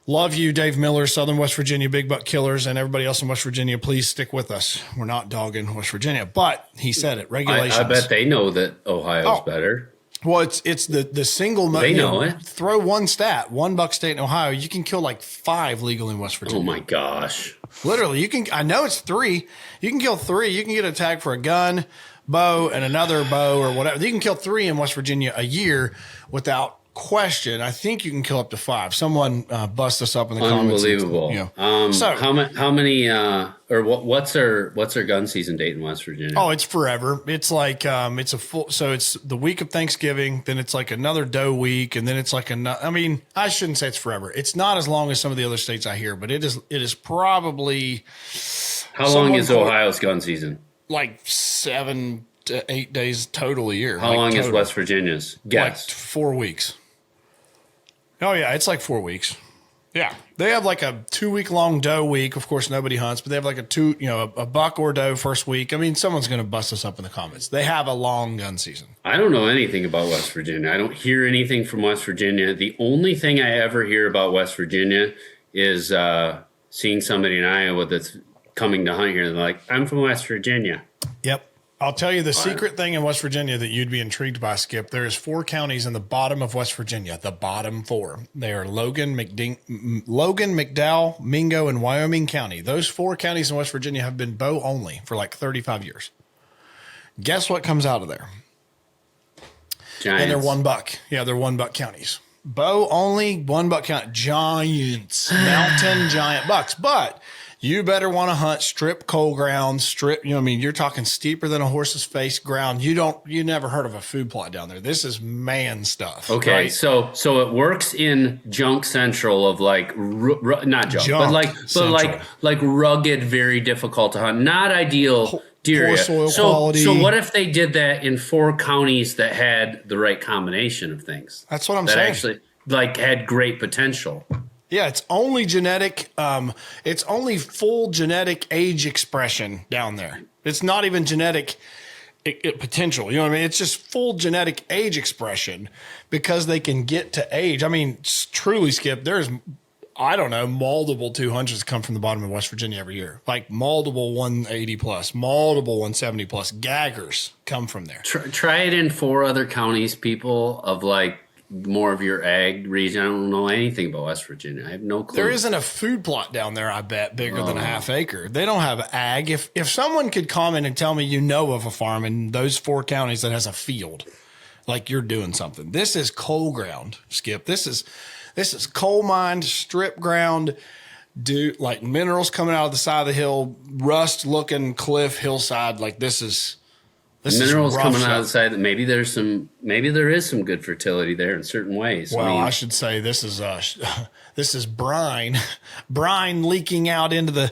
love you, Dave Miller, Southern West Virginia big buck killers, and everybody else in West Virginia. Please stick with us. We're not dogging West Virginia, but he said it. Regulations. I bet they know that Ohio's better. Well, it's the single. They know it. Throw one stat, one buck state in Ohio, you can kill like 5 legal in West Virginia. Oh my gosh! Literally, you can. I know it's 3. You can kill 3. You can get a tag for a gun, bow, and another bow or whatever. You can kill 3 in West Virginia a year without question. I think you can kill up to 5. Someone bust us up in the comments. Unbelievable. So how many or what's their gun season date in West Virginia? Oh, it's forever. It's like it's a full. So it's the week of Thanksgiving, then it's like another doe week, and then it's like another. I mean, I shouldn't say it's forever. It's not as long as some of the other states I hear, but it is probably. How long is Ohio's gun season? Like 7 to 8 days total a year. How long is West Virginia's? Guess. Like 4 weeks. Oh yeah, it's like 4 weeks. Yeah, they have like a 2-week-long doe week. Of course, nobody hunts, but they have like a buck or doe first week. I mean, someone's going to bust us up in the comments. They have a long gun season. I don't know anything about West Virginia. I don't hear anything from West Virginia. The only thing I ever hear about West Virginia is seeing somebody in Iowa that's coming to hunt here. And they're like, I'm from West Virginia. Yep. I'll tell you the secret thing in West Virginia that you'd be intrigued by, Skip. There's 4 counties in the bottom of West Virginia, the bottom 4. They are Logan, McDowell, Mingo, and Wyoming County. Those 4 counties in West Virginia have been bow only for like 35 years. Guess what comes out of there? Giants. And they're 1 buck. Yeah, they're 1 buck counties. Bow only, 1 buck count. Giants, mountain giant bucks. But you better want to hunt strip coal ground, you're talking steeper than a horse's face ground. You never heard of a food plot down there. This is man stuff. Okay. Right? So it works in junk central of like, not junk, but like rugged, very difficult to hunt. Not ideal deer. Poor soil quality. So what if they did that in 4 counties that had the right combination of things? That's what I'm saying. That actually like had great potential. Yeah, it's only genetic. It's only full genetic age expression down there. It's not even genetic potential. You know what I mean? It's just full genetic age expression because they can get to age. I mean, truly, Skip, there's, I don't know, multiple 200s come from the bottom of West Virginia every year. Like multiple 180 plus, multiple 170 plus. Gaggers come from there. Try it in 4 other counties, people, of like, more of your ag region. I don't know anything about West Virginia. I have no clue. There isn't a food plot down there, I bet, bigger than a half acre. They don't have ag. If someone could comment and tell me you know of a farm in those 4 counties that has a field, like you're doing something. This is coal ground, Skip. This is coal mined, strip ground, like minerals coming out of the side of the hill, rust looking cliff hillside. Like this is minerals coming out of the side. That maybe there is some good fertility there in certain ways. Well, I should say this is brine leaking out into the,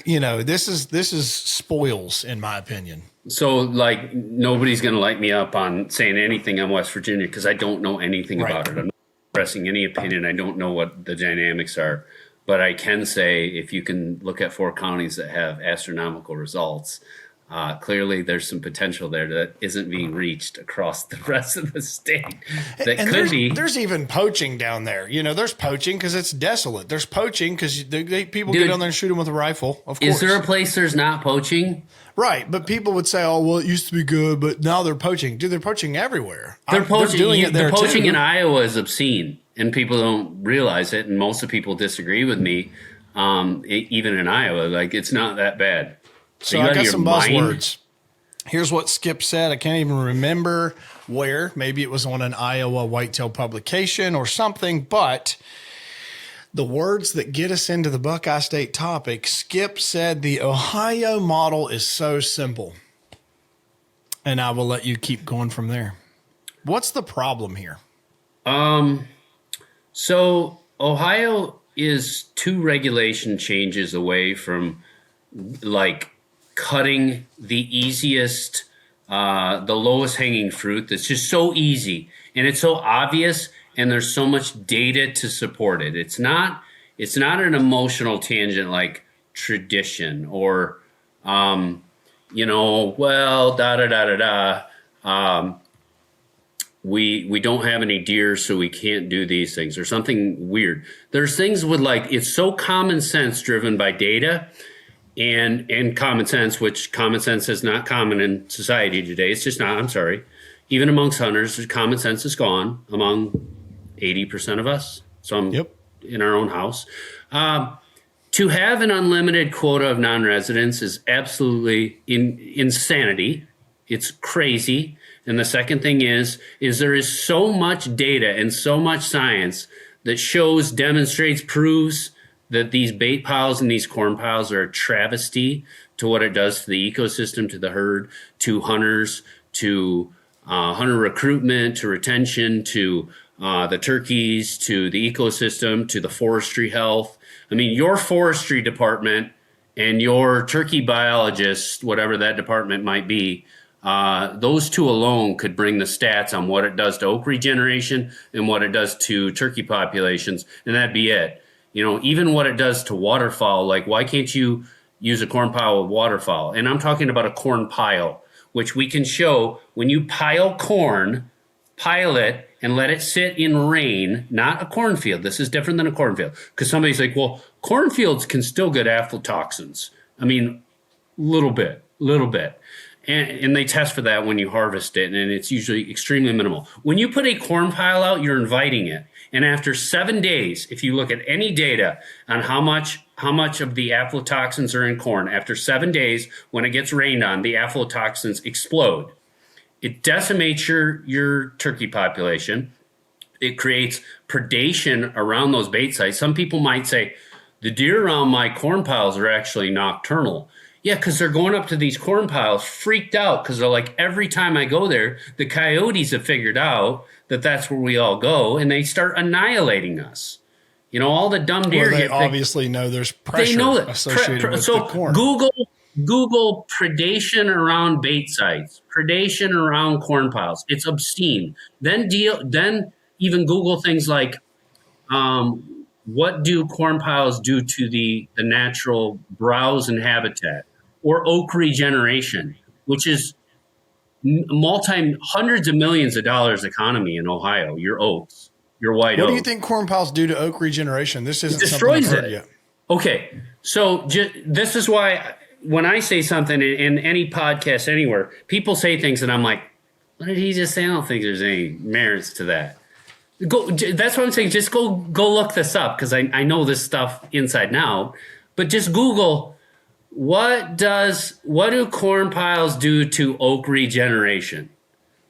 this is spoils in my opinion. So like nobody's going to light me up on saying anything on West Virginia because I don't know anything about it. I'm not expressing any opinion. I don't know what the dynamics are, but I can say if you can look at 4 counties that have astronomical results. Clearly, there's some potential there that isn't being reached across the rest of the state. There's even poaching down there. There's poaching because it's desolate. There's poaching because people get down there and shoot them with a rifle. Of course. Is there a place there's not poaching? Right, but people would say, "Oh, well, it used to be good, but now they're poaching." Dude, they're poaching everywhere. They're doing it there. The poaching in Iowa is obscene, and people don't realize it. And most of people disagree with me. Even in Iowa, like it's not that bad. So I got some buzzwords. Here's what Skip said. I can't even remember where. Maybe it was on an Iowa whitetail publication or something. But the words that get us into the Buckeye State topic, Skip said the Ohio model is so simple. And I will let you keep going from there. What's the problem here? So Ohio is 2 regulation changes away from like cutting the easiest, the lowest hanging fruit that's just so easy and it's so obvious and there's so much data to support it. It's not an emotional tangent like tradition or, well, we don't have any deer, so we can't do these things or something weird. There's things with like, it's so common sense driven by data and common sense, which common sense is not common in society today. It's just not, I'm sorry. Even amongst hunters, common sense is gone among 80% of us. Some in our own house. To have an unlimited quota of non-residents is absolutely insanity. It's crazy. And the second thing is there is so much data and so much science that shows, demonstrates, proves that these bait piles and these corn piles are a travesty to what it does to the ecosystem, to the herd, to hunters, to hunter recruitment, to retention, to the turkeys, to the ecosystem, to the forestry health. I mean, your forestry department and your turkey biologist, whatever that department might be, those 2 alone could bring the stats on what it does to oak regeneration and what it does to turkey populations, and that'd be it. Even what it does to waterfowl, like why can't you use a corn pile with waterfowl? And I'm talking about a corn pile, which we can show when you pile corn, pile it and let it sit in rain, not a cornfield. This is different than a cornfield because somebody's like, well, cornfields can still get aflatoxins. I mean, little bit. And they test for that when you harvest it, and it's usually extremely minimal. When you put a corn pile out, you're inviting it. And after 7 days, if you look at any data on how much of the aflatoxins are in corn, after 7 days, when it gets rained on, the aflatoxins explode. It decimates your turkey population. It creates predation around those bait sites. Some people might say, the deer around my corn piles are actually nocturnal. Yeah, because they're going up to these corn piles freaked out because they're like, every time I go there, the coyotes have figured out that that's where we all go, and they start annihilating us. All the dumb deer. Well, they obviously know there's pressure they know that. associated with so the corn. Google predation around bait sites, predation around corn piles. It's obscene. Then even Google things like, what do corn piles do to the natural browse and habitat? Or oak regeneration, which is hundreds of millions of dollars economy in Ohio. Your oaks, your white oak. What do you think corn piles do to oak regeneration? This isn't destroys something I've heard it yet. Okay, so this is why when I say something in any podcast anywhere, people say things and I'm like, what did he just say? I don't think there's any merits to that. That's what I'm saying. Just go look this up because I know this stuff inside and out. But just Google. What do corn piles do to oak regeneration?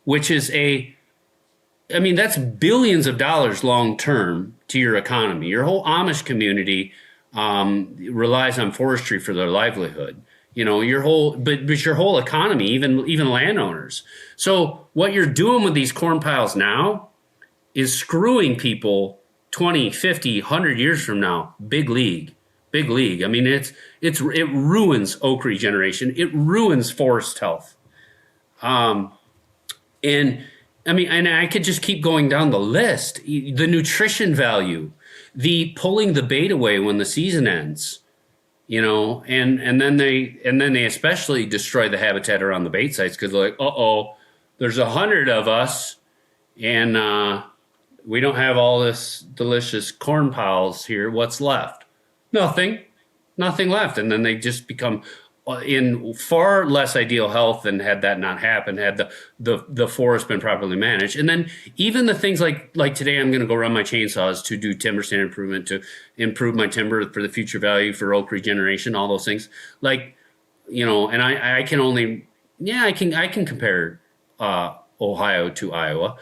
Which is that's billions of dollars long term to your economy. Your whole Amish community relies on forestry for their livelihood. Your whole economy, even landowners. So what you're doing with these corn piles now is screwing people 20, 50, 100 years from now. Big league. I mean, it ruins oak regeneration. It ruins forest health. And I could just keep going down the list. The nutrition value, the pulling the bait away when the season ends, and then they especially destroy the habitat around the bait sites because they're like, there's 100 of us, and we don't have all this delicious corn piles here. What's left? Nothing left. And then they just become in far less ideal health than had that not happened, had the forest been properly managed. And then even the things like today, I'm going to go run my chainsaws to do timber stand improvement, to improve my timber for the future value for oak regeneration, all those things. And I can only, I can compare Ohio to Iowa.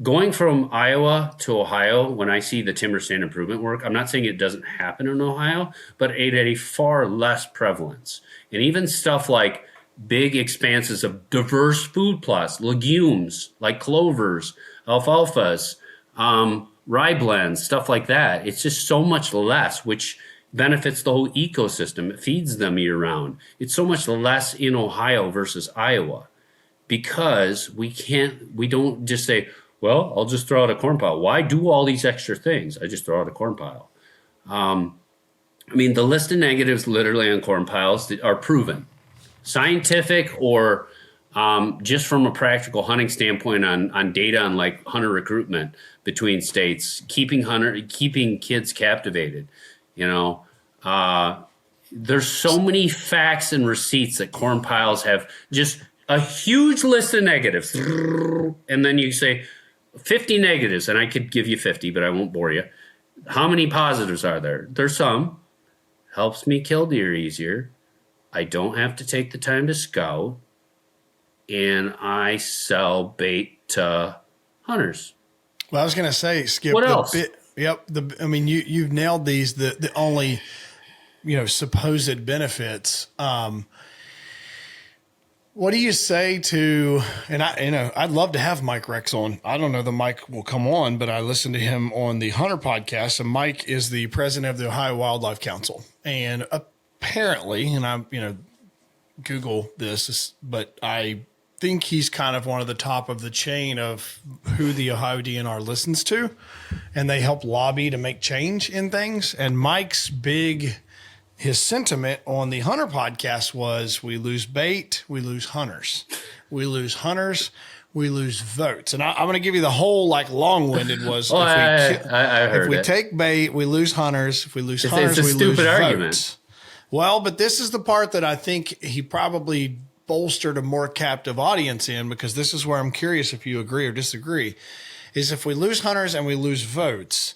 Going from Iowa to Ohio, when I see the timber stand improvement work, I'm not saying it doesn't happen in Ohio, but at a far less prevalence. And even stuff like big expanses of diverse food plots, legumes like clovers, alfalfas, rye blends, stuff like that. It's just so much less, which benefits the whole ecosystem. It feeds them year round. It's so much less in Ohio versus Iowa because we don't just say, well, I'll just throw out a corn pile. Why do all these extra things? I just throw out a corn pile. I mean, the list of negatives literally on corn piles are proven. Scientific or just from a practical hunting standpoint on data on like hunter recruitment between states, keeping kids captivated, you know. There's so many facts and receipts that corn piles have just a huge list of negatives. And then you say 50 negatives, and I could give you 50, but I won't bore you. How many positives are there? There's some. Helps me kill deer easier. I don't have to take the time to scout. And I sell bait to hunters. Well, I was going to say, Skip. What else? I mean, you've nailed these. The only, supposed benefits. What do you say to? And I'd love to have Mike Rex on. I don't know that Mike will come on, but I listened to him on the Hunter podcast. And Mike is the president of the Ohio Wildlife Council, and apparently, and I Google this, but I think he's kind of one of the top of the chain of who the Ohio DNR listens to, and they help lobby to make change in things. And Mike's his sentiment on the Hunter podcast was, we lose bait, we lose hunters. We lose hunters, we lose votes. And I'm going to give you the whole long-winded was, if we take bait, we lose hunters. If we lose hunters, we lose votes. Well, but this is the part that I think he probably bolstered a more captive audience in, because this is where I'm curious if you agree or disagree, is if we lose hunters and we lose votes,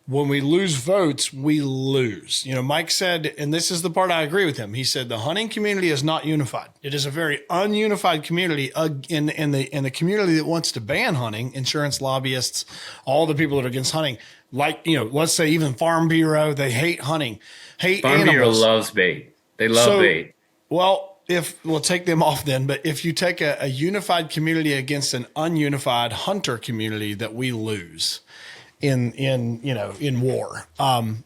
when we lose votes, we lose. Mike said, and this is the part I agree with him. He said the hunting community is not unified. It is a very ununified community in the community that wants to ban hunting, insurance lobbyists, all the people that are against hunting, let's say even Farm Bureau, they hate hunting, hate Farm animals. Bureau loves bait. They love bait. Well, we'll take them off then, but if you take a unified community against an ununified hunter community, that we lose in war.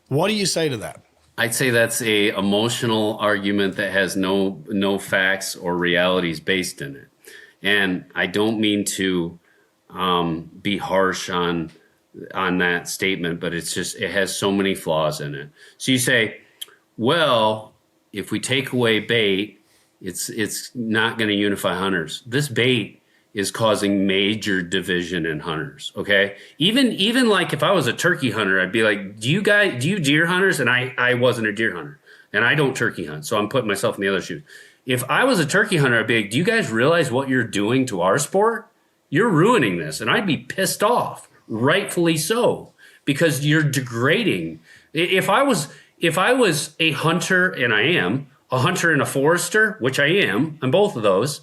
What do you say to that? I'd say that's a emotional argument that has no facts or realities based in it. And I don't mean to be harsh on that statement, but it has so many flaws in it. So you say, well, if we take away bait, it's not going to unify hunters. This bait is causing major division in hunters. Okay. Even like if I was a turkey hunter, I'd be like, do you deer hunters? And I wasn't a deer hunter and I don't turkey hunt. So I'm putting myself in the other shoe. If I was a turkey hunter, I'd be like, do you guys realize what you're doing to our sport? You're ruining this. And I'd be pissed off, rightfully so, because you're degrading. If I was a hunter, and I am a hunter and a forester, which I am, I'm both of those,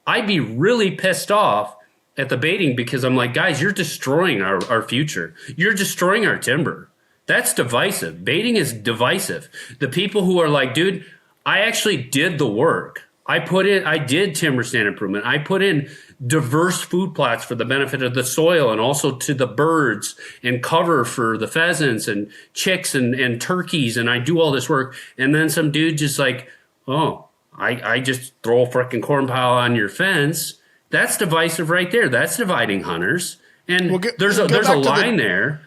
I'd be really pissed off at the baiting, because I'm like, guys, you're destroying our future. You're destroying our timber. That's divisive. Baiting is divisive. The people who are like, dude, I actually did the work. I did timber stand improvement. I put in diverse food plots for the benefit of the soil and also to the birds, and cover for the pheasants and chicks and turkeys. And I do all this work. And then some dude just like, oh, I just throw a freaking corn pile on your fence. That's divisive right there. That's dividing hunters. And there's a line there.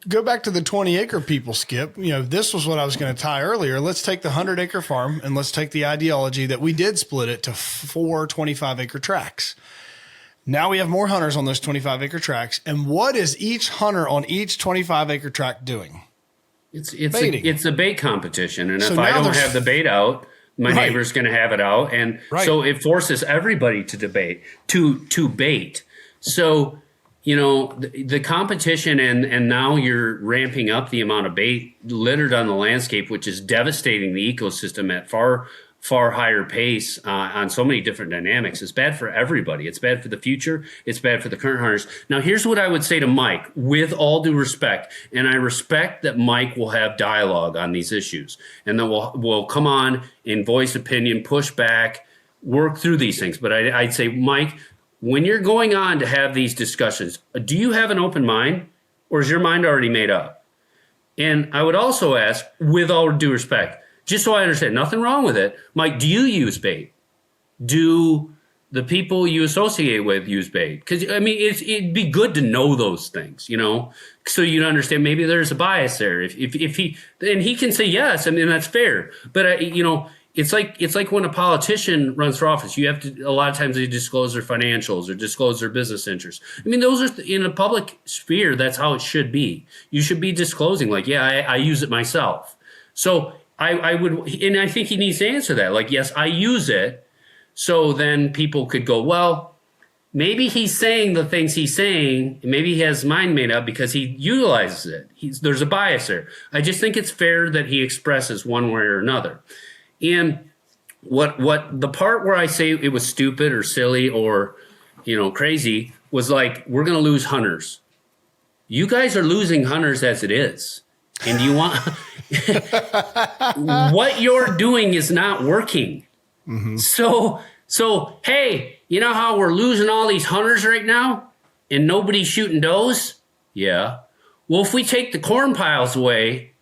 Go back to the 20-acre people, Skip. This was what I was going to tie earlier. Let's take the 100-acre farm, and let's take the ideology that we did split it to 4 25-acre tracts. Now we have more hunters on those 25-acre tracts. And what is each hunter on each 25-acre tract doing? It's a bait competition. And so if I don't have the bait out, my neighbor's going to have it out. And so it forces everybody to debate, to bait. So, the competition, and now you're ramping up the amount of bait littered on the landscape, which is devastating the ecosystem at far higher pace on so many different dynamics. It's bad for everybody. It's bad for the future. It's bad for the current hunters. Now, here's what I would say to Mike, with all due respect, and I respect that Mike will have dialogue on these issues, and then we'll come on and voice opinion, push back, work through these things. But I'd say, Mike, when you're going on to have these discussions, do you have an open mind, or is your mind already made up? And I would also ask, with all due respect, just so I understand, nothing wrong with it, Mike, do you use bait? Do the people you associate with use bait? Because, I mean, it'd be good to know those things, you know, so you'd understand maybe there's a bias there. If he, and he can say yes, I mean, that's fair. But, you know, it's like when a politician runs for office, you have to, a lot of times they disclose their financials or disclose their business interests. I mean, those are in a public sphere. That's how it should be. You should be disclosing, like, yeah, I use it myself. So I would, and I think he needs to answer that. Like, yes, I use it. So then people could go, well, maybe he's saying the things he's saying, and maybe he has his mind made up because he utilizes it. There's a bias there. I just think it's fair that he expresses one way or another. And what the part where I say it was stupid or silly or, you know, crazy was like, we're going to lose hunters. You guys are losing hunters as it is. And you want what you're doing is not working. Mm-hmm. So, hey, you know how we're losing all these hunters right now and nobody's shooting does? Yeah. Well, if we take the corn piles away,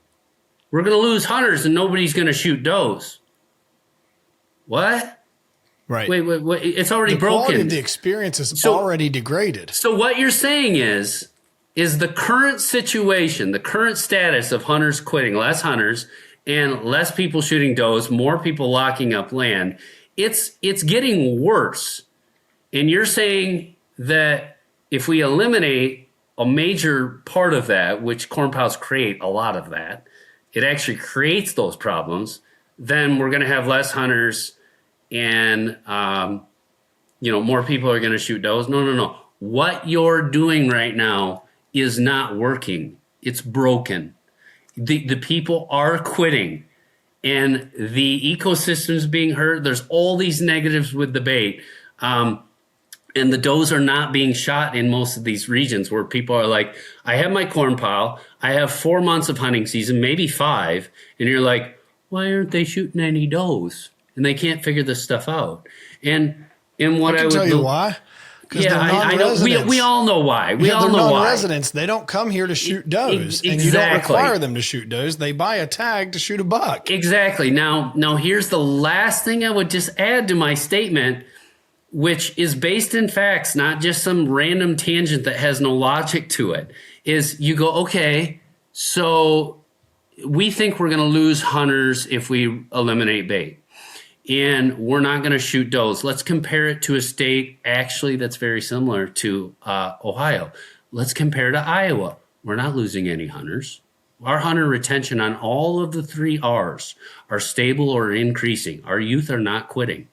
we're going to lose hunters and nobody's going to shoot does. What? Right. Wait. It's already broken. The quality of the experience is already degraded. So what you're saying is the current situation, the current status of hunters quitting, less hunters and less people shooting does, more people locking up land, it's getting worse. And you're saying that if we eliminate a major part of that, which corn piles create a lot of that, it actually creates those problems, then we're going to have less hunters and, you know, more people are going to shoot does. No. What you're doing right now is not working. It's broken. The people are quitting and the ecosystem's being hurt. There's all these negatives with the bait. And the does are not being shot in most of these regions where people are like, I have my corn pile. I have 4 months of hunting season, maybe 5. And you're like, why aren't they shooting any does? And they can't figure this stuff out. And what I would tell you why. Yeah, I know. We all know why. We all know why. Non-residents, they don't come here to shoot does. Exactly. And you don't require them to shoot does. They buy a tag to shoot a buck. Exactly. Now here's the last thing I would just add to my statement, which is based in facts, not just some random tangent that has no logic to it, is you go, okay, so we think we're going to lose hunters if we eliminate bait. And we're not going to shoot does. Let's compare it to a state actually that's very similar to Ohio. Let's compare to Iowa. We're not losing any hunters. Our hunter retention on all of the 3 R's are stable or increasing. Our youth are not quitting.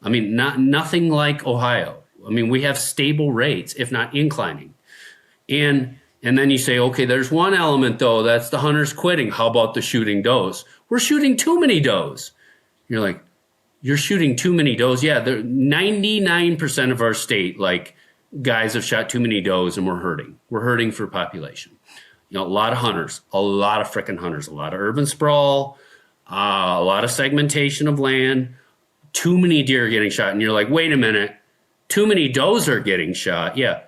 I mean, nothing like Ohio. I mean, we have stable rates, if not inclining. And then you say, okay, there's one element though, that's the hunters quitting. How about the shooting does? We're shooting too many does. You're like, you're shooting too many does. Yeah, 99% of our state, like, guys have shot too many does and we're hurting. We're hurting for population. You know, a lot of hunters, a lot of frickin' hunters, a lot of urban sprawl, a lot of segmentation of land, too many deer getting shot. And you're like, wait a minute, too many does are getting shot. Yeah.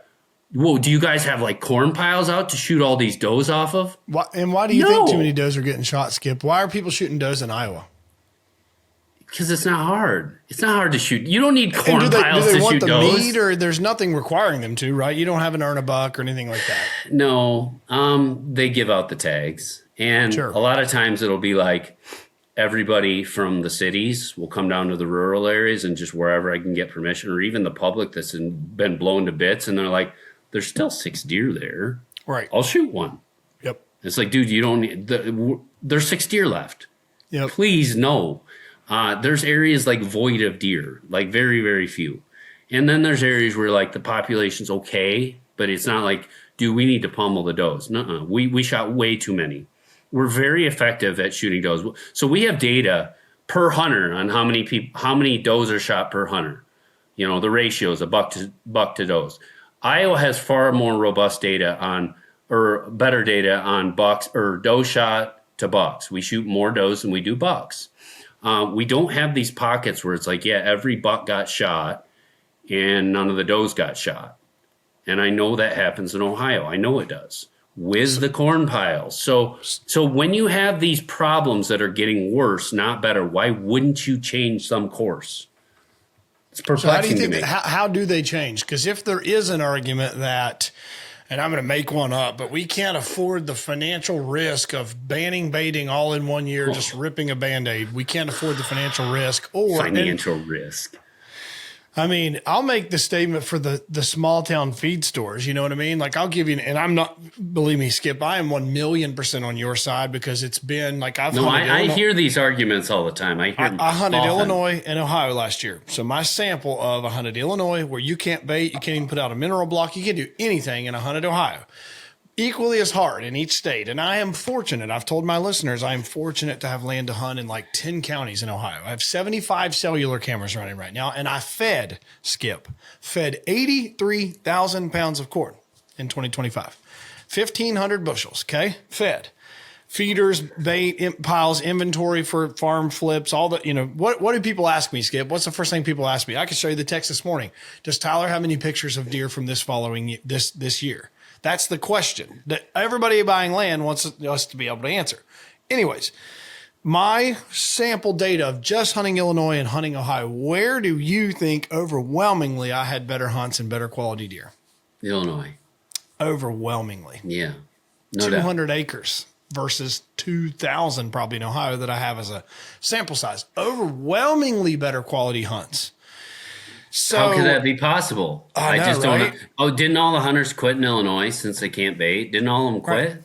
Whoa, do you guys have like corn piles out to shoot all these does off of? Why do you think too many does are getting shot, Skip? Why are people shooting does in Iowa? Because it's not hard. It's not hard to shoot. You don't need corn piles to shoot does. Do they want the meat, or there's nothing requiring them to, right? You don't have an earn a buck or anything like that. No, they give out the tags. And a lot of times it'll be like everybody from the cities will come down to the rural areas and just wherever I can get permission, or even the public that's been blown to bits. And they're like, there's still 6 deer there. Right. I'll shoot one. Yep. It's like, dude, you don't need, there's 6 deer left. Yep. Please, no. There's areas like void of deer, like very, very few. And then there's areas where like the population's okay, but it's not like, dude, we need to pummel the does. Nuh-uh. We shot way too many. We're very effective at shooting does. So we have data per hunter on how many does are shot per hunter. You know, the ratios, a buck to does. Iowa has far more robust data or better data on bucks or doe shot to bucks. We shoot more does than we do bucks. We don't have these pockets where it's like, yeah, every buck got shot and none of the does got shot. And I know that happens in Ohio. I know it does with the corn piles. So when you have these problems that are getting worse, not better, why wouldn't you change some course? It's perplexing to me. How do they change? Because if there is an argument that, and I'm going to make one up, but we can't afford the financial risk of banning baiting all in one year, just ripping a Band-Aid. We can't afford the financial risk. Risk. I mean, I'll make the statement for the small town feed stores. You know what I mean? Like I'll give you, and I'm not, believe me, Skip, I am 1,000,000% on your side because it's been like I hear these arguments all the time. I hunted Illinois and Ohio last year. So my sample of I hunted Illinois where you can't bait, you can't even put out a mineral block, you can't do anything, and I hunted Ohio. Equally as hard in each state. And I am fortunate. I've told my listeners, I am fortunate to have land to hunt in like 10 counties in Ohio. I have 75 cellular cameras running right now. And I fed 83,000 pounds of corn in 2025, 1,500 bushels. Okay. Fed feeders, bait, piles, inventory for farm flips, all the, what do people ask me, Skip? What's the first thing people ask me? I can show you the text this morning. Does Tyler have any pictures of deer from this year? That's the question that everybody buying land wants us to be able to answer. Anyways, my sample data of just hunting Illinois and hunting Ohio, where do you think overwhelmingly I had better hunts and better quality deer? Illinois. Overwhelmingly. Yeah. No 200 acres versus 2,000 probably in Ohio that I have as a sample size. Overwhelmingly better quality hunts. So, how could that be possible? I just don't know. Oh, didn't all the hunters quit in Illinois since they can't bait? Didn't all of them quit? Right.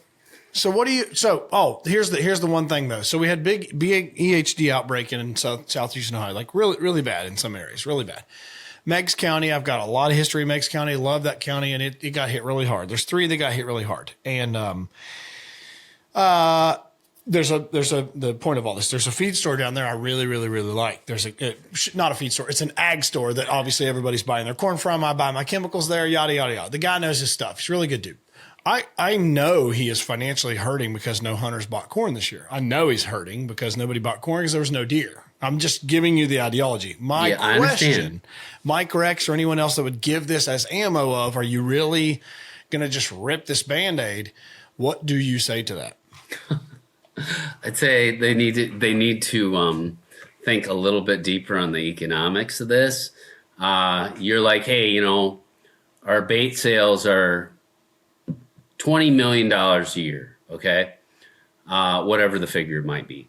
So what do you? So here's the one thing though. So we had big EHD outbreak in southeastern Ohio, like really bad in some areas, really bad. Meigs County, I've got a lot of history in Meigs County. Love that county, and it got hit really hard. There's 3 that got hit really hard, and there's the point of all this. There's a feed store down there I really like. There's not a feed store. It's an ag store that obviously everybody's buying their corn from. I buy my chemicals there, yada, yada, yada. The guy knows his stuff. He's a really good dude. I know he is financially hurting because no hunters bought corn this year. I know he's hurting because nobody bought corn because there was no deer. I'm just giving you the ideology. My question, Mike Rex or anyone else that would give this as ammo of, are you really going to just rip this Band-Aid? What do you say to that? I'd say they need to think a little bit deeper on the economics of this. You're like, hey, our bait sales are $20 million a year. Okay. Whatever the figure might be.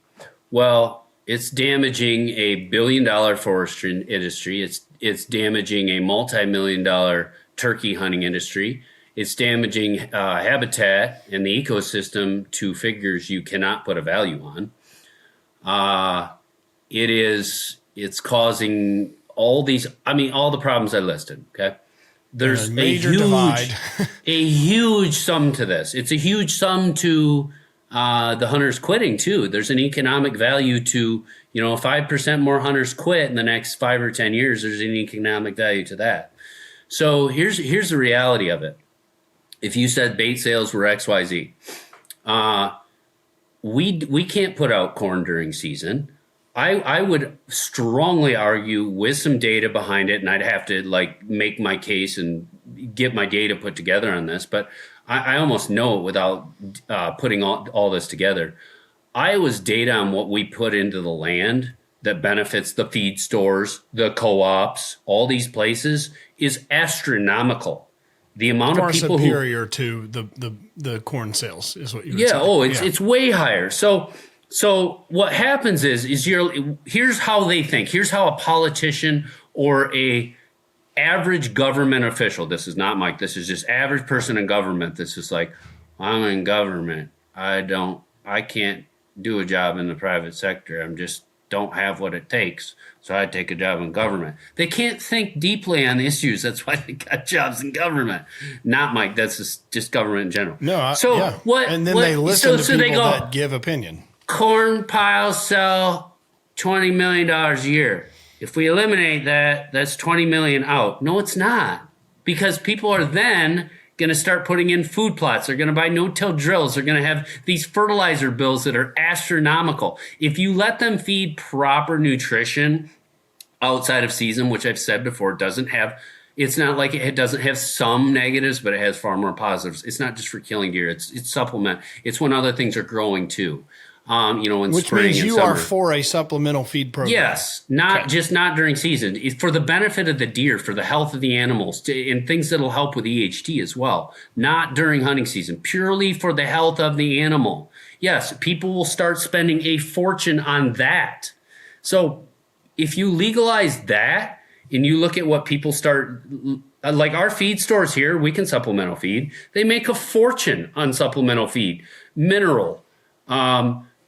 Well, it's damaging a $1 billion forestry industry. It's damaging a multi-million-dollar turkey hunting industry. It's damaging habitat and the ecosystem to figures you cannot put a value on. It's causing all the problems I listed. Okay. There's a huge sum to this. It's a huge sum to the hunters quitting too. There's an economic value to, 5% more hunters quit in the next 5 or 10 years. There's an economic value to that. So here's the reality of it. If you said bait sales were XYZ, we can't put out corn during season. I would strongly argue with some data behind it, and I'd have to make my case and get my data put together on this, but I almost know it without putting all this together. Iowa's data on what we put into the land that benefits the feed stores, the co-ops, all these places is astronomical. The amount of people superior to the corn sales is what you would say. It's way higher. So what happens is here's how they think. Here's how a politician or a average government official, this is not Mike, this is just average person in government. This is like, I'm in government. I can't do a job in the private sector. I'm just don't have what it takes. So I take a job in government. They can't think deeply on issues. That's why they got jobs in government. Not Mike. That's just government in general. What? And then they listen to people that give opinion. Corn piles sell $20 million a year. If we eliminate that, that's $20 million out. No, it's not, because people are then going to start putting in food plots. They're going to buy no-till drills. They're going to have these fertilizer bills that are astronomical. If you let them feed proper nutrition outside of season, which I've said before, it's not like it doesn't have some negatives, but it has far more positives. It's not just for killing deer. It's supplement. It's when other things are growing too. In which spring means and you summer. are for a supplemental feed program. Yes, not during season. It's for the benefit of the deer, for the health of the animals, and things that'll help with EHT as well. Not during hunting season, purely for the health of the animal. Yes, people will start spending a fortune on that. So if you legalize that, and you look at what people start, like our feed stores here, we can supplemental feed. They make a fortune on supplemental feed, mineral,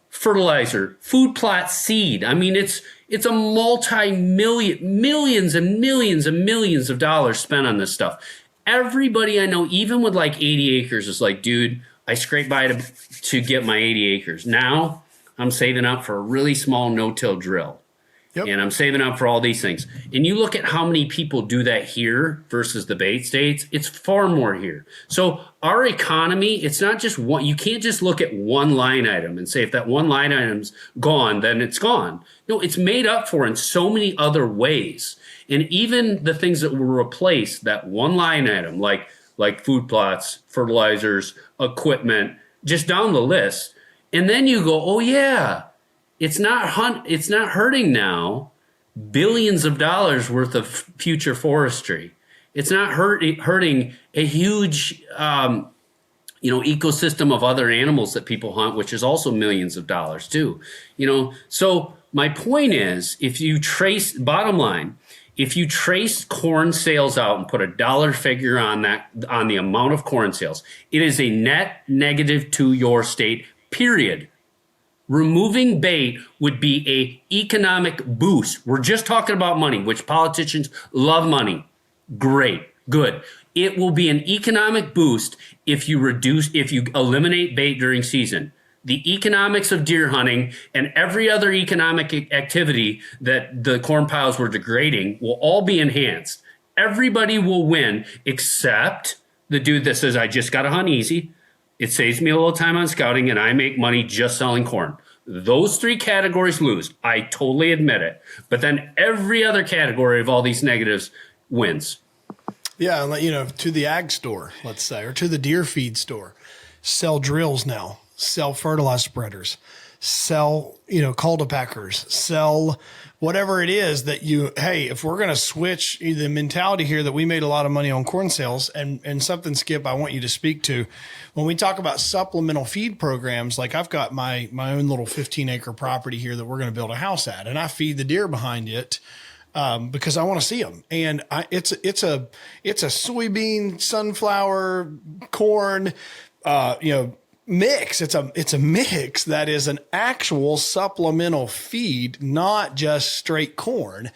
fertilizer, food plot seed. I mean, it's a millions and millions of dollars spent on this stuff. Everybody I know, even with like 80 acres, is like, dude, I scrape by to get my 80 acres. Now I'm saving up for a really small no-till drill. Yep. And I'm saving up for all these things. And you look at how many people do that here versus the bait states, it's far more here. So our economy, it's not just one. You can't just look at one line item and say, if that one line item's gone, then it's gone. No, it's made up for in so many other ways. And even the things that will replace that one line item, like food plots, fertilizers, equipment, just down the list. And then you go, oh yeah, it's not hurting now billions of dollars worth of future forestry. It's not hurting a huge ecosystem of other animals that people hunt, which is also millions of dollars too. So my point is, if you trace corn sales out and put a dollar figure on that, on the amount of corn sales, it is a net negative to your state, period. Removing bait would be a economic boost. We're just talking about money, which politicians love money. Great, good. It will be an economic boost if you eliminate bait during season. The economics of deer hunting and every other economic activity that the corn piles were degrading will all be enhanced. Everybody will win except the dude that says, I just got to hunt easy. It saves me a little time on scouting, and I make money just selling corn. Those three categories lose. I totally admit it. But then every other category of all these negatives wins. Yeah, to the ag store, let's say, or to the deer feed store, sell drills now, sell fertilizer spreaders, sell, cultipackers, sell whatever it is that if we're going to switch the mentality here that we made a lot of money on corn sales, and something, Skip, I want you to speak to, when we talk about supplemental feed programs, like I've got my own little 15-acre property here that we're going to build a house at, and I feed the deer behind it because I want to see them. And it's a soybean, sunflower, corn, mix. It's a mix that is an actual supplemental feed, not just straight corn.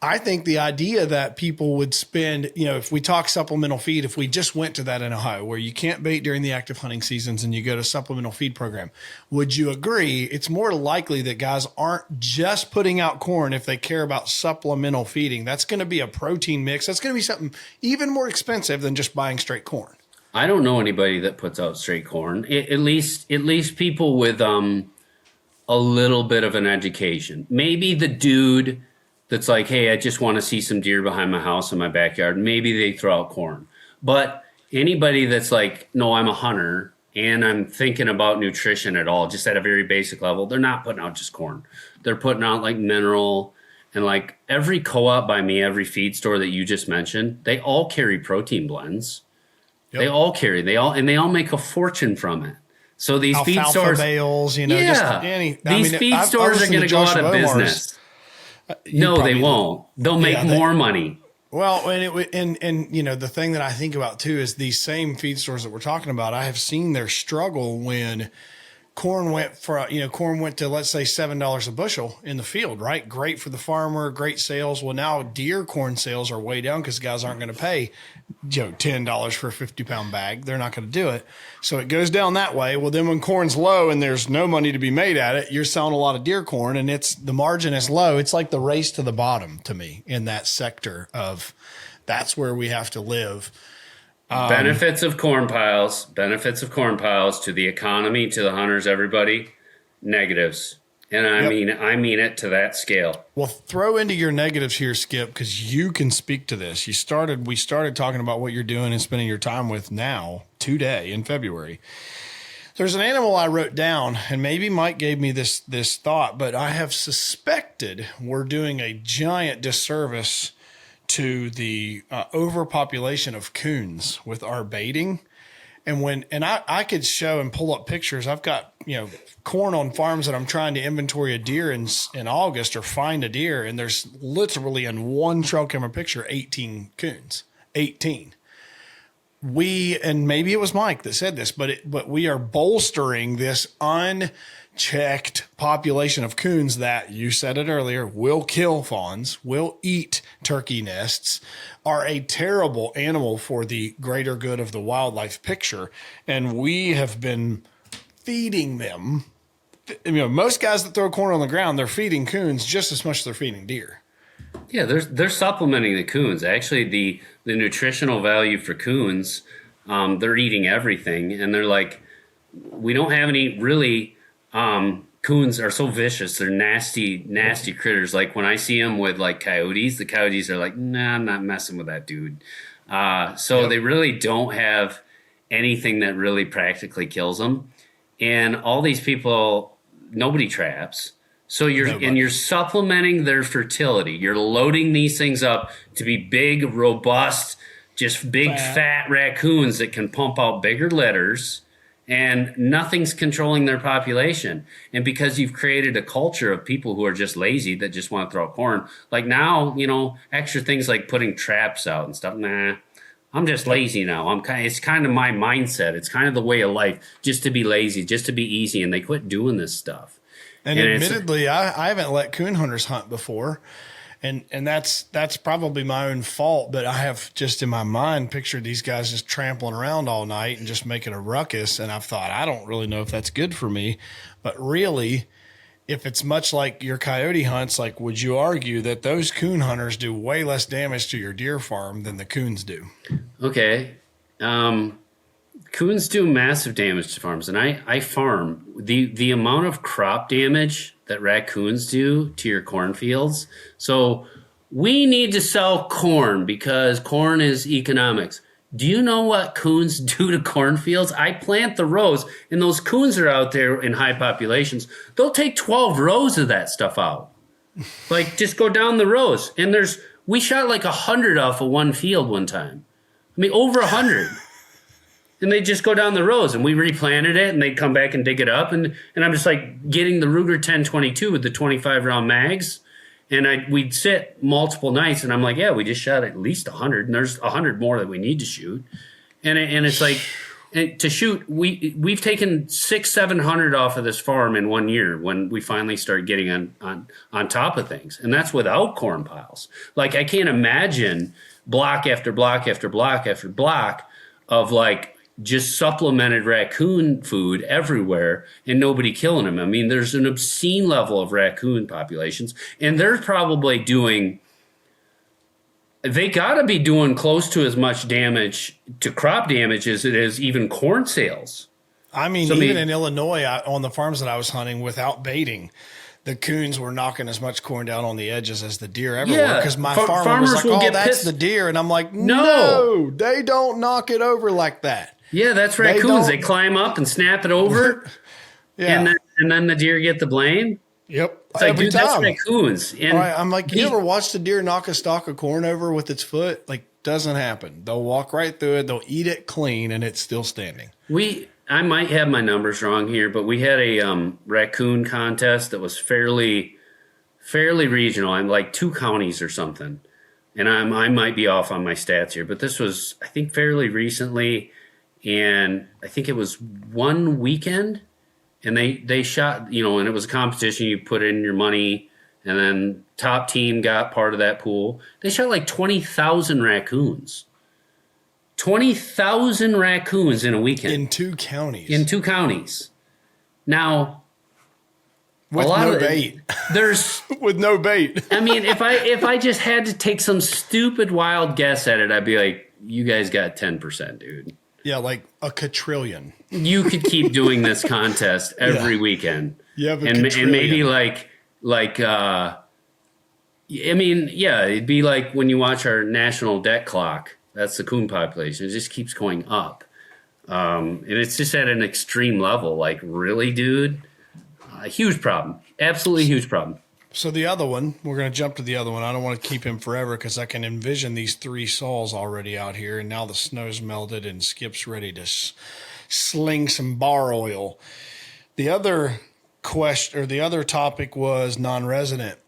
I think the idea that people would spend, if we talk supplemental feed, if we just went to that in Ohio where you can't bait during the active hunting seasons and you go to supplemental feed program, would you agree it's more likely that guys aren't just putting out corn if they care about supplemental feeding? That's going to be a protein mix. That's going to be something even more expensive than just buying straight corn. I don't know anybody that puts out straight corn. At least people with a little bit of an education. Maybe the dude that's like, hey, I just want to see some deer behind my house in my backyard. Maybe they throw out corn. But anybody that's like, no, I'm a hunter and I'm thinking about nutrition at all, just at a very basic level, they're not putting out just corn. They're putting out like mineral, and like every co-op by me, every feed store that you just mentioned, they all carry protein blends. Yep. They all make a fortune from it. So these feed stores, bales, feed stores are going to go out of business. No, they won't. They'll make more money. Well, and the thing that I think about too is these same feed stores that we're talking about. I have seen their struggle when corn went to, let's say, $7 a bushel in the field, right? Great for the farmer, great sales. Well, now deer corn sales are way down because guys aren't going to pay $10 for a 50-pound bag. They're not going to do it. So it goes down that way. Well, then when corn's low and there's no money to be made at it, you're selling a lot of deer corn and the margin is low. It's like the race to the bottom to me in that sector of that's where we have to live. Benefits of corn piles to the economy, to the hunters, everybody, negatives. And I mean it to that scale. Well, throw into your negatives here, Skip, because you can speak to this. We started talking about what you're doing and spending your time with now, today in February. There's an animal I wrote down, and maybe Mike gave me this thought, but I have suspected we're doing a giant disservice to the overpopulation of coons with our baiting. And I could show and pull up pictures. I've got, corn on farms that I'm trying to inventory a deer in August or find a deer. And there's literally in one trail camera picture, 18 coons, 18. And maybe it was Mike that said this, but we are bolstering this unchecked population of coons that, you said it earlier, will kill fawns, will eat turkey nests, are a terrible animal for the greater good of the wildlife picture. And we have been feeding them. Most guys that throw corn on the ground, they're feeding coons just as much as they're feeding deer. Yeah, they're supplementing the coons. Actually, the nutritional value for coons, they're eating everything, and they're like, we don't have any really. Coons are so vicious; they're nasty critters. Like when I see them with like coyotes, the coyotes are like, "Nah, I'm not messing with that dude." They really don't have anything that really practically kills them. And all these people, nobody traps. So you're supplementing their fertility. You're loading these things up to be big, robust, just big fat raccoons that can pump out bigger litters, and nothing's controlling their population. And because you've created a culture of people who are just lazy, that just want to throw corn, like now, extra things like putting traps out and stuff. Nah, I'm just lazy now. It's kind of my mindset. It's kind of the way of life, just to be lazy, just to be easy. And they quit doing this stuff. And admittedly, I haven't let coon hunters hunt before. And that's probably my own fault, but I have just in my mind pictured these guys just trampling around all night and just making a ruckus. And I've thought, I don't really know if that's good for me. But really, if it's much like your coyote hunts, like, would you argue that those coon hunters do way less damage to your deer farm than the coons do? Okay. Coons do massive damage to farms, and I farm. The amount of crop damage that raccoons do to your cornfields. So we need to sell corn because corn is economics. Do you know what coons do to cornfields? I plant the rows, and those coons are out there in high populations. They'll take 12 rows of that stuff out. Like, just go down the rows. And we shot like 100 off of one field one time. I mean, over 100. And they just go down the rows, and we replanted it, and they'd come back and dig it up. And I'm just like getting the Ruger 1022 with the 25 round mags. And we'd sit multiple nights, and I'm like, yeah, we just shot at least 100, and there's 100 more that we need to shoot. And it's like, to shoot, we've taken 600-700 off of this farm in 1 year when we finally started getting on top of things. And that's without corn piles. Like, I can't imagine block after block after block after block of like just supplemented raccoon food everywhere and nobody killing them. I mean, there's an obscene level of raccoon populations, and they're probably they got to be doing close to as much damage to crop damage as it is even corn sales. I mean, even in Illinois, on the farms that I was hunting without baiting, the coons were knocking as much corn down on the edges as the deer ever were. Because my farmer was like, oh, that's the deer. And I'm like, no, they don't knock it over like that. Yeah, that's raccoons. They climb up and snap it over, and then the deer get the blame. Yep. It's like, dude, that's raccoons. And I'm like, you ever watched a deer knock a stalk of corn over with its foot? Like, doesn't happen. They'll walk right through it. They'll eat it clean, and it's still standing. I might have my numbers wrong here, but we had a raccoon contest that was fairly regional. I'm like 2 counties or something, and I might be off on my stats here, but this was, I think, fairly recently. And I think it was one weekend, and they shot, and it was a competition. You put in your money, and then top team got part of that pool. They shot like 20,000 raccoons. 20,000 raccoons in a weekend. In 2 counties. Now, with no bait. There's with no bait. I mean, if I just had to take some stupid wild guess at it, I'd be like, you guys got 10%, dude. Yeah, like a quadrillion. You could keep doing this contest every weekend. Yeah, and maybe like I mean, yeah, it'd be like when you watch our national debt clock. That's the coon population. It just keeps going up. And it's just at an extreme level. Like, really, dude? A huge problem. Absolutely huge problem. So the other one, we're going to jump to the other one. I don't want to keep him forever because I can envision these 3 saws already out here. And now the snow's melted and Skip's ready to sling some bar oil. The other question, or the other topic, was non-resident.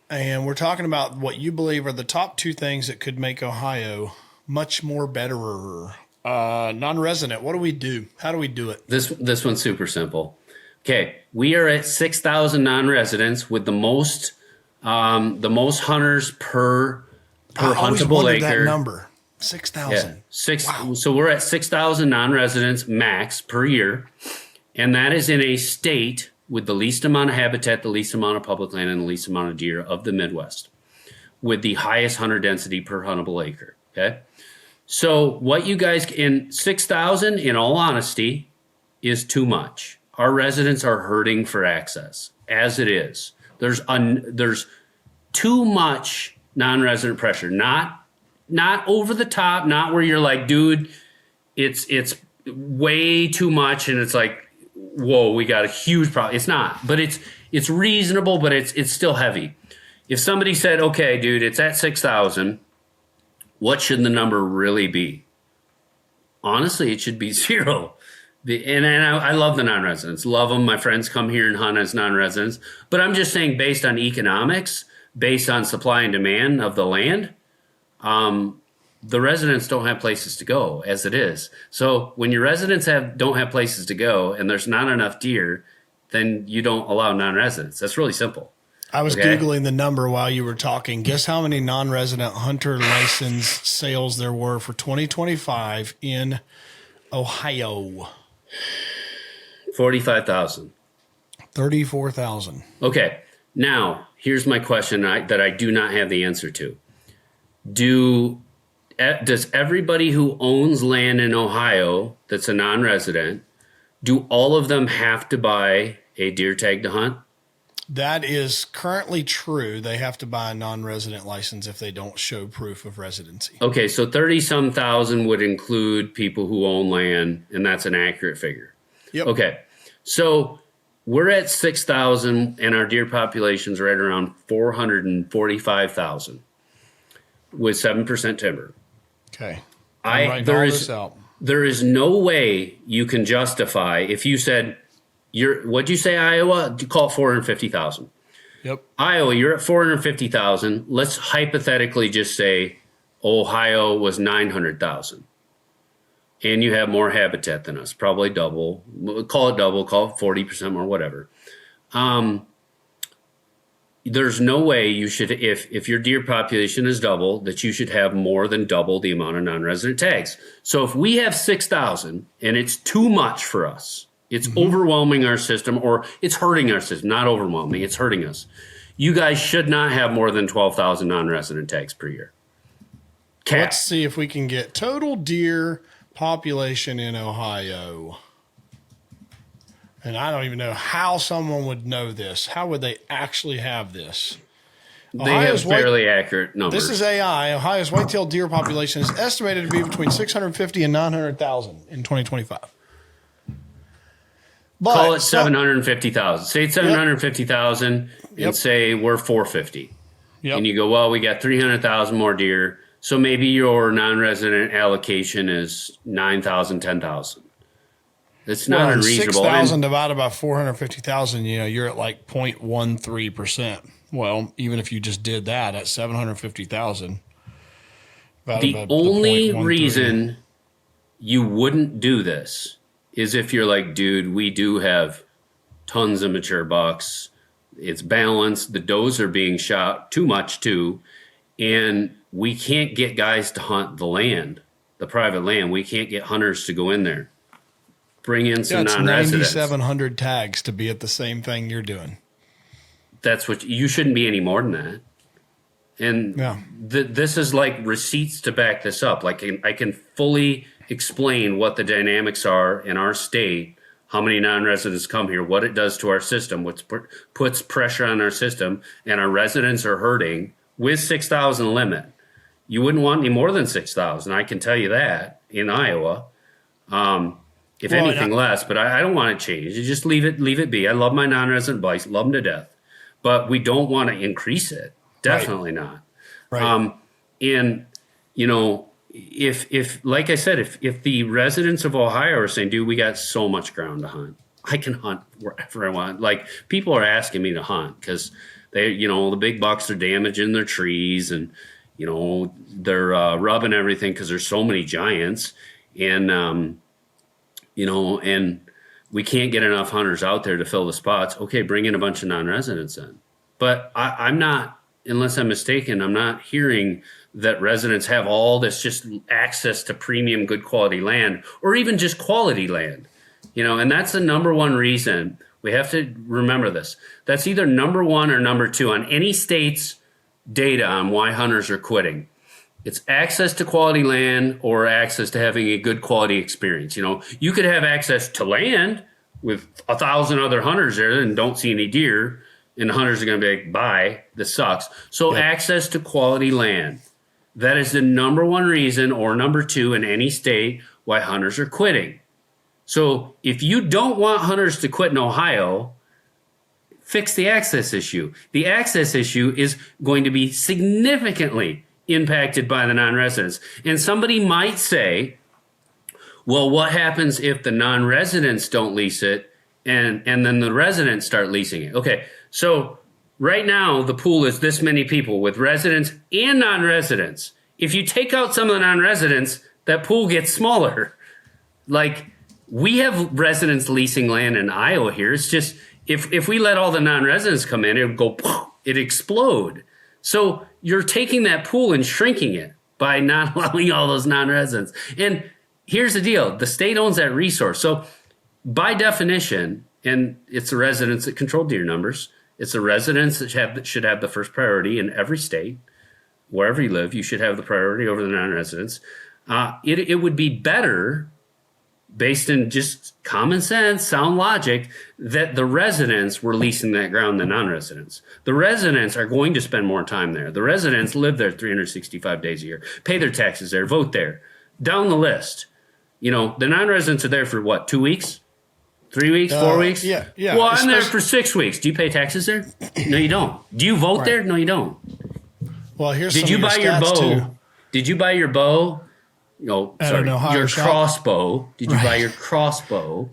And we're talking about what you believe are the top 2 things that could make Ohio much more betterer. Non-resident, what do we do? How do we do it? This one's super simple. Okay, we are at 6,000 non-residents with the most hunters per huntable acre. That number 6,000. Yeah, wow. So we're at 6,000 non-residents max per year, and that is in a state with the least amount of habitat, the least amount of public land, and the least amount of deer of the Midwest, with the highest hunter density per huntable acre. Okay, so what you guys in 6,000, in all honesty, is too much. Our residents are hurting for access as it is. There's too much non-resident pressure, not over the top, not where you're like, dude, it's way too much. And it's like, whoa, we got a huge problem. It's not, but it's reasonable, but it's still heavy. If somebody said, okay, dude, it's at 6,000, what should the number really be? Honestly, it should be 0. And I love the non-residents, love them. My friends come here and hunt as non-residents, but I'm just saying, based on economics, based on supply and demand of the land, the residents don't have places to go as it is. So when your residents don't have places to go and there's not enough deer, then you don't allow non-residents. That's really simple. I was Googling the number while you were talking. Guess how many non-resident hunter license sales there were for 2025 in Ohio? 45,000. 34,000. Okay. Now, here's my question that I do not have the answer to. Does everybody who owns land in Ohio that's a non-resident, do all of them have to buy a deer tag to hunt? That is currently true. They have to buy a non-resident license if they don't show proof of residency. Okay, so 30-some thousand would include people who own land, and that's an accurate figure. Yep. Okay, so we're at 6,000, and our deer population's right around 445,000 with 7% timber. Okay. There is no way you can justify if you said, what'd you say, Iowa? You call it 450,000. Yep. Iowa, you're at 450,000. Let's hypothetically just say Ohio was 900,000. And you have more habitat than us, probably double. Call it double, call it 40% more, whatever. There's no way you should, if your deer population is double, that you should have more than double the amount of non-resident tags. So if we have 6,000 and it's too much for us, it's overwhelming our system, or it's hurting our system, not overwhelming, it's hurting us. You guys should not have more than 12,000 non-resident tags per year. Let's see if we can get total deer population in Ohio. And I don't even know how someone would know this. How would they actually have this? They have fairly accurate numbers. This is AI. Ohio's whitetail deer population is estimated to be between 650 and 900,000 in 2025. But call it 750,000. Say it's 750,000 and say we're 450. Yep. And you go, well, we got 300,000 more deer. So maybe your non-resident allocation is 9,000, 10,000. It's not unreasonable. 6,000 divided by 450,000, you're at like 0.13%. Well, even if you just did that at 750,000. The only reason you wouldn't do this is if you're like, dude, we do have tons of mature bucks. It's balanced. The does are being shot too much too. And we can't get guys to hunt the land, the private land. We can't get hunters to go in there. Bring in some non-residents. 9,700 tags to be at the same thing you're doing. that's what you shouldn't be any more than that. And this is like receipts to back this up. Like I can fully explain what the dynamics are in our state, how many non-residents come here, what it does to our system, what puts pressure on our system, and our residents are hurting with 6,000 limit. You wouldn't want any more than 6,000. I can tell you that in Iowa. If anything less, but I don't want to change. You just leave it be. I love my non-resident bikes, love them to death, but we don't want to increase it. Definitely not. Right. And you know, if like I said, if the residents of Ohio are saying, dude, we got so much ground to hunt, I can hunt wherever I want. Like people are asking me to hunt because they, you know, the big bucks are damaging their trees and, you know, they're rubbing everything because there's so many giants and, you know, and we can't get enough hunters out there to fill the spots. Okay, bring in a bunch of non-residents in. But I'm not, unless I'm mistaken, I'm not hearing that residents have all this just access to premium, good quality land, or even just quality land, you know, and that's the number one reason. We have to remember this. That's either number one or number two on any state's data on why hunters are quitting. It's access to quality land or access to having a good quality experience. You know, you could have access to land with 1,000 other hunters there and don't see any deer, and the hunters are going to be like, bye, this sucks. So access to quality land. That is the number one reason, or number two in any state, why hunters are quitting. So if you don't want hunters to quit in Ohio, fix the access issue. The access issue is going to be significantly impacted by the non-residents. And somebody might say, well, what happens if the non-residents don't lease it and then the residents start leasing it? Okay, so right now the pool is this many people with residents and non-residents. If you take out some of the non-residents, that pool gets smaller. Like, we have residents leasing land in Iowa here. It's just, if we let all the non-residents come in, it would go, it'd explode. So you're taking that pool and shrinking it by not allowing all those non-residents. And here's the deal. The state owns that resource. So by definition, and it's the residents that control deer numbers, it's the residents that should have the first priority in every state. Wherever you live, you should have the priority over the non-residents. It would be better, based in just common sense, sound logic, that the residents were leasing that ground than non-residents. The residents are going to spend more time there. The residents live there 365 days a year, pay their taxes there, vote there. Down the list, you know, the non-residents are there for what, 2 weeks? 3 weeks, 4 weeks? Yeah. Well, I'm there for 6 weeks. Do you pay taxes there? No, you don't. Do you vote there? No, you don't. Well, here's Did you buy your bow? Too. Did you buy your bow? No, sorry, your crossbow. Did you buy your crossbow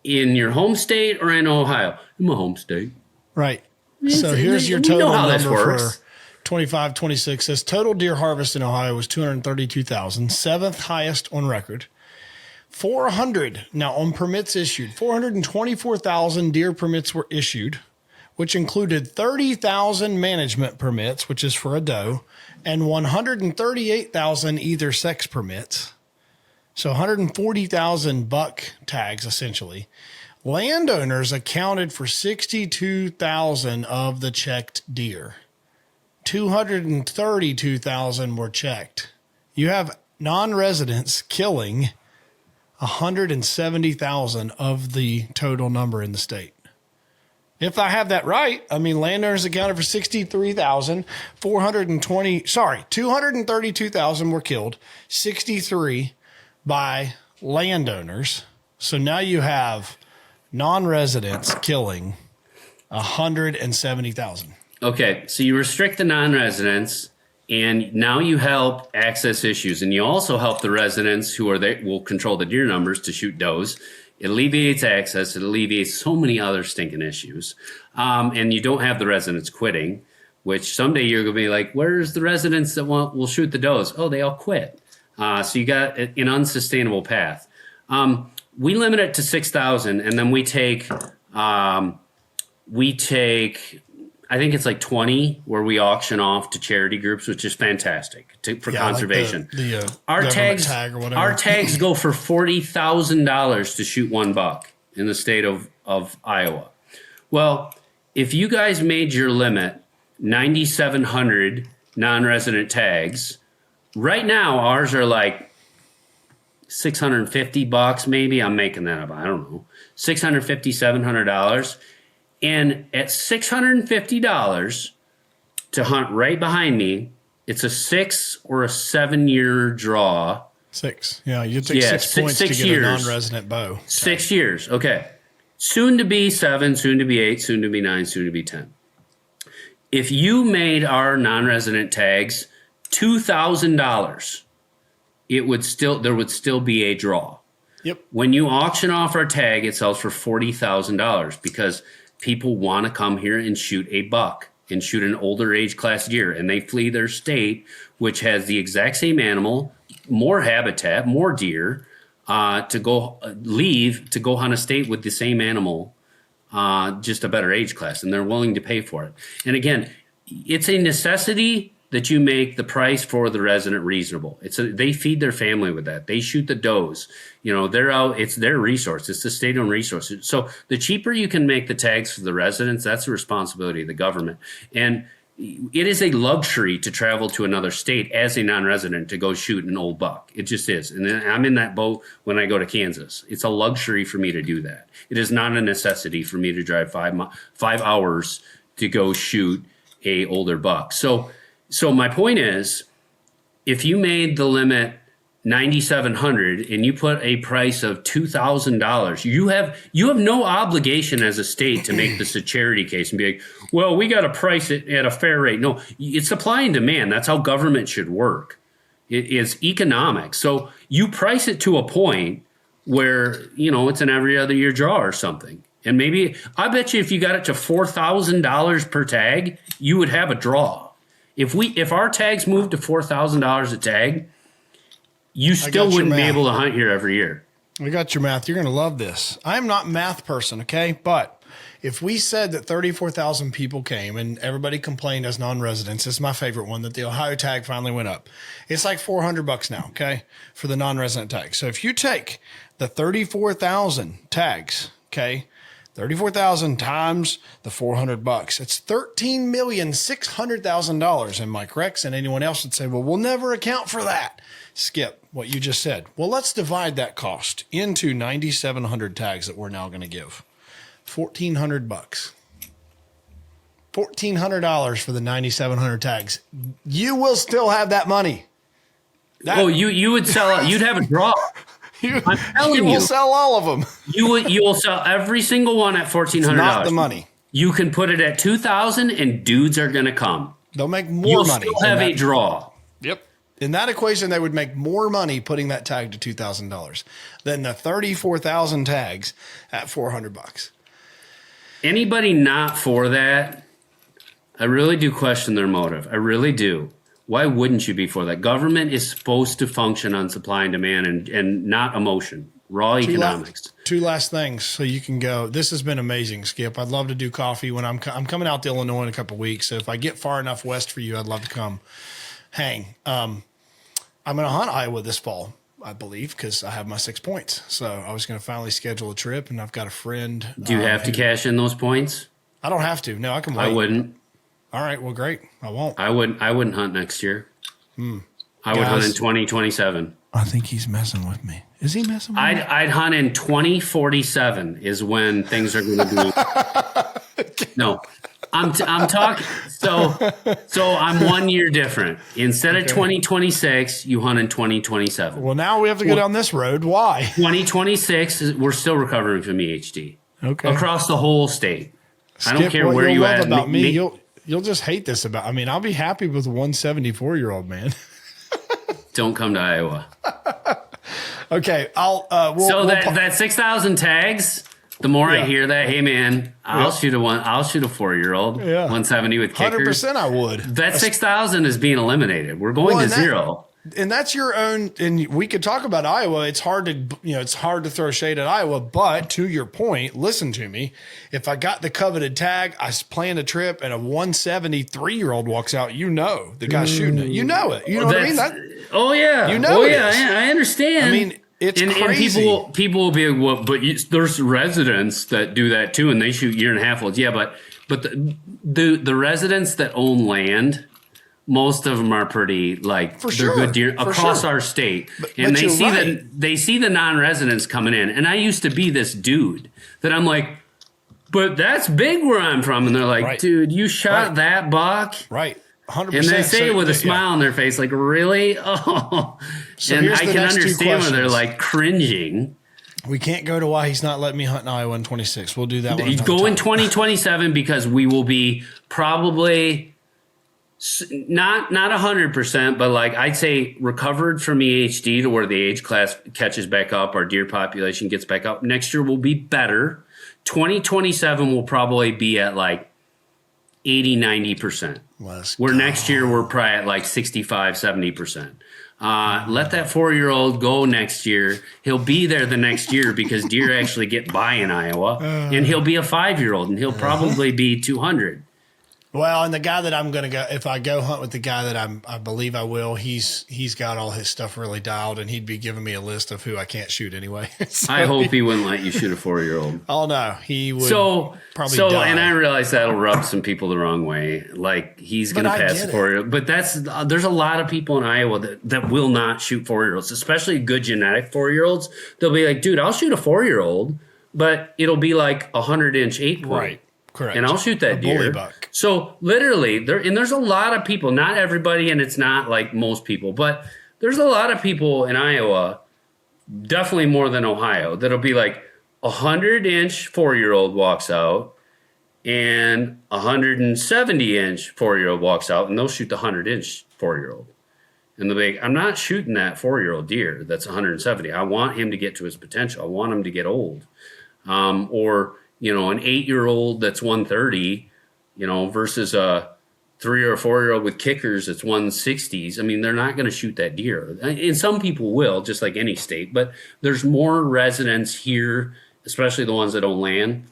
in your home state or in Ohio? In my home state. Right. So here's your total number for 25-26. Says total deer harvest in Ohio was 232,000, seventh highest on record. 400 now on permits issued. 424,000 deer permits were issued, which included 30,000 management permits, which is for a doe, and 138,000 either sex permits. So 140,000 buck tags, essentially. Landowners accounted for 62,000 of the checked deer. 232,000 were checked. You have non-residents killing 170,000 of the total number in the state. If I have that right, I mean, landowners accounted for 232,000 were killed, 63 by landowners. So now you have non-residents killing 170,000. Okay, so you restrict the non-residents, and now you help access issues, and you also help the residents who are there, will control the deer numbers to shoot does. It alleviates access. It alleviates so many other stinking issues. And you don't have the residents quitting, which someday you're going to be like, where's the residents that will shoot the does? Oh, they all quit. So you got an unsustainable path. We limit it to 6,000, and then we take, I think it's like 20 where we auction off to charity groups, which is fantastic for conservation. Like our tags go for $40,000 to shoot one buck in the state of Iowa. Well, if you guys made your limit 9,700 non-resident tags, right now ours are like $650 maybe. I'm making that up. I don't know. $650, $700. And at $650 to hunt right behind me, it's a 6 or a 7 year draw. 6. Yeah, you take 6 points to get a non-resident bow. 6 years. Okay. Soon to be 7, soon to be 8, soon to be 9, soon to be 10. If you made our non-resident tags $2,000, there would still be a draw. Yep. When you auction off our tag, it sells for $40,000 because people want to come here and shoot a buck and shoot an older age class deer, and they flee their state, which has the exact same animal, more habitat, more deer, to go hunt a state with the same animal, just a better age class, and they're willing to pay for it. And again, it's a necessity that you make the price for the resident reasonable. They feed their family with that. They shoot the does. They're out. It's their resource. It's the state-owned resource. So the cheaper you can make the tags for the residents, that's the responsibility of the government. And it is a luxury to travel to another state as a non-resident to go shoot an old buck. It just is. And then I'm in that boat when I go to Kansas. It's a luxury for me to do that. It is not a necessity for me to drive 5 hours to go shoot a older buck. So my point is, if you made the limit 9,700 and you put a price of $2,000, you have no obligation as a state to make this a charity case and be like, well, we got to price it at a fair rate. No, it's supply and demand. That's how government should work. It is economics. So you price it to a point where, it's an every other year draw or something. And maybe, I bet you if you got it to $4,000 per tag, you would have a draw. If our tags moved to $4,000 a tag, you still wouldn't be able to hunt here every year. I got your math. You're going to love this. I'm not a math person, okay? But if we said that 34,000 people came and everybody complained as non-residents, this is my favorite one, that the Ohio tag finally went up. It's like $400 now, okay, for the non-resident tag. So if you take the 34,000 tags, okay, 34,000 times the $400, it's $13,600,000. Am I correct? And anyone else would say, well, we'll never account for that. Skip, what you just said. Well, let's divide that cost into 9,700 tags that we're now going to give. $1,400. $1,400 for the 9,700 tags. You will still have that money. You would sell it. You'd have a draw. I'm telling you, will sell all of them. You will sell every single one at $1,400. Not the money. You can put it at $2,000, and dudes are going to come. They'll make more money. You'll still have a draw. Yep. In that equation, they would make more money putting that tag to $2,000 than the 34,000 tags at $400. Anybody not for that, I really do question their motive. I really do. Why wouldn't you be for that? Government is supposed to function on supply and demand and not emotion, raw economics. Two last things so you can go. This has been amazing, Skip. I'd love to do coffee when I'm coming out to Illinois in a couple of weeks. So if I get far enough west for you, I'd love to come hang. I'm going to hunt Iowa this fall, I believe, because I have my 6 points. So I was going to finally schedule a trip, and I've got a friend. Do you have to cash in those points? I don't have to. No, I can wait. I wouldn't. All right. Well, great. I won't. I wouldn't hunt next year. I would hunt in 2027. I think he's messing with me. Is he messing with me? I'd hunt in 2047 is when things are going to be. No, I'm talking. So I'm 1 year different. Instead of 2026, you hunt in 2027. Well, now we have to go down this road. Why? 2026, we're still recovering from EHD. Okay. Across the whole state. Skip, I don't care where you at. About me, you'll just hate this about. I mean, I'll be happy with a 174-year-old man. Don't come to Iowa. Okay, that 6,000 tags. The more I hear that, hey man, I'll shoot a 4-year-old, 170 with kickers. 100% I would. That 6,000 is being eliminated. We're going to zero. And that's your own. And we could talk about Iowa. It's hard to throw shade at Iowa. But to your point, listen to me. If I got the coveted tag, I planned a trip, and a 173-year-old walks out, the guy's shooting it. You know it. You know what I mean? I understand. I mean, it's crazy. And people will be like, well, but there's residents that do that too, and they shoot 1.5 year olds. Yeah, but But the residents that own land, most of them are pretty like they're good deer across our state, and they see the non-residents coming in. And I used to be this dude that I'm like, but that's big where I'm from, and they're like, dude, you shot that buck, right? 100%. And they say it with a smile on their face, like, really? Oh, so and I can understand when they're like cringing. We can't go to why he's not letting me hunt in Iowa in 26. We'll do that one. Go in 2027 because we will be probably not 100%, but like I'd say recovered from EHD to where the age class catches back up, our deer population gets back up. Next year will be better. 2027 will probably be at like 80, 90%. Where next year we're probably at like 65, 70%. Let that 4-year-old go next year. He'll be there the next year because deer actually get by in Iowa. And he'll be a 5-year-old and he'll probably be 200. Well, and the guy that I'm going to go, if I go hunt with the guy that I believe I will, he's got all his stuff really dialed, and he'd be giving me a list of who I can't shoot anyway. So I hope he wouldn't let you shoot a 4-year-old. Oh no, he would. Probably die. And I realize that'll rub some people the wrong way. Like he's going to pass a 4-year-old, but there's a lot of people in Iowa that will not shoot 4-year-olds, especially good genetic 4-year-olds. They'll be like, dude, I'll shoot a 4-year-old, but it'll be like 100-inch 8-point. Right. Correct. And I'll shoot that deer. Buck. So literally, there's a lot of people, not everybody, and it's not like most people, but there's a lot of people in Iowa, definitely more than Ohio, that'll be like 100-inch 4-year-old walks out and 170-inch 4-year-old walks out, and they'll shoot the 100-inch 4-year-old. And they'll be like, I'm not shooting that 4-year-old deer that's 170. I want him to get to his potential. I want him to get old. Or an 8-year-old that's 130, versus a 3 or 4-year-old with kickers that's 160s. I mean, they're not going to shoot that deer. And some people will, just like any state. But there's more residents here, especially the ones that own land,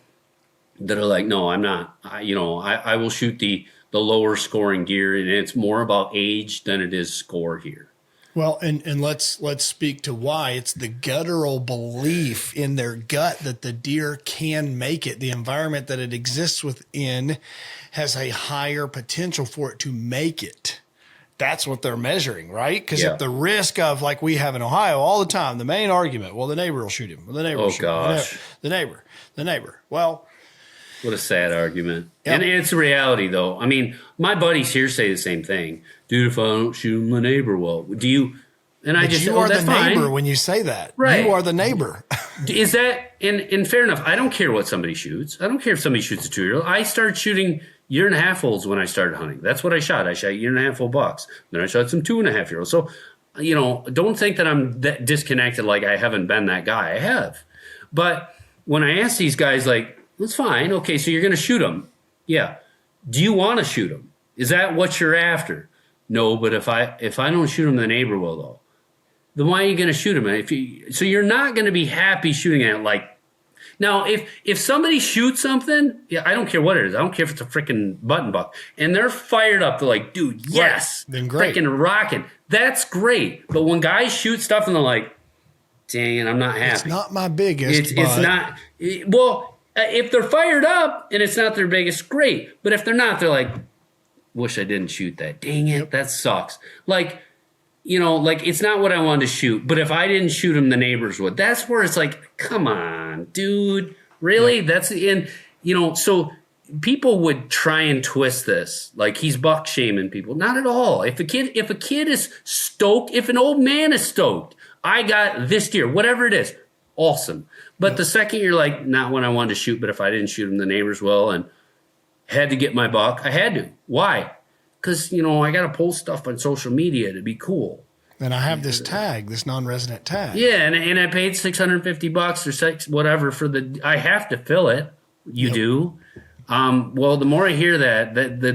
that are like, no, I'm not. I will shoot the lower scoring deer, and it's more about age than it is score here. Well, and let's speak to why. It's the guttural belief in their gut that the deer can make it. The environment that it exists within has a higher potential for it to make it. That's what they're measuring, right? Because if the risk of, like we have in Ohio all the time, the main argument, well, the neighbor will shoot him. Well, the neighbor will shoot him. The neighbor. Well, what a sad argument. Yep. And it's a reality, though. I mean, my buddies here say the same thing. Dude, if I don't shoot my neighbor, well, do you? And I just, you are the neighbor when you say that. Right. You are the neighbor. Is that, and fair enough, I don't care what somebody shoots. I don't care if somebody shoots a 2-year-old. I started shooting 1.5-year-olds when I started hunting. That's what I shot. I shot 1.5-year-old bucks. Then I shot some 2.5-year-olds. So, don't think that I'm that disconnected, like I haven't been that guy. I have. But when I ask these guys, like, that's fine. Okay, so you're going to shoot them. Yeah. Do you want to shoot them? Is that what you're after? No, but if I don't shoot him, the neighbor will, though. Then why are you going to shoot him? So you're not going to be happy shooting at it. Like, now, if somebody shoots something, I don't care what it is. I don't care if it's a freaking button buck, and they're fired up. They're like, dude, yes, then great, freaking rocking. That's great. But when guys shoot stuff and they're like, dang it, I'm not happy. It's not my biggest. It's not. Well. If they're fired up and it's not their biggest, great. But if they're not, they're like, wish I didn't shoot that. Dang it, that sucks. Like, it's not what I wanted to shoot. But if I didn't shoot him, the neighbors would. That's where it's like, come on, dude. Really? Yep. That's in, so people would try and twist this. Like he's buck shaming people. Not at all. If a kid is stoked, if an old man is stoked, I got this deer, whatever it is, awesome. But the second you're like, not when I wanted to shoot, but if I didn't shoot him, the neighbors will, and had to get my buck, I had to. Why? Because, I got to post stuff on social media to be cool. And I have this tag, this non-resident tag. Yeah, and I paid $650 or whatever I have to fill it. You do. Well, the more I hear that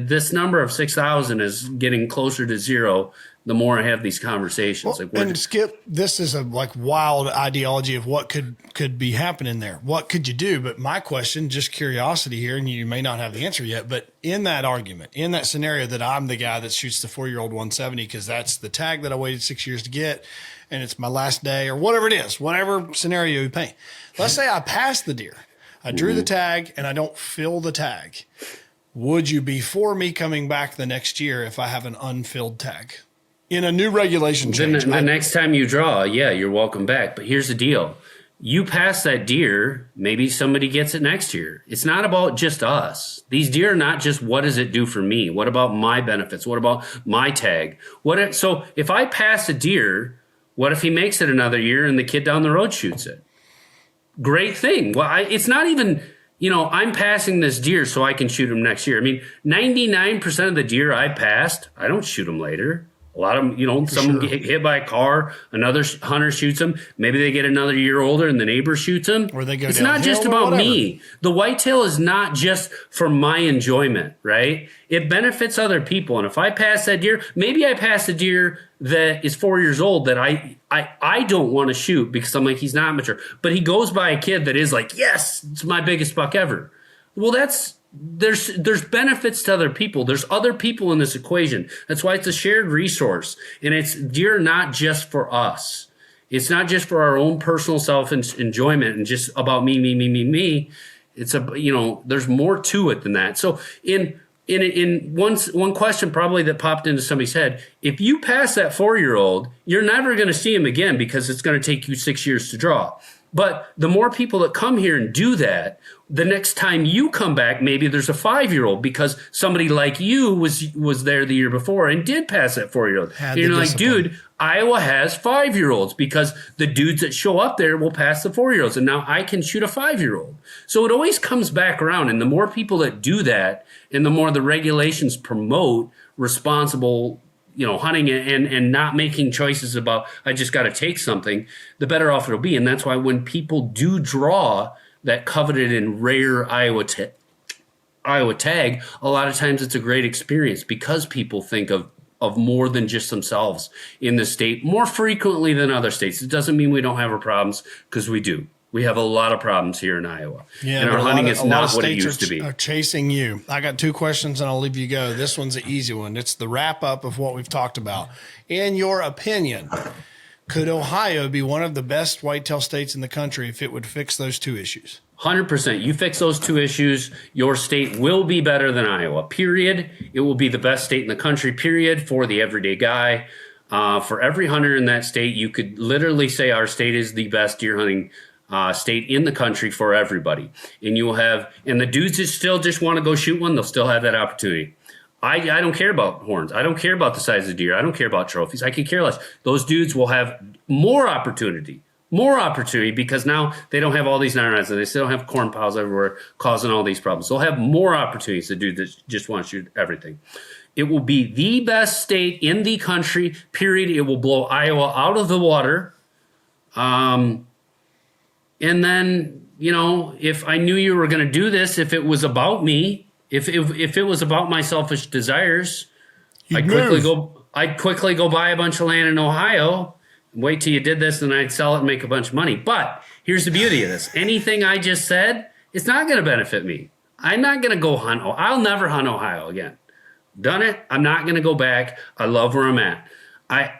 this number of 6,000 is getting closer to zero, the more I have these conversations. Well, and Skip, this is a wild ideology of what could be happening there. What could you do? But my question, just curiosity here, and you may not have the answer yet, but in that argument, in that scenario that I'm the guy that shoots the 4-year-old 170 because that's the tag that I waited 6 years to get, and it's my last day or whatever it is, whatever scenario you paint. Let's say I pass the deer. I drew the tag and I don't fill the tag. would you be for me coming back the next year if I have an unfilled tag in a new regulation change? The next time you draw, yeah, you're welcome back. But here's the deal. You pass that deer, maybe somebody gets it next year. It's not about just us. These deer are not just what does it do for me? What about my benefits? What about my tag? So if I pass a deer, what if he makes it another year and the kid down the road shoots it? Great thing. Well, it's not even, I'm passing this deer so I can shoot him next year. I mean, 99% of the deer I passed, I don't shoot them later. A lot of them, someone get hit by a car, another hunter shoots them. Maybe they get another year older and the neighbor shoots them. Or they go It's not just about me. The whitetail is not just for my enjoyment, right? It benefits other people. And if I pass that deer, maybe I pass a deer that is 4 years old that I don't want to shoot because I'm like, he's not mature. But he goes by a kid that is like, yes, it's my biggest buck ever. Well, there's benefits to other people. There's other people in this equation. That's why it's a shared resource. And it's deer not just for us. It's not just for our own personal self-enjoyment and just about me. It's there's more to it than that. So in one question probably that popped into somebody's head, if you pass that 4-year-old, you're never going to see him again because it's going to take you 6 years to draw. But the more people that come here and do that, the next time you come back, maybe there's a 5-year-old because somebody like you was there the year before and did pass that 4-year-old. You're like, dude, Iowa has 5-year-olds because the dudes that show up there will pass the 4-year-olds. And now I can shoot a 5-year-old. So it always comes back around. And the more people that do that and the more the regulations promote responsible hunting and not making choices about, I just got to take something, the better off it'll be. And that's why when people do draw that coveted and rare Iowa tag, a lot of times it's a great experience because people think of more than just themselves in the state more frequently than other states. It doesn't mean we don't have our problems, because we do. We have a lot of problems here in Iowa. Yeah, and our hunting is not what it used to be. Are chasing you. I got 2 questions and I'll leave you go. This one's an easy one. It's the wrap up of what we've talked about. In your opinion, could Ohio be one of the best whitetail states in the country if it would fix those 2 issues? 100%. You fix those 2 issues, your state will be better than Iowa, period. It will be the best state in the country, period, for the everyday guy. For every hunter in that state, you could literally say our state is the best deer hunting state in the country for everybody. And you will have, and the dudes that still just want to go shoot one, they'll still have that opportunity. I don't care about horns. I don't care about the size of the deer. I don't care about trophies. I could care less. Those dudes will have more opportunity because now they don't have all these 9-rounds and they still have corn piles everywhere causing all these problems. They'll have more opportunities to do that just want to shoot everything. It will be the best state in the country, period. It will blow Iowa out of the water. And then, if I knew you were going to do this, if it was about me, if it was about my selfish desires, I'd quickly go buy a bunch of land in Ohio, wait till you did this, and I'd sell it and make a bunch of money. But here's the beauty of this. Anything I just said, it's not going to benefit me. I'm not going to go hunt. I'll never hunt Ohio again. Done it. I'm not going to go back. I love where I'm at.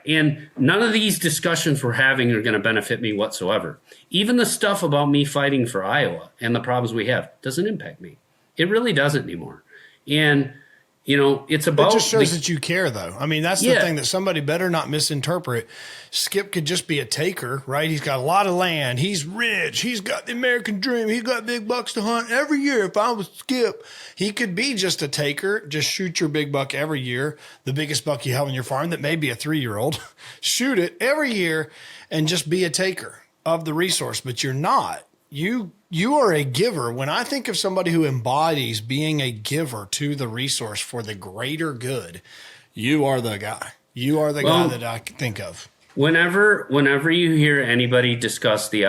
And none of these discussions we're having are going to benefit me whatsoever. Even the stuff about me fighting for Iowa and the problems we have doesn't impact me. It really doesn't anymore. And, it's about... It just shows that you care, though. I mean, that's the thing that somebody better not misinterpret. Skip could just be a taker, right? He's got a lot of land. He's rich. He's got the American dream. He's got big bucks to hunt every year. If I was Skip, he could be just a taker. Just shoot your big buck every year. The biggest buck you have on your farm that may be a 3-year-old. Shoot it every year and just be a taker of the resource. But you're not. You are a giver. When I think of somebody who embodies being a giver to the resource for the greater good, you are the guy. You are the guy that I think of. Whenever you hear anybody discuss the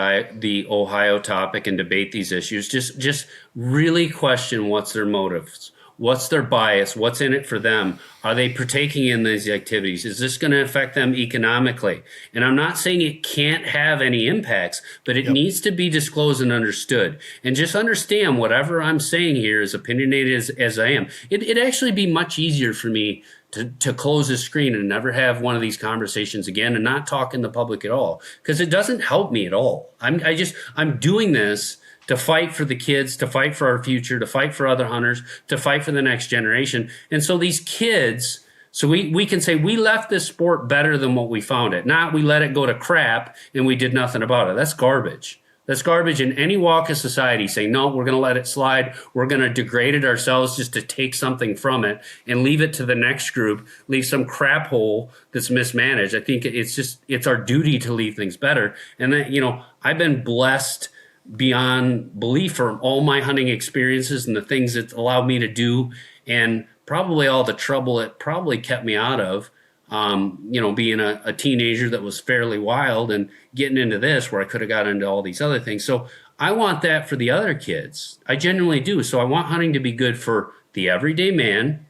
Ohio topic and debate these issues, just really question what's their motives. What's their bias? What's in it for them? Are they partaking in these activities? Is this going to affect them economically? And I'm not saying it can't have any impacts, but it needs to be disclosed and understood. And just understand whatever I'm saying here, as opinionated as I am, it'd actually be much easier for me to close the screen and never have one of these conversations again and not talk in the public at all, because it doesn't help me at all. I'm doing this to fight for the kids, to fight for our future, to fight for other hunters, to fight for the next generation. And so these kids, so we can say we left this sport better than what we found it. Not we let it go to crap and we did nothing about it. That's garbage. That's garbage in any walk of society, saying, no, we're going to let it slide. We're going to degrade it ourselves just to take something from it and leave it to the next group, leave some crap hole that's mismanaged. I think it's our duty to leave things better. And then, I've been blessed beyond belief from all my hunting experiences and the things that allowed me to do, and probably all the trouble it probably kept me out of. Being a teenager that was fairly wild and getting into this where I could have got into all these other things. So I want that for the other kids. I genuinely do. So I want hunting to be good for the everyday man,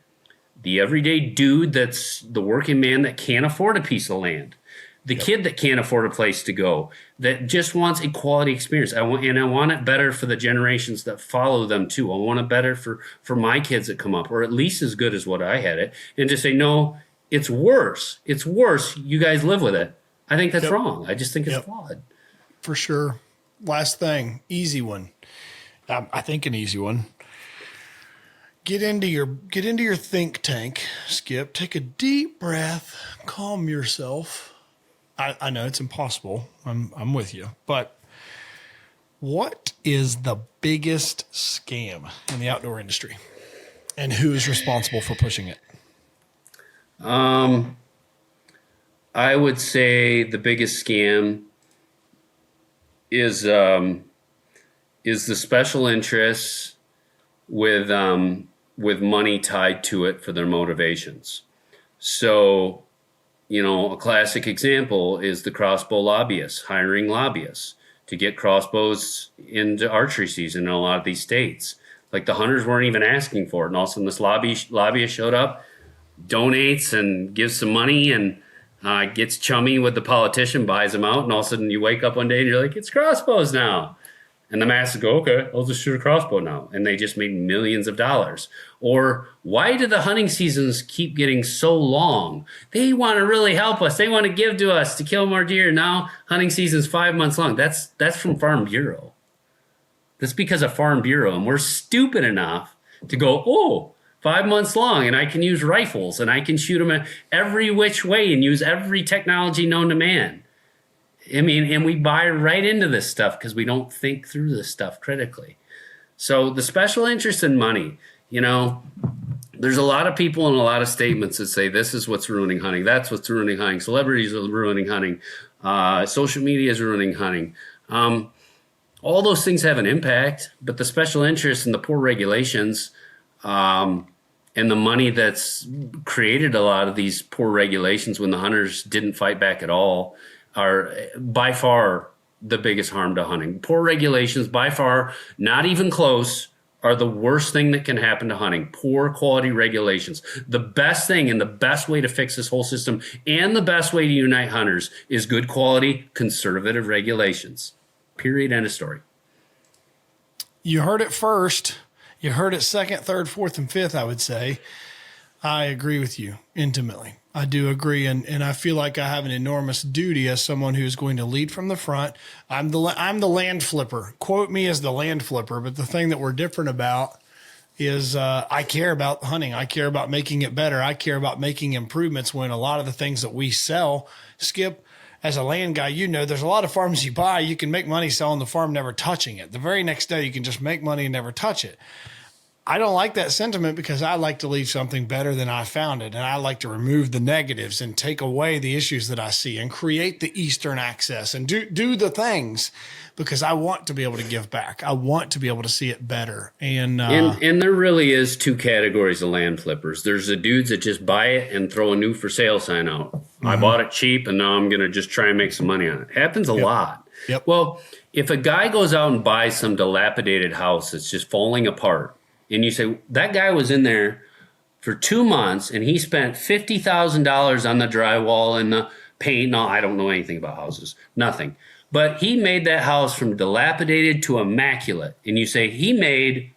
the everyday dude that's the working man that can't afford a piece of land, the kid that can't afford a place to go, that just wants a quality experience. I want it better for the generations that follow them too. I want it better for my kids that come up, or at least as good as what I had it. And to say, no, it's worse. It's worse. You guys live with it. I think that's wrong. I just think it's flawed. For sure. Last thing, easy one. I think an easy one. Get into your think tank, Skip. Take a deep breath. Calm yourself. I know it's impossible. I'm with you. But what is the biggest scam in the outdoor industry, and who is responsible for pushing it? I would say the biggest scam is the special interests with money tied to it for their motivations. So, a classic example is the crossbow lobbyists, hiring lobbyists to get crossbows into archery season in a lot of these states. Like the hunters weren't even asking for it, and all of a sudden this lobbyist showed up, donates and gives some money, and gets chummy with the politician, buys them out, and all of a sudden you wake up one day and you're like, it's crossbows now. And the masses go, okay, I'll just shoot a crossbow now. And they just made millions of dollars. Or why do the hunting seasons keep getting so long? They want to really help us. They want to give to us to kill more deer. Now hunting season's 5 months long. That's from Farm Bureau. That's because of Farm Bureau. And we're stupid enough to go, 5 months long, and I can use rifles, and I can shoot them every which way and use every technology known to man. I mean, and we buy right into this stuff because we don't think through this stuff critically. So the special interest in money, there's a lot of people and a lot of statements that say this is what's ruining hunting, that's what's ruining hunting, celebrities are ruining hunting, social media is ruining hunting. All those things have an impact, but the special interest and the poor regulations and the money that's created a lot of these poor regulations when the hunters didn't fight back at all are by far the biggest harm to hunting. Poor regulations, by far, not even close, are the worst thing that can happen to hunting. Poor quality regulations. The best thing and the best way to fix this whole system and the best way to unite hunters is good quality, conservative regulations. Period. End of story. You heard it first. You heard it second, third, fourth, and fifth, I would say. I agree with you intimately. I do agree, and I feel like I have an enormous duty as someone who is going to lead from the front. I'm the land flipper. Quote me as the land flipper, but the thing that we're different about is I care about hunting. I care about making it better. I care about making improvements when a lot of the things that we sell, Skip, as a land guy, there's a lot of farms you buy. You can make money selling the farm, never touching it. The very next day, you can just make money and never touch it. I don't like that sentiment because I like to leave something better than I found it. And I like to remove the negatives and take away the issues that I see and create the Eastern access and do the things because I want to be able to give back. I want to be able to see it better. And there really is two categories of land flippers. There's the dudes that just buy it and throw a new for sale sign out. Mm-hmm. I bought it cheap and now I'm going to just try and make some money on it. Happens a lot. Yep. Well, if a guy goes out and buys some dilapidated house that's just falling apart, and you say, that guy was in there for 2 months and he spent $50,000 on the drywall and the paint. No, I don't know anything about houses. Nothing. But he made that house from dilapidated to immaculate. And you say he made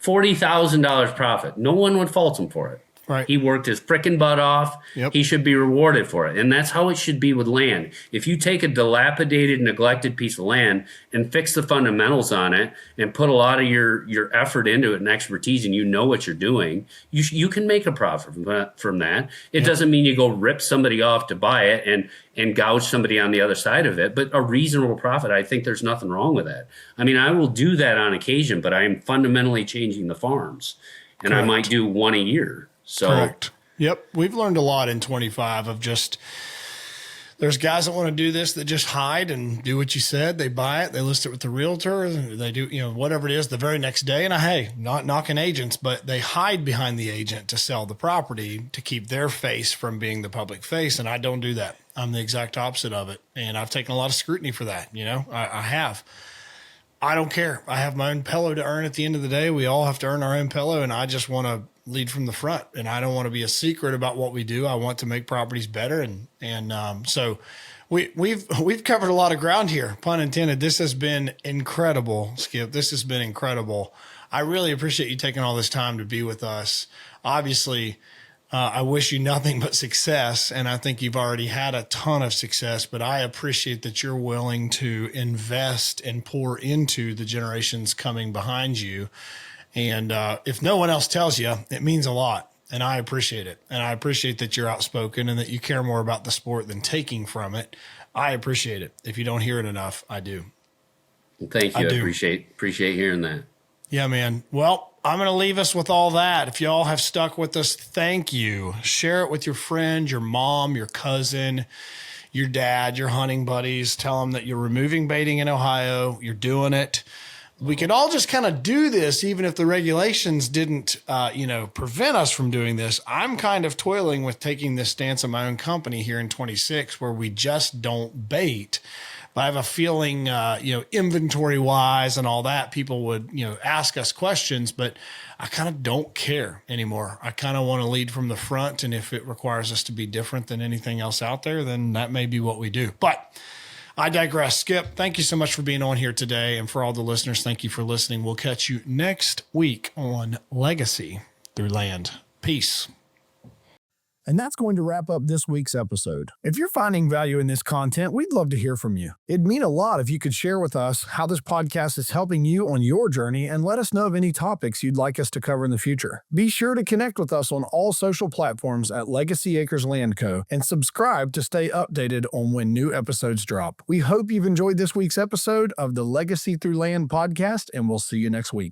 $40,000 profit. No one would fault him for it. Right. He worked his frickin' butt off. Yep. He should be rewarded for it. And that's how it should be with land. If you take a dilapidated, neglected piece of land and fix the fundamentals on it and put a lot of your effort into it and expertise, and you know what you're doing, you can make a profit from that. It doesn't mean you go rip somebody off to buy it and gouge somebody on the other side of it, but a reasonable profit. I think there's nothing wrong with that. I mean, I will do that on occasion, but I am fundamentally changing the farms, and I might do one a year. So, correct. Yep. We've learned a lot in 25 of just, there's guys that want to do this that just hide and do what you said. They buy it, they list it with the realtor, they do, whatever it is the very next day. And not knocking agents, but they hide behind the agent to sell the property to keep their face from being the public face. And I don't do that. I'm the exact opposite of it. And I've taken a lot of scrutiny for that. I have. I don't care. I have my own pillow to earn at the end of the day. We all have to earn our own pillow, and I just want to lead from the front, and I don't want to be a secret about what we do. I want to make properties better. And so we've covered a lot of ground here, pun intended. This has been incredible, Skip. This has been incredible. I really appreciate you taking all this time to be with us. Obviously, I wish you nothing but success, and I think you've already had a ton of success, but I appreciate that you're willing to invest and pour into the generations coming behind you. And if no one else tells you, it means a lot, and I appreciate it. And I appreciate that you're outspoken and that you care more about the sport than taking from it. I appreciate it. If you don't hear it enough, I do. Thank you. I appreciate hearing that. Yeah, man. Well, I'm going to leave us with all that. If y'all have stuck with us, thank you. Share it with your friend, your mom, your cousin, your dad, your hunting buddies. Tell them that you're removing baiting in Ohio. You're doing it. We could all just kind of do this, even if the regulations didn't, prevent us from doing this. I'm kind of toiling with taking this stance in my own company here in 26, where we just don't bait. But I have a feeling, inventory wise and all that, people would, ask us questions, but I kind of don't care anymore. I kind of want to lead from the front. And if it requires us to be different than anything else out there, then that may be what we do. But I digress. Skip, thank you so much for being on here today. And for all the listeners, thank you for listening. We'll catch you next week on Legacy Through Land. Peace. And that's going to wrap up this week's episode. If you're finding value in this content, we'd love to hear from you. It'd mean a lot if you could share with us how this podcast is helping you on your journey and let us know of any topics you'd like us to cover in the future. Be sure to connect with us on all social platforms at Legacy Acres Land Co. and subscribe to stay updated on when new episodes drop. We hope you've enjoyed this week's episode of the Legacy Through Land podcast, and we'll see you next week.